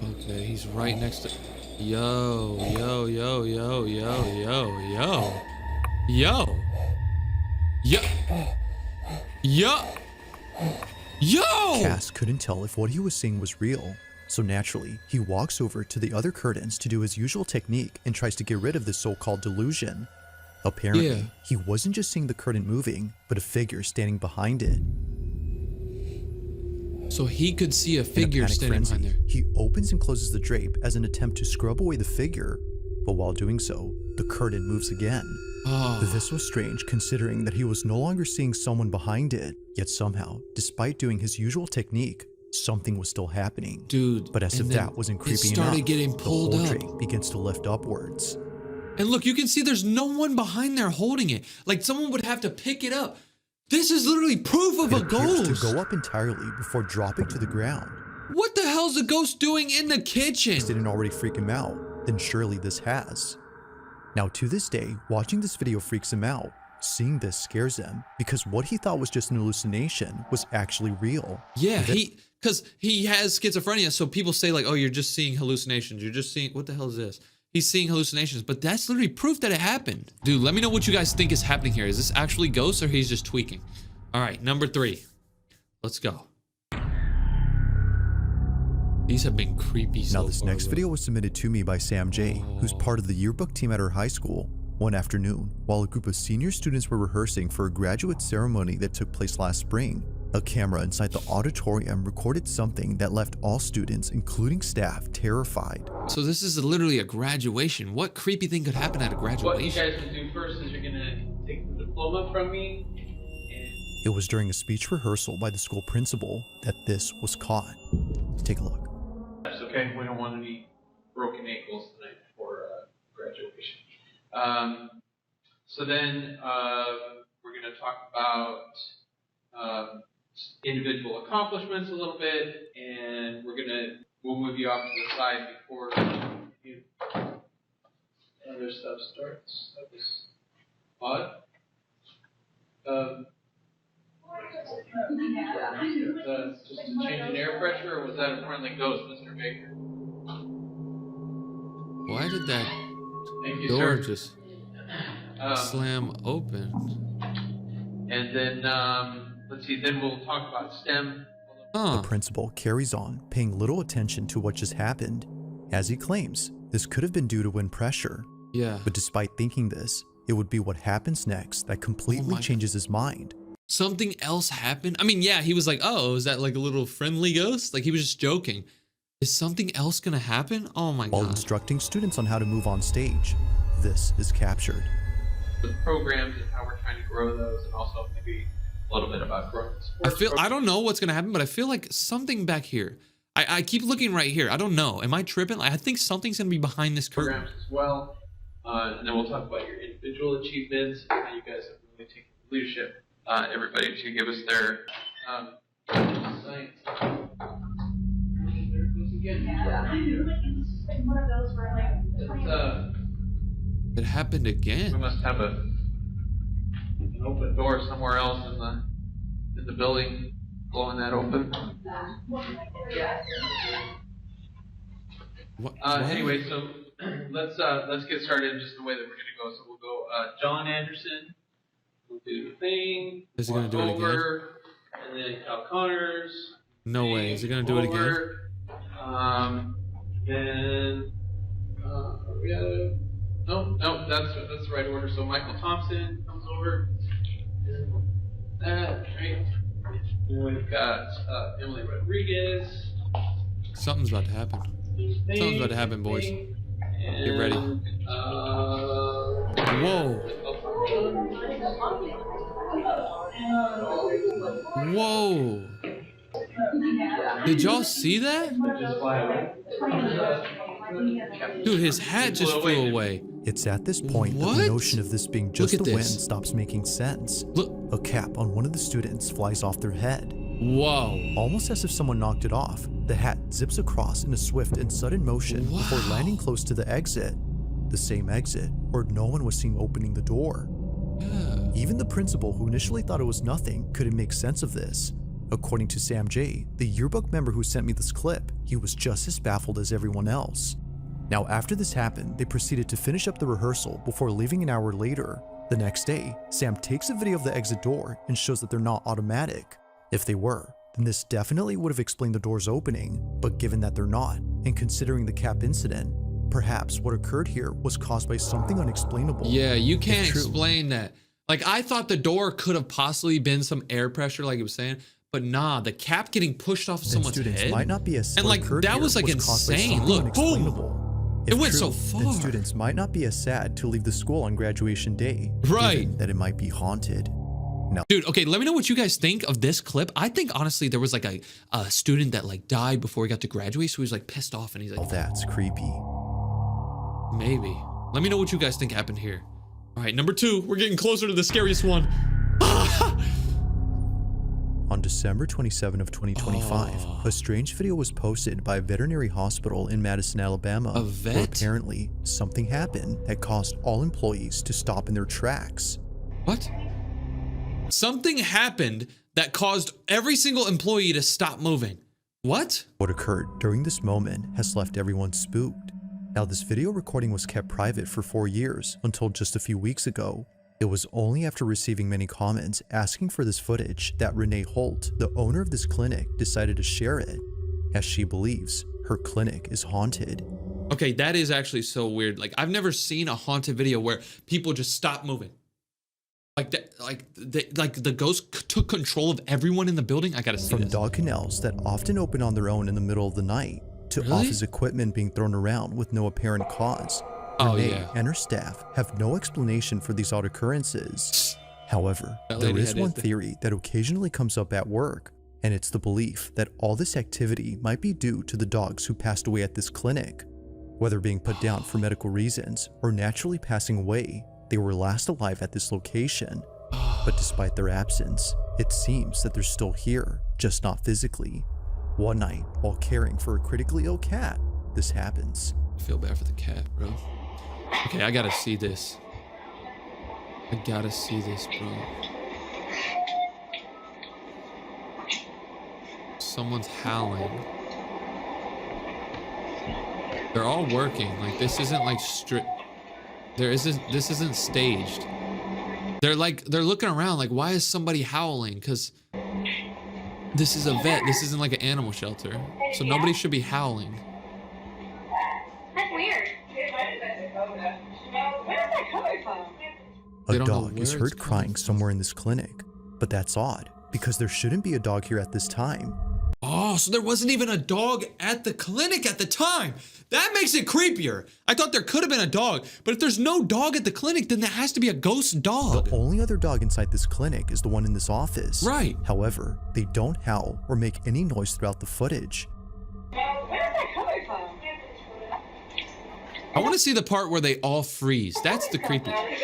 Okay, he's right next to... Yo. Cass couldn't tell if what he was seeing was real, so naturally, he walks over to the other curtains to do his usual technique and tries to get rid of this so-called delusion. Apparently, he wasn't just seeing the curtain moving, but a figure standing behind it. So he could see a figure standing behind there. He opens and closes the drape as an attempt to scrub away the figure, but while doing so, the curtain moves again. This was strange considering that he was no longer seeing someone behind it, yet somehow, despite doing his usual technique, something was still happening. Dude, but as if that wasn't creepy enough, getting pulled the whole up. drape begins to lift upwards. And look, you can see there's no one behind there holding it. Like someone would have to pick it up. This is literally proof of a ghost. To go up entirely before dropping to the ground. What the hell's a ghost doing in the kitchen? This didn't already freak him out, then surely this has. Now to this day, watching this video freaks him out. Seeing this scares him because what he thought was just an hallucination was actually real. Yeah, because he has schizophrenia, so people say like, oh, you're just seeing hallucinations. You're just seeing, what the hell is this? He's seeing hallucinations, but that's literally proof that it happened. Dude, let me know what you guys think is happening here. Is this actually ghosts or he's just tweaking? All right, number 3. Let's go. These have been creepy so far. Now this next video was submitted to me by Sam J, who's part of the yearbook team at her high school. One afternoon, while a group of senior students were rehearsing for a graduate ceremony that took place last spring, a camera inside the auditorium recorded something that left all students, including staff, terrified. So this is literally a graduation. What creepy thing could happen at a graduation? What you guys will do first is you're gonna take the diploma from me. It was during a speech rehearsal by the school principal that this was caught. Take a look. That's okay. We don't want any broken ankles tonight before graduation. So then we're gonna talk about individual accomplishments a little bit, and we'll move you off to the side before other stuff starts. That was odd. Just a change in air pressure, or was that a friendly ghost, Mr. Baker? Why did that door just slam open? And then let's see, then we'll talk about STEM. The principal carries on, paying little attention to what just happened. As he claims, this could have been due to wind pressure. Yeah. But despite thinking this, it would be what happens next that completely changes his mind. Something else happened? I mean, yeah, he was like, oh, is that like a little friendly ghost? Like he was just joking. Is something else gonna happen? Oh my God. While instructing students on how to move on stage, this is captured. The programs and how we're trying to grow those, and also maybe a little bit about growth. I don't know what's gonna happen, but I feel like something back here. I keep looking right here. I don't know. Am I tripping? I think something's gonna be behind this curtain. Programs as well, and then we'll talk about your individual achievements and how you guys have really taken leadership. Everybody to give us their science. It happened again. We must have an open door somewhere else in the building, blowing that open. Anyway, so let's get started in just the way that we're gonna go. So we'll go John Anderson. We'll do the thing. Is he gonna do it again? And then Cal Connors. No way. Is he gonna do it again? Then no, that's the right order. So Michael Thompson comes over. That right. Then we've got Emily Rodriguez. Something's about to happen. Something's about to happen, boys. Get ready. Whoa. Whoa. Did y'all see that? Dude, his hat just flew away. It's at this point that the notion of this being just a win stops making sense. Look. A cap on one of the students flies off their head. Whoa. Almost as if someone knocked it off, the hat zips across in a swift and sudden motion before landing close to the exit. The same exit where no one was seen opening the door. Yeah. Even the principal, who initially thought it was nothing, couldn't make sense of this. According to Sam J., the yearbook member who sent me this clip, he was just as baffled as everyone else. Now, after this happened, they proceeded to finish up the rehearsal before leaving an hour later. The next day, Sam takes a video of the exit door and shows that they're not automatic. If they were, then this definitely would have explained the doors opening, but given that they're not, and considering the cap incident, perhaps what occurred here was caused by something unexplainable. Yeah, you can't explain that. Like, I thought the door could have possibly been some air pressure, like he was saying, but nah, the cap getting pushed off someone's head. Might not be as and like, that was like insane. Look, boom! It went so far. Then students might not be as sad to leave the school on graduation day. Right. Given that it might be haunted. No. Dude, okay, let me know what you guys think of this clip. I think, honestly, there was like a student that like died before he got to graduate, so he was like pissed off and he's like... Oh, that's creepy. Maybe. Let me know what you guys think happened here. All right, number 2, we're getting closer to the scariest one. On December 27 of 2025, a strange video was posted by a veterinary hospital in Madison, Alabama. A vet? Where apparently something happened that caused all employees to stop in their tracks. What? Something happened that caused every single employee to stop moving. What? What occurred during this moment has left everyone spooked. Now, this video recording was kept private for 4 years until just a few weeks ago. It was only after receiving many comments asking for this footage that Renee Holt, the owner of this clinic, decided to share it, as she believes her clinic is haunted. Okay, that is actually so weird. Like, I've never seen a haunted video where people just stop moving. Like that, like the ghost took control of everyone in the building. I gotta see From this. dog kennels that often open on their own in the middle of the night, to office equipment being thrown around with no apparent cause. Renee and her staff have no explanation for these odd occurrences. However, there is one theory that occasionally comes up at work, and it's the belief that all this activity might be due to the dogs who passed away at this clinic. Whether being put down for medical reasons or naturally passing away, they were last alive at this location. But despite their absence, it seems that they're still here, just not physically. One night, while caring for a critically ill cat, this happens. I feel bad for the cat, bro. Okay, I gotta see this. I gotta see this, bro. Someone's howling. They're all working. Like, this isn't like this isn't staged. They're looking around like, why is somebody howling? Because this is a vet. This isn't like an animal shelter. So nobody should be howling. That's weird. Where's that coming from? A dog is heard crying somewhere in this clinic, but that's odd because there shouldn't be a dog here at this time. Oh, so there wasn't even a dog at the clinic at the time. That makes it creepier. I thought there could have been a dog, but if there's no dog at the clinic, then there has to be a ghost dog. The only other dog inside this clinic is the one in this office. Right. However, they don't howl or make any noise throughout the footage. Where's that coming from? I want to see the part where they all freeze. That's the creepy. Okay,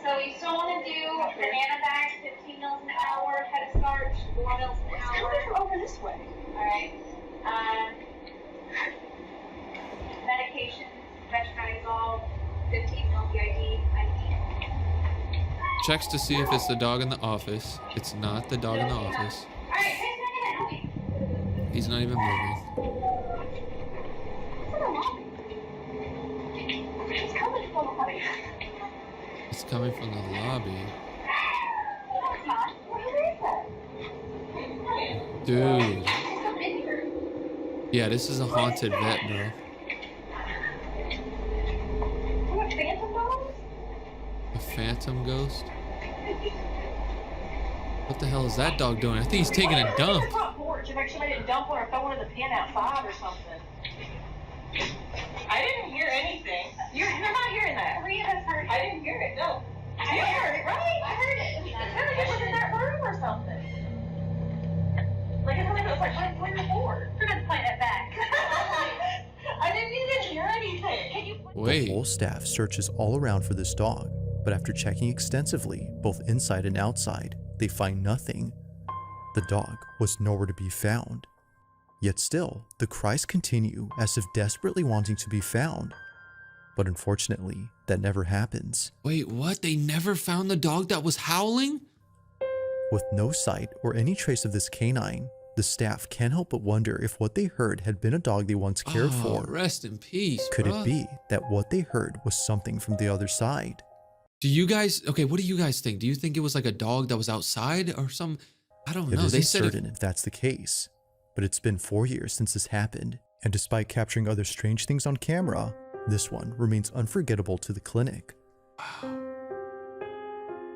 so you still want to do banana bags, 15 mils an hour, head of starch, 4 mils an hour. Checks to see if it's the dog in the office. It's not the dog in the office. He's not even moving. It's coming from the lobby. Dude. Yeah, this is a haunted vet, bro. A phantom ghost? What the hell is that dog doing? I think he's taking a dump. To make sure they didn't dump one or throw one in the pen outside or something. I didn't hear anything. You're not hearing that. Rhea has heard it. I didn't hear it, no. You heard it, right? I heard it. It was in that room or something. Like, it was like right on the board. We're going to play that back. I didn't even hear anything. Can you... The whole staff searches all around for this dog, but after checking extensively, both inside and outside, they find nothing. The dog was nowhere to be found. Yet still, the cries continue as if desperately wanting to be found. But unfortunately, that never happens. Wait, what? They never found the dog that was howling? With no sight or any trace of this canine, the staff can't help but wonder if what they heard had been a dog they once cared for. Rest in peace, Could bruh. it be that what they heard was something from the other side? Do you guys... Okay, what do you guys think? Do you think it was like a dog that was outside or some... I don't know. It They isn't said certain if that's the case, but it's been 4 years since this happened, and despite capturing other strange things on camera, this one remains unforgettable to the clinic.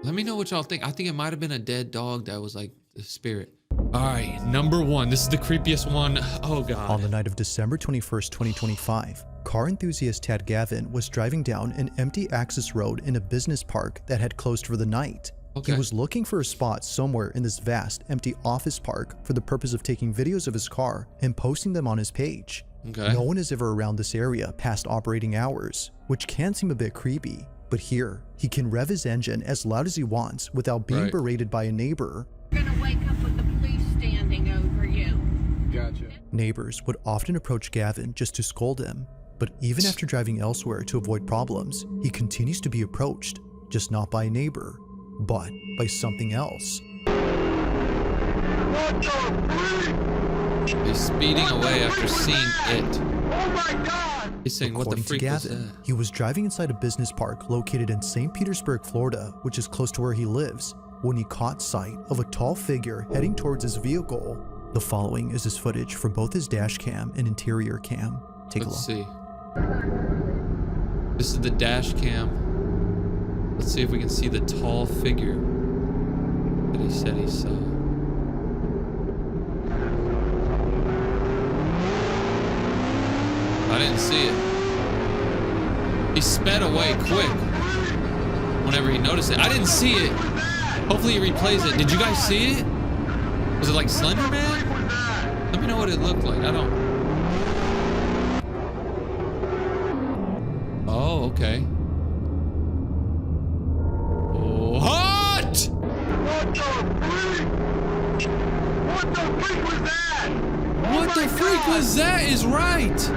Let me know what y'all think. I think it might have been a dead dog that was like the spirit. All right, number one. This is the creepiest one. Oh, God. On the night of December 21st, 2025, car enthusiast Tad Gavin was driving down an empty access road in a business park that had closed for the night. Okay. He was looking for a spot somewhere in this vast, empty office park for the purpose of taking videos of his car and posting them on his page. Okay. No one is ever around this area past operating hours, which can seem a bit creepy. But here, he can rev his engine as loud as he wants without being berated by a neighbor. You're gonna wake up with the police standing over you. Gotcha. Neighbors would often approach Gavin just to scold him, but even after driving elsewhere to avoid problems, he continues to be approached, just not by a neighbor, but by something else. He's speeding away after seeing it. Oh my God! He's saying, what the freak was Gavin, that? he was driving inside a business park located in St. Petersburg, Florida, which is close to where he lives, when he caught sight of a tall figure heading towards his vehicle. The following is his footage from both his dash cam and interior cam. Take a look. Let's see. This is the dash cam. Let's see if we can see the tall figure that he said he saw. I didn't see it. He sped away quick whenever he noticed it. I didn't see it. Hopefully he replays it. Did you guys see it? Was it like Slender Man? Let me know what it looked like. I don't... Oh, okay. What? What the freak was that? What the freak was that is right.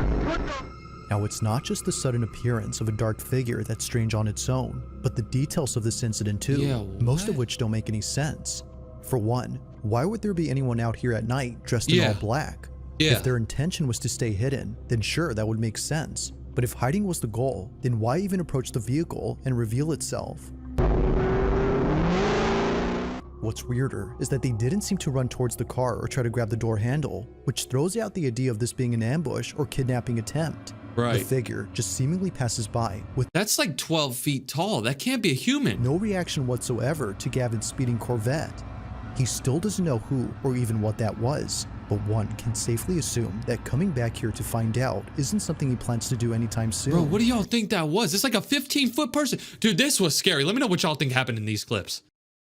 Now, it's not just the sudden appearance of a dark figure that's strange on its own, but the details of this incident too, most of which don't make any sense. For one, why would there be anyone out here at night dressed in all black? If their intention was to stay hidden, then sure, that would make sense. But if hiding was the goal, then why even approach the vehicle and reveal itself? What's weirder is that they didn't seem to run towards the car or try to grab the door handle, which throws out the idea of this being an ambush or kidnapping attempt. The figure just seemingly passes by with... That's like 12 feet tall. That can't be a human. No reaction whatsoever to Gavin's speeding Corvette. He still doesn't know who or even what that was, but one can safely assume that coming back here to find out isn't something he plans to do anytime soon. Bro, what do y'all think that was? It's like a 15-foot person. Dude, this was scary. Let me know what y'all think happened in these clips.